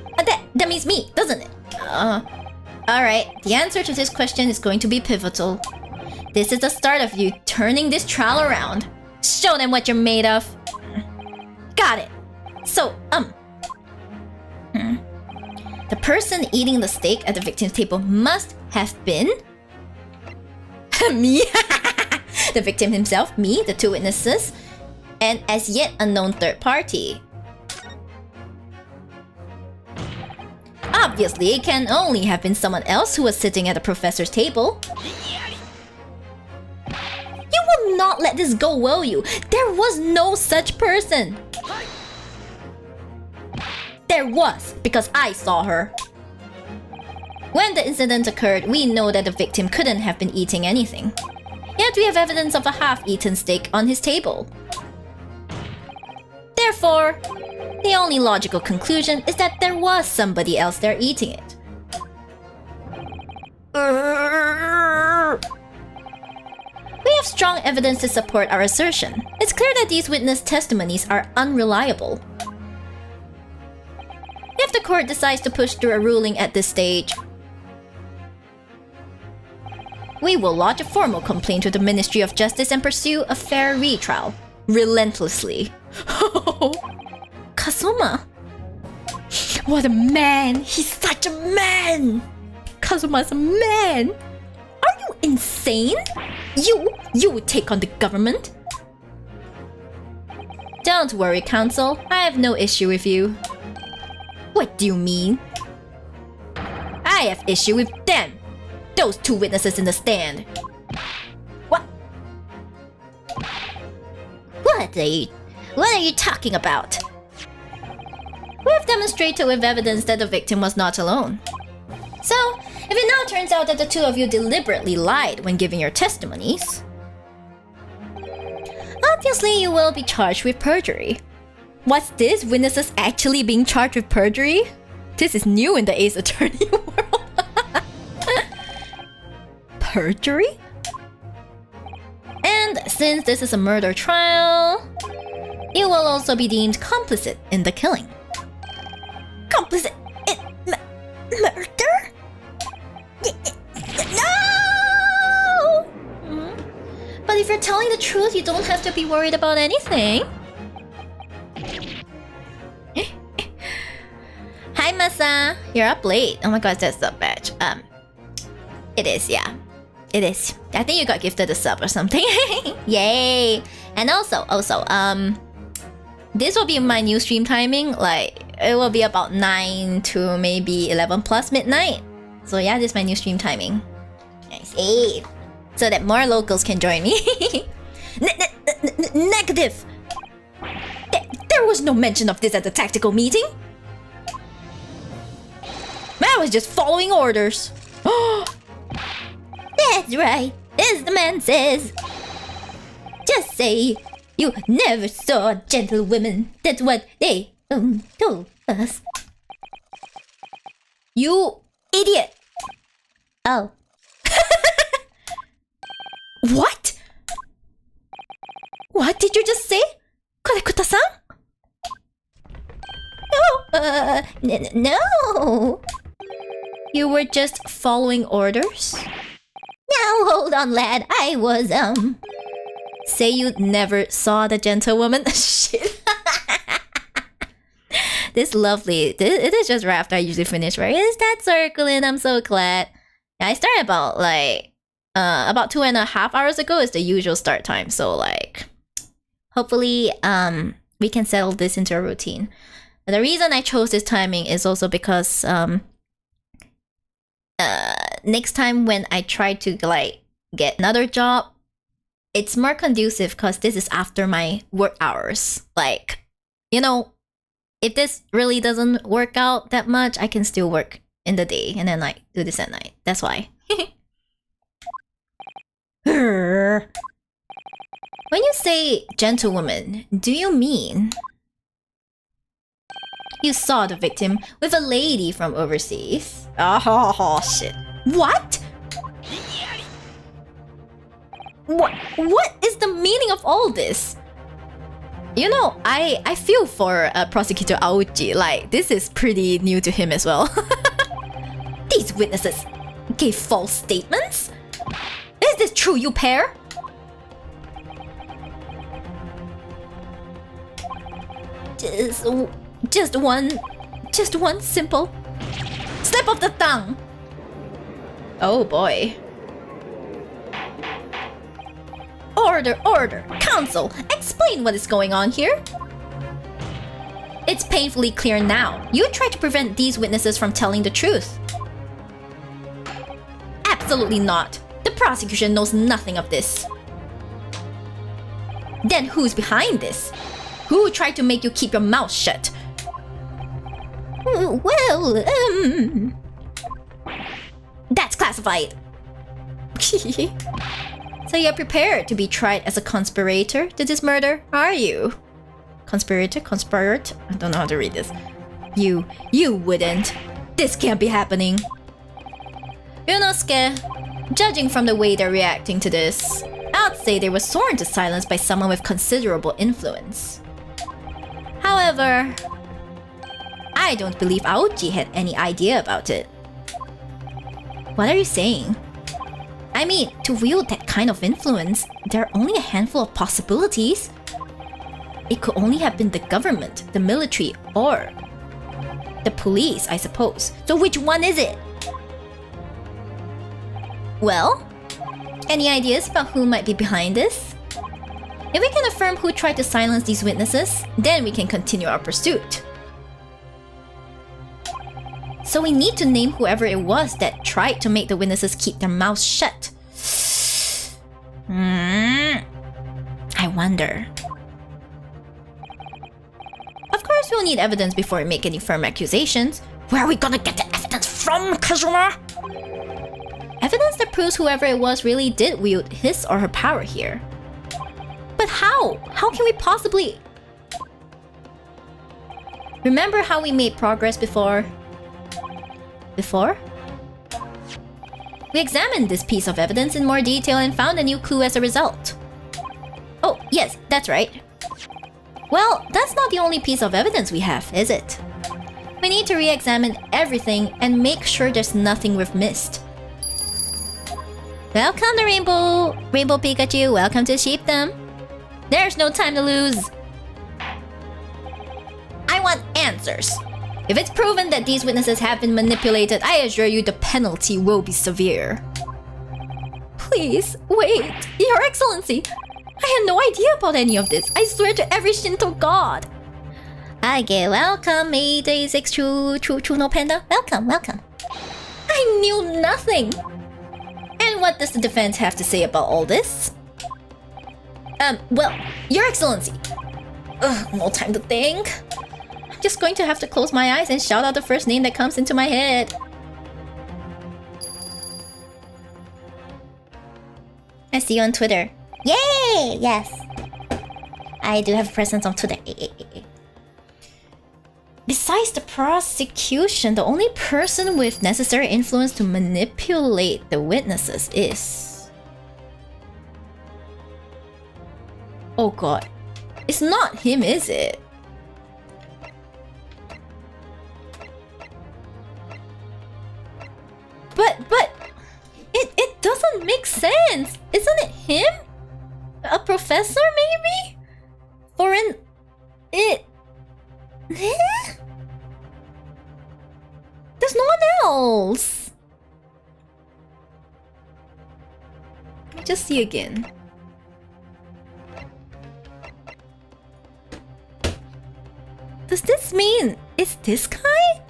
S1: that means me, doesn't it? Alright, the answer to this question is going to be pivotal. This is the start of you turning this trial around. Show them what you're made of. Got it. So, the person eating the steak at the victim's table must have been... me? The victim himself, me, the two witnesses, and as yet unknown third party. Obviously, it can only have been someone else who was sitting at the professor's table. You will not let this go, will you? There was no such person. There was, because I saw her. When the incident occurred, we know that the victim couldn't have been eating anything. Yet we have evidence of a half-eaten steak on his table. Therefore, the only logical conclusion is that there was somebody else there eating it. We have strong evidence to support our assertion. It's clear that these witness testimonies are unreliable. If the court decides to push through a ruling at this stage, we will lodge a formal complaint to the Ministry of Justice and pursue a fair retrial. Relentlessly. Kazuma! What a man! He's such a man! Kazuma's a man! Are you insane? You would take on the government? Don't worry, Counsel. I have no issue with you. What do you mean? I have issue with them! Those two witnesses in the stand. What? What are you talking about? We have demonstrated with evidence that the victim was not alone. So, if it now turns out that the two of you deliberately lied when giving your testimonies, obviously you will be charged with perjury. What's this? Witnesses actually being charged with perjury? This is new in the Ace Attorney world. Perjury? And since this is a murder trial, you will also be deemed complicit in the killing. Complicit in murder? No! But if you're telling the truth, you don't have to be worried about anything. Hi, Masa. You're up late. Oh my god, that's the badge. It is, yeah. It is. I think you got gifted a sub or something. Yay! And also, this will be my new stream timing. Like, it will be about 9 to maybe 11 plus midnight. So yeah, this is my new stream timing. Nice. Hey. So that more locals can join me. Negative! There was no mention of this at the tactical meeting. I was just following orders. That's right, as the man says. Just say you never saw gentlewomen. That's what they told us. You idiot! Oh. What? What did you just say? Korekuta-san? No, no. You were just following orders? Now hold on, lad. I was Say you never saw the gentlewoman? Shit. This lovely. It is just right after I usually finish, right? Is that circling? I'm so glad. I started about like about 2.5 hours ago is the usual start time. So like hopefully we can settle this into a routine. The reason I chose this timing is also because next time when I try to like get another job, it's more conducive because this is after my work hours. Like, you know, if this really doesn't work out that much, I can still work in the day and then like do this at night. That's why. When you say gentlewoman, do you mean you saw the victim with a lady from overseas? Oh shit. What? What is the meaning of all this? You know, I feel for Prosecutor Aochi. Like, this is pretty new to him as well. These witnesses gave false statements? Is this true, you pair? Just one simple slip of the tongue. Oh boy. Order, order. Counsel, explain what is going on here. It's painfully clear now. You tried to prevent these witnesses from telling the truth. Absolutely not. The prosecution knows nothing of this. Then who's behind this? Who tried to make you keep your mouth shut? Well, that's classified. So you're prepared to be tried as a conspirator to this murder, are you? Conspirator? Conspirate? I don't know how to read this. You wouldn't. This can't be happening. Yunosuke, judging from the way they're reacting to this, I'd say they were sworn to silence by someone with considerable influence. However, I don't believe Aochi had any idea about it. What are you saying? I mean, to wield that kind of influence, there are only a handful of possibilities. It could only have been the government, the military, or the police, I suppose. So which one is it? Well, any ideas about who might be behind this? If we can affirm who tried to silence these witnesses, then we can continue our pursuit. So we need to name whoever it was that tried to make the witnesses keep their mouths shut. I wonder. Of course we'll need evidence before we make any firm accusations. Where are we gonna get the evidence from, Kazuma? Evidence that proves whoever it was really did wield his or her power here. But how? How can we possibly... Remember how we made progress before? We examined this piece of evidence in more detail and found a new clue as a result. Oh, yes, that's right. Well, that's not the only piece of evidence we have, is it? We need to re-examine everything and make sure there's nothing we've missed. Welcome to Rainbow Pikachu, welcome to Shibdom. There's no time to lose. I want answers. If it's proven that these witnesses have been manipulated, I assure you the penalty will be severe. Please, wait. Your Excellency, I had no idea about any of this. I swear to every Shinto god. Okay, welcome, 886 True No Panda. Welcome. I knew nothing. And what does the defense have to say about all this? Well, Your Excellency. Ugh, no time to think. I'm just going to have to close my eyes and shout out the first name that comes into my head. I see you on Twitter. Yay! Yes. I do have a presence on Twitter. Besides the prosecution, the only person with necessary influence to manipulate the witnesses is... Oh god. It's not him, is it? But... It doesn't make sense! Isn't it him? A professor, maybe? Or an... It... There's no one else! Let me just see again. Does this mean it's this guy?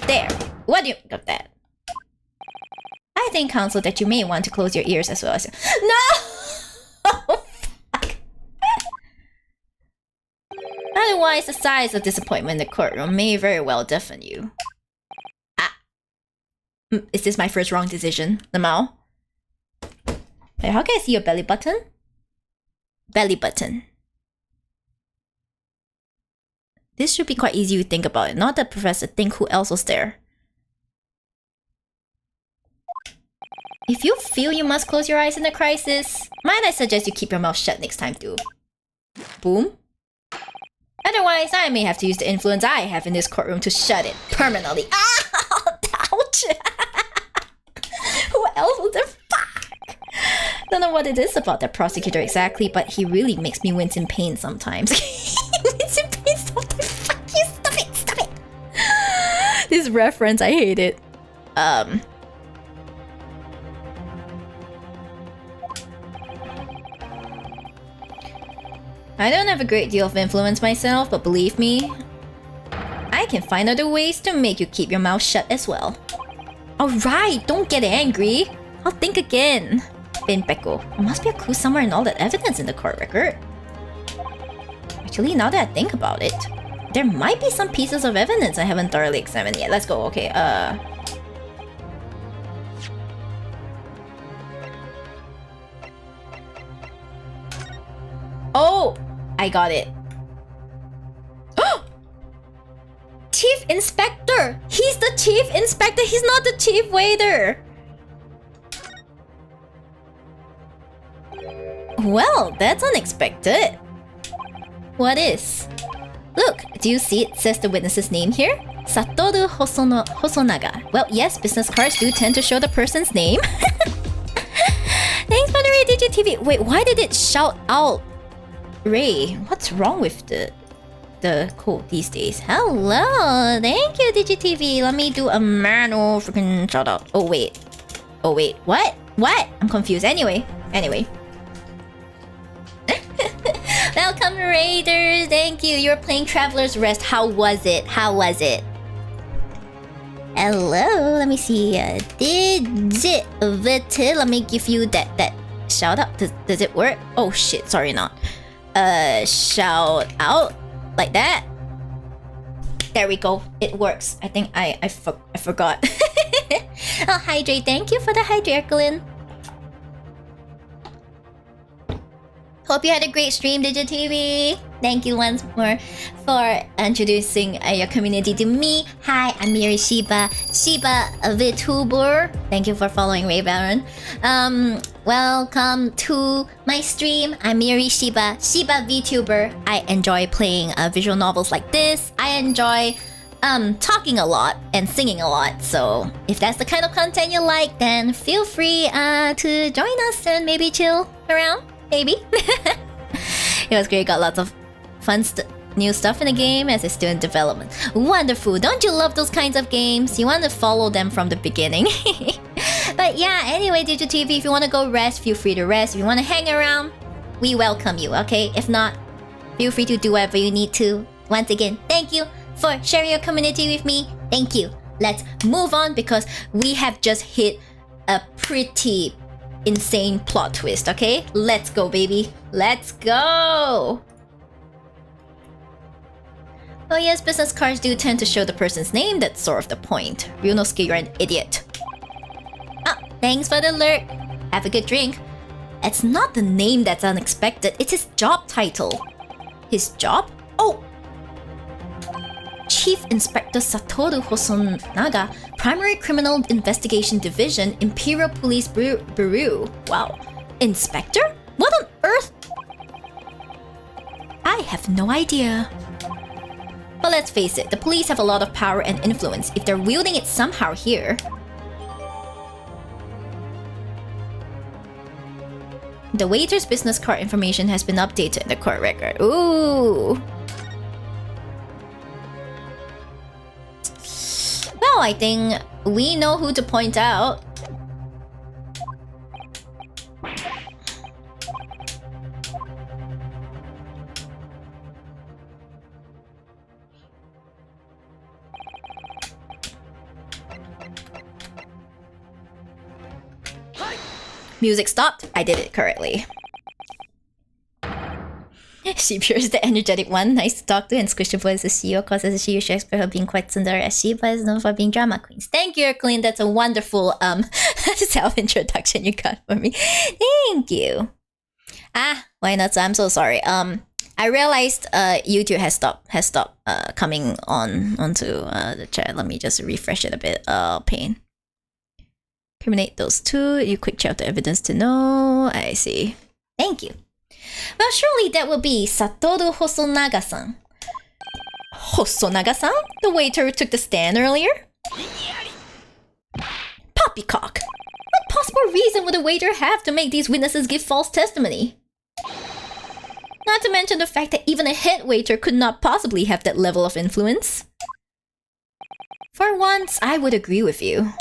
S1: There. What do you think of that? I think, counsel, that you may want to close your ears as well as... No! Oh, fuck. Otherwise, the size of disappointment in the courtroom may very well deafen you. Ah. Is this my first wrong decision, Lamau? Wait, how can I see your belly button? Belly button. This should be quite easy to think about it. Not that Professor think who else was there. If you feel you must close your eyes in a crisis, might I suggest you keep your mouth shut next time too? Boom. Otherwise, I may have to use the influence I have in this courtroom to shut it permanently. Ah! Ouch! Who else was there? Fuck! Don't know what it is about that prosecutor exactly, but he really makes me wince in pain sometimes. Wince in pain sometimes. Fuck you! Stop it! Stop it! This reference, I hate it. I don't have a great deal of influence myself, but believe me, I can find other ways to make you keep your mouth shut as well. Alright, don't get angry. I'll think again. Binpeko. There must be a clue somewhere in all that evidence in the court record. Actually, now that I think about it, there might be some pieces of evidence I haven't thoroughly examined yet. Let's go, okay, Oh! I got it. Chief Inspector! He's the Chief Inspector! He's not the Chief Waiter! Well, that's unexpected. What is? Look, do you see it says the witness's name here? Satoru Hosonaga. Well, yes, business cards do tend to show the person's name. Thanks for the Ray DigiTV. Wait, why did it shout out Ray? What's wrong with the code these days? Hello, thank you DigiTV. Let me do a manual freaking shout out. Oh wait, what? I'm confused. Anyway. Welcome Raiders, thank you. You're playing Traveler's Rest. How was it? Hello, let me see. Let me give you that shout out. Does it work? Oh shit, sorry, not. Shout out like that. There we go. It works. I think I forgot. Oh, hydrate. Thank you for the hydrate, Glyn. Hope you had a great stream, DigiTV. Thank you once more for introducing your community to me. Hi, I'm Miyori Shiba a VTuber. Thank you for following Ray Baron. Welcome to my stream. I'm Miyori Shiba VTuber. I enjoy playing visual novels like this. I enjoy talking a lot and singing a lot. So if that's the kind of content you like, then feel free to join us and maybe chill around. Maybe. It was great. Got lots of fun new stuff in the game as it's still in development. Wonderful. Don't you love those kinds of games? You want to follow them from the beginning. But yeah, anyway, DigiTV, if you want to go rest, feel free to rest. If you want to hang around, we welcome you, okay? If not, feel free to do whatever you need to. Once again, thank you for sharing your community with me. Thank you. Let's move on because we have just hit a pretty insane plot twist, okay? Let's go, baby. Let's go! Oh yes, business cards do tend to show the person's name. That's sort of the point. Ryunosuke, you're an idiot. Ah, thanks for the alert. Have a good drink. It's not the name that's unexpected. It's his job title. His job? Oh! Chief Inspector Satoru Hosonaga, Primary Criminal Investigation Division, Imperial Police Bureau. Wow. Inspector? What on earth? I have no idea. But let's face it, the police have a lot of power and influence if they're wielding it somehow here. The waiter's business card information has been updated in the court record. Ooh. Well, I think we know who to point out. Music stopped. I did it correctly. She is the energetic one, nice to talk to, and squishable as a CEO. Cause as a CEO, she expect her being quite tsundere as Shiba is known for being drama queens. Thank you, Clean. That's a wonderful self-introduction you got for me. Thank you. Ah, why not? So I'm so sorry. I realized YouTube has stopped coming onto the chat. Let me just refresh it a bit. Pain. Criminate those two. You quick check the evidence to know. I see. Thank you. Well, surely that will be Satoru Hosonaga-san. Hosonaga-san? The waiter who took the stand earlier? Poppycock! What possible reason would a waiter have to make these witnesses give false testimony? Not to mention the fact that even a head waiter could not possibly have that level of influence. For once, I would agree with you.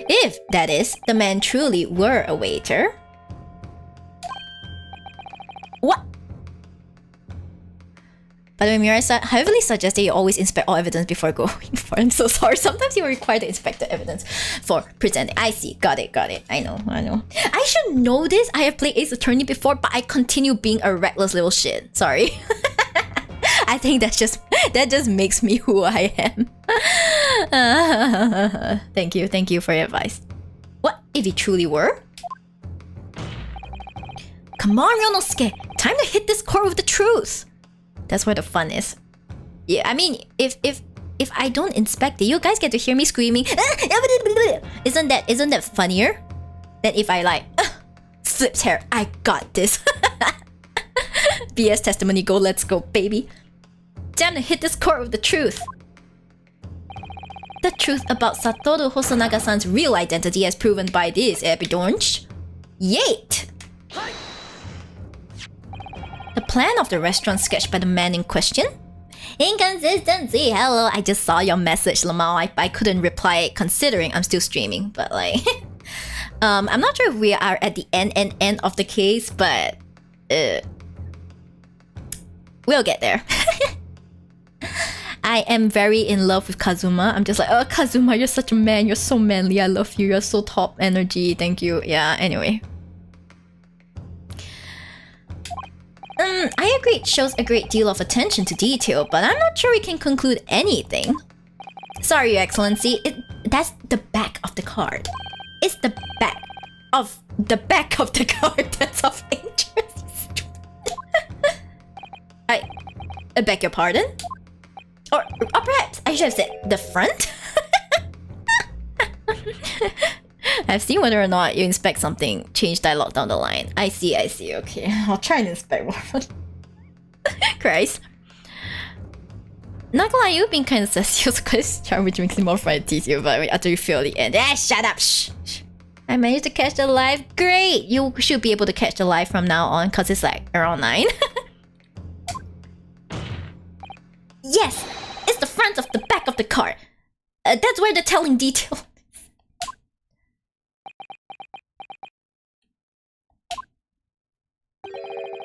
S1: If, that is, the man truly were a waiter. What? By the way, Miyori heavily suggests that you always inspect all evidence before going for. I'm so sorry. Sometimes you are required to inspect the evidence for presenting. I see. Got it. I know. I should know this. I have played Ace Attorney before, but I continue being a reckless little shit. Sorry. I think that just makes me who I am. Thank you for your advice. What if you truly were? Come on, Ryonosuke. Time to hit this core with the truth. That's where the fun is. Yeah, I mean, if I don't inspect it, you guys get to hear me screaming. Isn't that funnier than if I like flips hair? I got this. BS testimony, go, let's go, baby. Time to hit this core with the truth. The truth about Satoru Hosonaga-san's real identity as proven by this evidence. Yate! The plan of the restaurant sketched by the man in question? Inconsistency, hello. I just saw your message, Lamau. I couldn't reply considering I'm still streaming, but like... I'm not sure if we are at the end of the case, but... we'll get there. I am very in love with Kazuma. I'm just like, oh, Kazuma, you're such a man. You're so manly. I love you. You're so top energy. Thank you. Yeah, anyway. I agree it shows a great deal of attention to detail, but I'm not sure we can conclude anything. Sorry, Your Excellency. That's the back of the card. It's the back of the card that's of interest. I beg your pardon? Or perhaps I should have said the front? I've seen whether or not you inspect something, change dialogue down the line. I see, okay. I'll try and inspect one. Christ. Not gonna lie, you've been kind of sassy also because charm which makes me more fun to tease you, but after you feel the end. Shut up! Shh. I managed to catch the live. Great! You should be able to catch the live from now on because it's like around 9. Yes! It's the front of the back of the card. That's where the telling detail.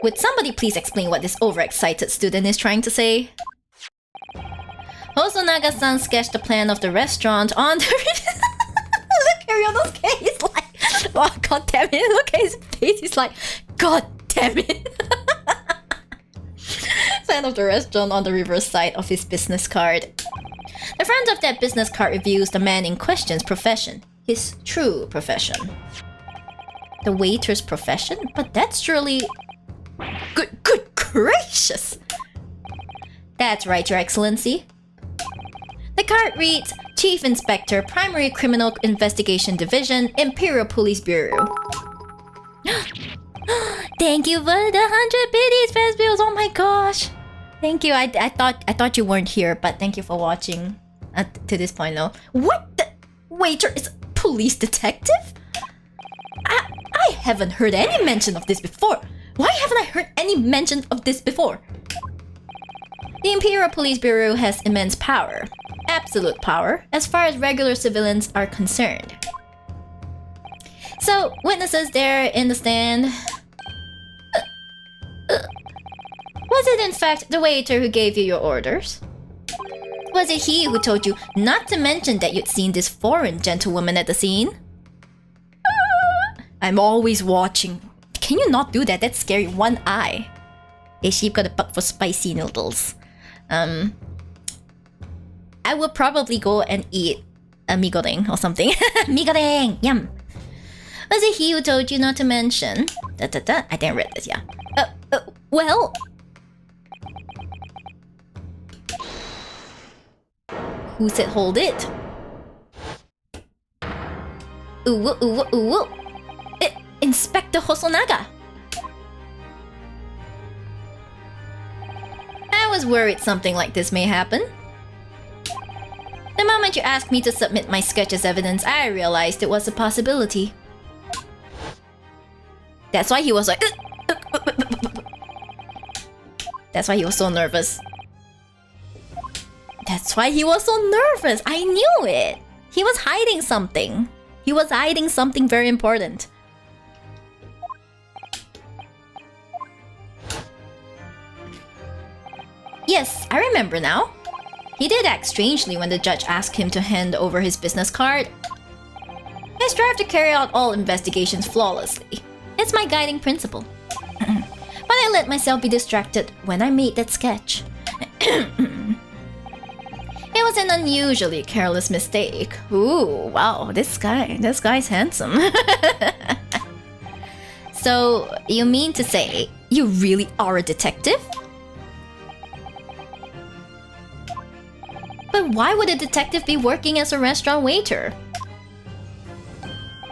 S1: Would somebody please explain what this overexcited student is trying to say? Hosonaga-san sketched the plan of the restaurant on the... Look at Ryono's face, he's like... Oh, god damn it, look at his face, he's like... God damn it. Plan of the restaurant on the reverse side of his business card. The front of that business card reveals the man in question's profession. His true profession. The waiter's profession? But that's surely... Good gracious! That's right, Your Excellency. The card reads, Chief Inspector, Primary Criminal Investigation Division, Imperial Police Bureau. Thank you for the 100 biddies, Fazbills. Oh my gosh. Thank you. I thought you weren't here, but thank you for watching to this point though. What the waiter is a police detective? I haven't heard any mention of this before. Why haven't I heard any mention of this before? The Imperial Police Bureau has immense power. Absolute power, as far as regular civilians are concerned. So, witnesses there in the stand... Was it in fact the waiter who gave you your orders? Was it he who told you not to mention that you'd seen this foreign gentlewoman at the scene? I'm always watching. Can you not do that? That's scary. One eye. Hey, Shib got a buck for spicy noodles. I will probably go and eat a migoreng or something. Migoreng! Yum! Was it he who told you not to mention? I didn't read this, yeah. Well... Who said hold it? Ooh. Inspector Hosonaga! I was worried something like this may happen. The moment you asked me to submit my sketch as evidence, I realized it was a possibility. That's why he was like... That's why he was so nervous. That's why he was so nervous! I knew it! He was hiding something. He was hiding something very important. yes, I remember now. He did act strangely when the judge asked him to hand over his business card. I strive to carry out all investigations flawlessly. It's my guiding principle. But I let myself be distracted when I made that sketch. It was an unusually careless mistake. Ooh, wow, this guy's handsome. So, you mean to say you really are a detective? But why would a detective be working as a restaurant waiter?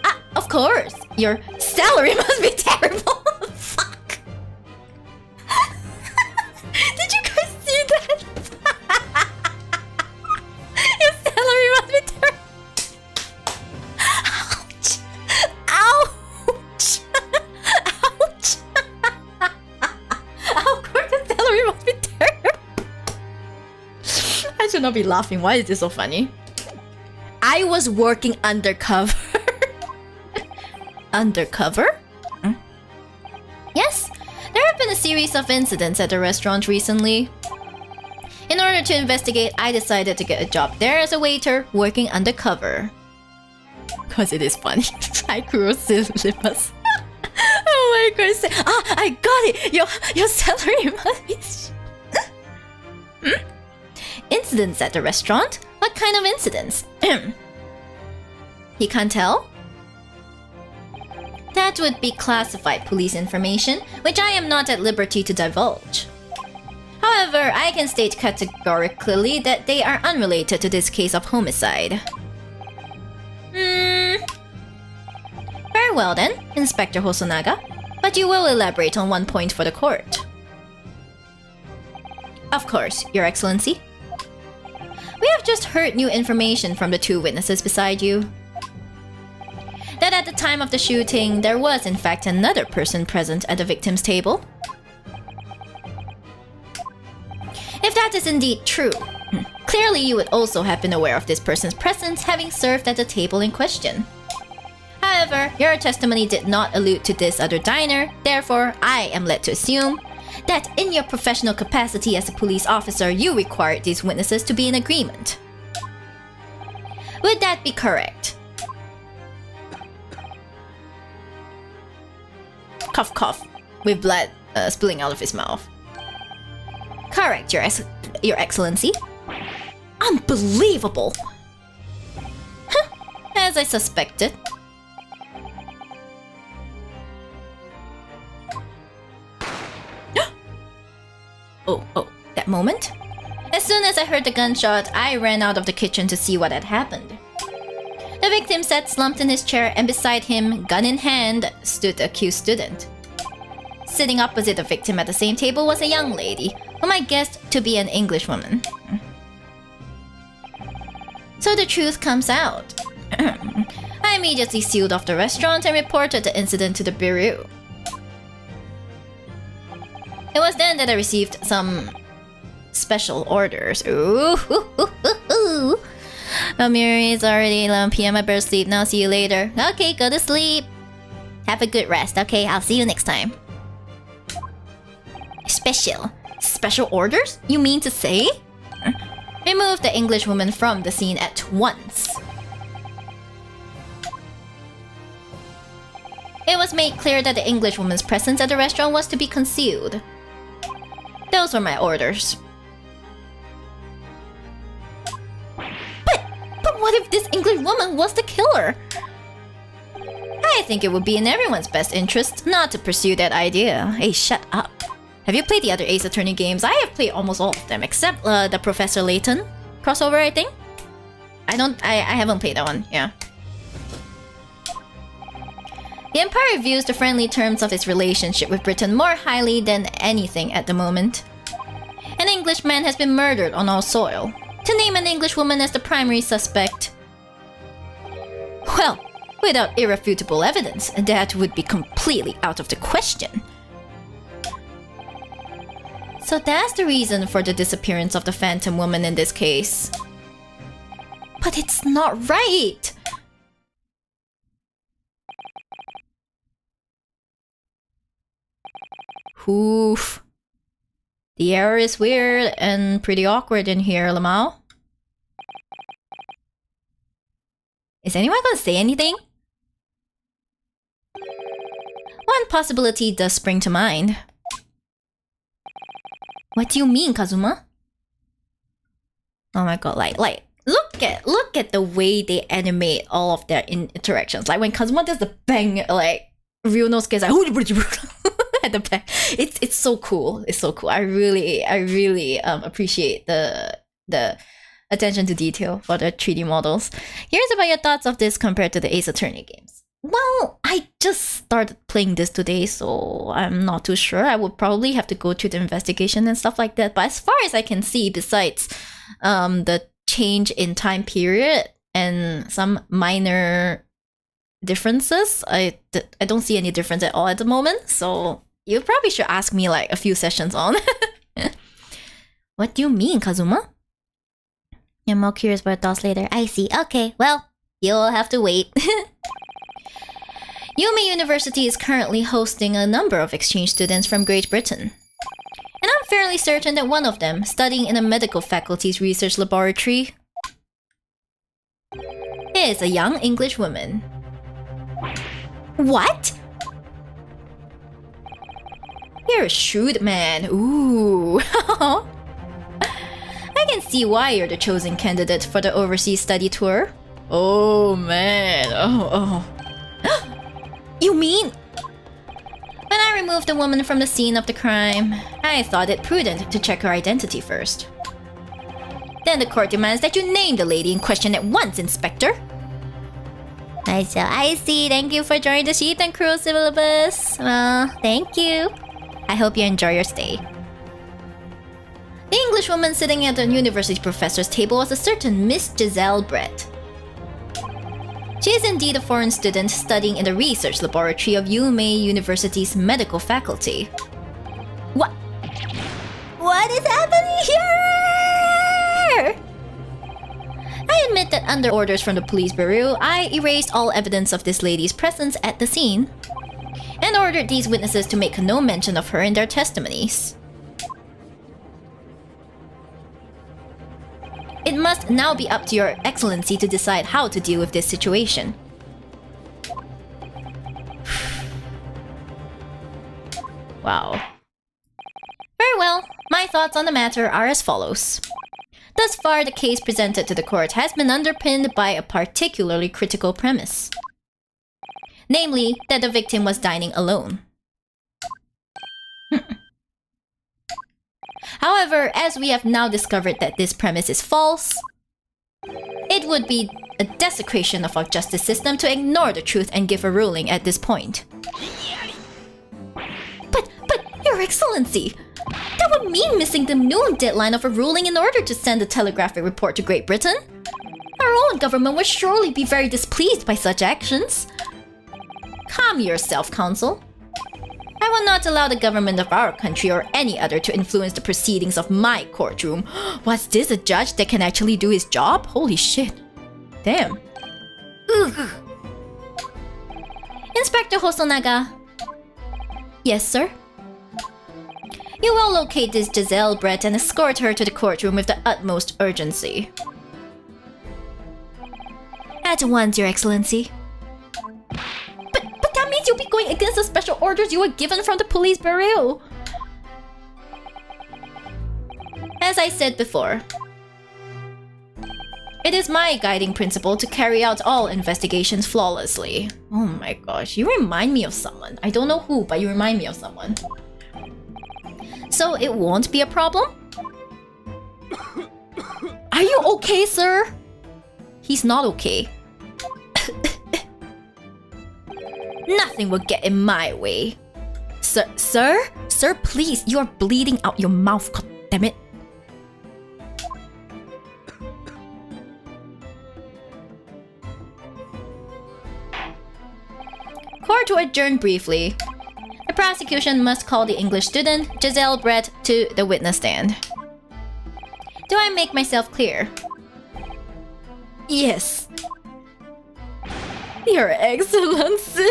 S1: Ah, of course! Your salary must be terrible! Fuck! Did you guys see that? Your salary must be terrible! Ouch! Ouch! Ouch! Of course the salary must be terrible! I should not be laughing. Why is this so funny? I was working undercover. Undercover? Yes, there have been a series of incidents at the restaurant recently. In order to investigate, I decided to get a job there as a waiter, working undercover. Cause it is funny. Microsyllabus. Oh my gosh. Ah, I got it! Your salary must be... Incidents at the restaurant? What kind of incidents? You can't tell? That would be classified police information, which I am not at liberty to divulge. However, I can state categorically that they are unrelated to this case of homicide. Very well then, Inspector Hosonaga. But you will elaborate on one point for the court. Of course, Your Excellency. We have just heard new information from the two witnesses beside you. That at the time of the shooting, there was in fact another person present at the victim's table. If that is indeed true, clearly you would also have been aware of this person's presence having served at the table in question. However, your testimony did not allude to this other diner, therefore I am led to assume that in your professional capacity as a police officer, you required these witnesses to be in agreement. Would that be correct? Cough cough, with blood spilling out of his mouth. Correct, Your Excellency. Unbelievable! Huh, as I suspected. Oh, that moment? As soon as I heard the gunshot, I ran out of the kitchen to see what had happened. The victim sat slumped in his chair, and beside him, gun in hand, stood the accused student. Sitting opposite the victim at the same table was a young lady, whom I guessed to be an Englishwoman. So the truth comes out. I immediately sealed off the restaurant and reported the incident to the bureau. It was then that I received some special orders. Ooh, Miyori, it's already 11 PM. I better sleep now. See you later. Okay, go to sleep. Have a good rest. Okay, I'll see you next time. Special orders? You mean to say? Remove the Englishwoman from the scene at once. It was made clear that the Englishwoman's presence at the restaurant was to be concealed. Those were my orders. But what if this Englishwoman was the killer? I think it would be in everyone's best interest not to pursue that idea. Hey, shut up. Have you played the other Ace Attorney games? I have played almost all of them, except the Professor Layton crossover, I think. I haven't played that one, yeah. The Empire views the friendly terms of its relationship with Britain more highly than anything at the moment. An Englishman has been murdered on our soil. To name an Englishwoman as the primary suspect... well, without irrefutable evidence, that would be completely out of the question. So that's the reason for the disappearance of the Phantom Woman in this case. But it's not right! Oof. The air is weird and pretty awkward in here, Lamau. Is anyone gonna say anything? One possibility does spring to mind. What do you mean, Kazuma? Oh my god, like look at the way they animate all of their interactions. Like when Kazuma does the bang, like Ryunosuke is like at the back. It's so cool. It's so cool. I really appreciate the attention to detail for the 3D models. Here's about your thoughts of this compared to the Ace Attorney games. Well, I just started playing this today, so I'm not too sure. I would probably have to go through the investigation and stuff like that. But as far as I can see, besides the change in time period and some minor differences, I don't see any difference at all at the moment. So you probably should ask me like a few sessions on. What do you mean, Kazuma? I'm more curious about thoughts later. I see. Okay, well, you'll have to wait. Yume University is currently hosting a number of exchange students from Great Britain. And I'm fairly certain that one of them, studying in the medical faculty's research laboratory, is a young English woman. What? You're a shrewd man. Ooh. I can see why you're the chosen candidate for the overseas study tour. Oh man. Oh. You mean? When I removed the woman from the scene of the crime, I thought it prudent to check her identity first. Then the court demands that you name the lady in question at once, Inspector. I see. Thank you for joining the Shibdom Crew, Syllabus. Well, thank you. I hope you enjoy your stay. The Englishwoman sitting at the university professor's table was a certain Miss Giselle Brett. She is indeed a foreign student studying in the research laboratory of Yume University's medical faculty. What? What is happening here? I admit that under orders from the police bureau, I erased all evidence of this lady's presence at the scene and ordered these witnesses to make no mention of her in their testimonies. It must now be up to Your Excellency to decide how to deal with this situation. Wow. Very well, my thoughts on the matter are as follows. Thus far, the case presented to the court has been underpinned by a particularly critical premise. Namely, that the victim was dining alone. However, as we have now discovered that this premise is false, it would be a desecration of our justice system to ignore the truth and give a ruling at this point. But, Your Excellency, that would mean missing the noon deadline of a ruling in order to send a telegraphic report to Great Britain. Our own government would surely be very displeased by such actions. Calm yourself, Counsel. I will not allow the government of our country or any other to influence the proceedings of my courtroom. Was this a judge that can actually do his job? Holy shit. Damn. Ugh. Inspector Hosonaga. Yes, sir? You will locate this Giselle Brett and escort her to the courtroom with the utmost urgency. At once, Your Excellency. But that means you'll be going against the special orders you were given from the police bureau. As I said before, it is my guiding principle to carry out all investigations flawlessly. Oh my gosh, you remind me of someone. I don't know who, but you remind me of someone. So it won't be a problem? Are you okay, sir? He's not okay. Nothing will get in my way. Sir, please, you are bleeding out your mouth, god damn it. Court to adjourn briefly. The prosecution must call the English student, Giselle Brett, to the witness stand. Do I make myself clear? Yes. Your Excellency.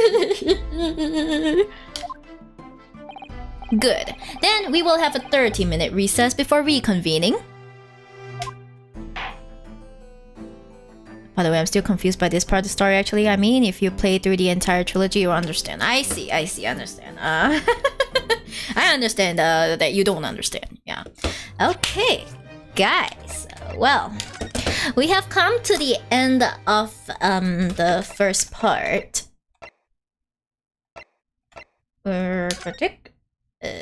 S1: Good. Then we will have a 30-minute recess before reconvening. By the way, I'm still confused by this part of the story, actually. I mean, if you play through the entire trilogy, you'll understand. I see, I understand. I understand that you don't understand. Yeah. Okay, guys. Well, we have come to the end of the first part.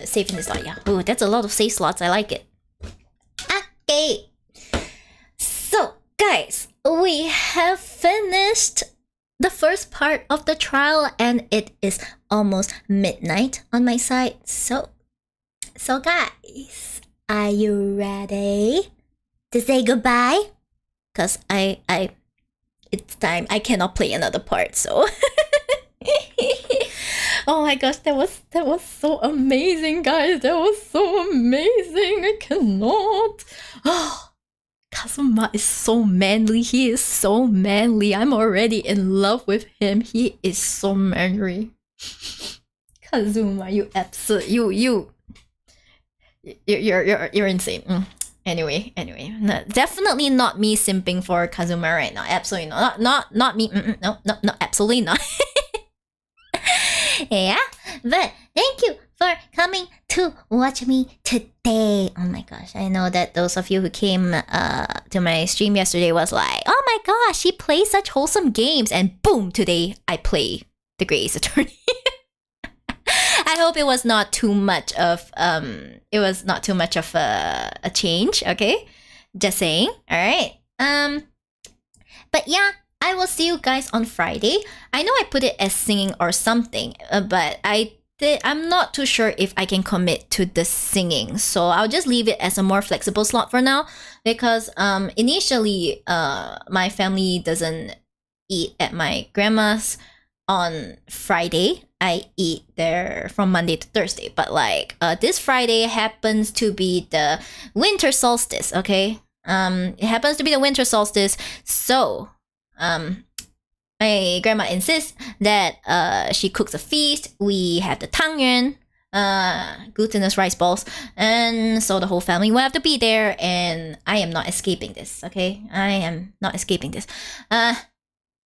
S1: Save in this slot, yeah. Ooh, that's a lot of save slots. I like it. Okay. So, guys, we have finished the first part of the trial, and it is almost midnight on my side. So guys, are you ready to say goodbye? Cause it's time. I cannot play another part, so. Oh my gosh, that was so amazing, guys. That was so amazing. I cannot. Oh, Kazuma is so manly. He is so manly. I'm already in love with him. He is so manly. Kazuma, you're insane. Anyway, no, definitely not me simping for Kazuma right now. Absolutely not. Not me. No, absolutely not. Yeah, but thank you for coming to watch me today. Oh my gosh, I know that those of you who came to my stream yesterday was like, oh my gosh, she plays such wholesome games, and boom, today I play The Great Ace Attorney. I hope it was not too much of a change, okay? Just saying. All right. But yeah, I will see you guys on Friday. I know I put it as singing or something, but I'm not too sure if I can commit to the singing. So I'll just leave it as a more flexible slot for now, because initially my family doesn't eat at my grandma's on Friday. I eat there from Monday to Thursday, but like this Friday happens to be the winter solstice, okay? It happens to be the winter solstice, so my grandma insists that she cooks a feast. We have the tangyuan, glutinous rice balls, and so the whole family will have to be there, and I am not escaping this, okay? I am not escaping this.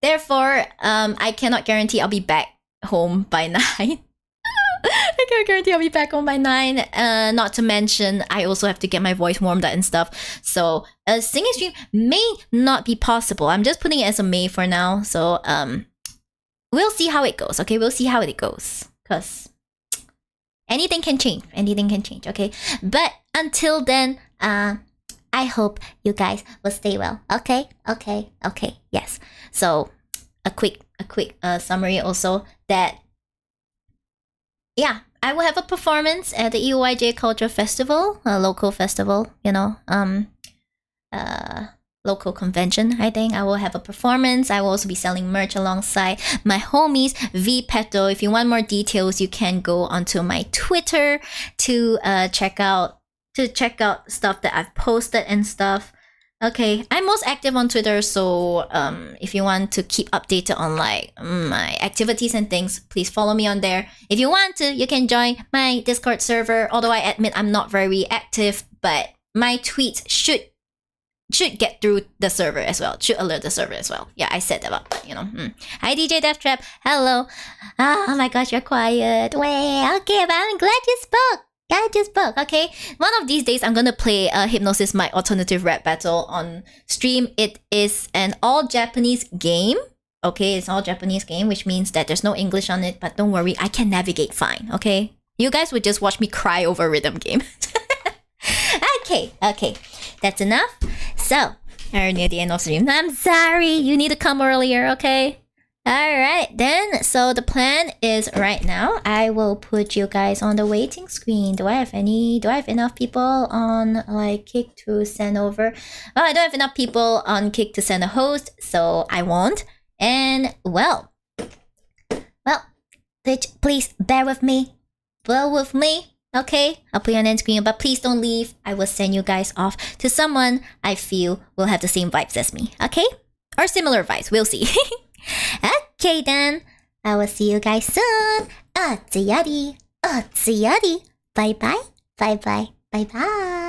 S1: Therefore, I cannot guarantee I'll be back home by 9. I can't guarantee I'll be back home by 9. Not to mention, I also have to get my voice warmed up and stuff. So a singing stream may not be possible. I'm just putting it as a may for now. So we'll see how it goes. Okay, we'll see how it goes. Cause anything can change. Anything can change. Okay, but until then, I hope you guys will stay well. Okay. Yes. So a quick summary also that. Yeah, I will have a performance at the EOYJ Culture Festival, a local festival, you know, local convention, I think. I will have a performance. I will also be selling merch alongside my homies, VPeto. If you want more details, you can go onto my Twitter to check out stuff that I've posted and stuff. Okay, I'm most active on Twitter, so if you want to keep updated on like my activities and things, please follow me on there. If you want to, you can join my Discord server, although I admit I'm not very active, but my tweets should get through the server as well, should alert the server as well. Yeah, I said that about that, you know. Hi DJ Death Trap, hello. Oh my gosh, you're quiet. Wait, okay, but I'm glad you spoke. I just spoke, okay? One of these days, I'm gonna play Hypnosis My Alternative Rap Battle on stream. It is an all-Japanese game. Okay, it's all Japanese game, which means that there's no English on it. But don't worry, I can navigate fine, okay? You guys would just watch me cry over rhythm game. Okay. That's enough. So, we're near the end of stream. I'm sorry, you need to come earlier, okay? Alright then, so the plan is right now, I will put you guys on the waiting screen. Do I have enough people on like Kick to send over? Well, I don't have enough people on Kick to send a host, so I won't. And well, please bear with me. Okay? I'll put you on the end screen, but please don't leave. I will send you guys off to someone I feel will have the same vibes as me, okay? Or similar vibes, we'll see. Okay then, I will see you guys soon. Otsuyari. bye bye, bye bye, bye bye.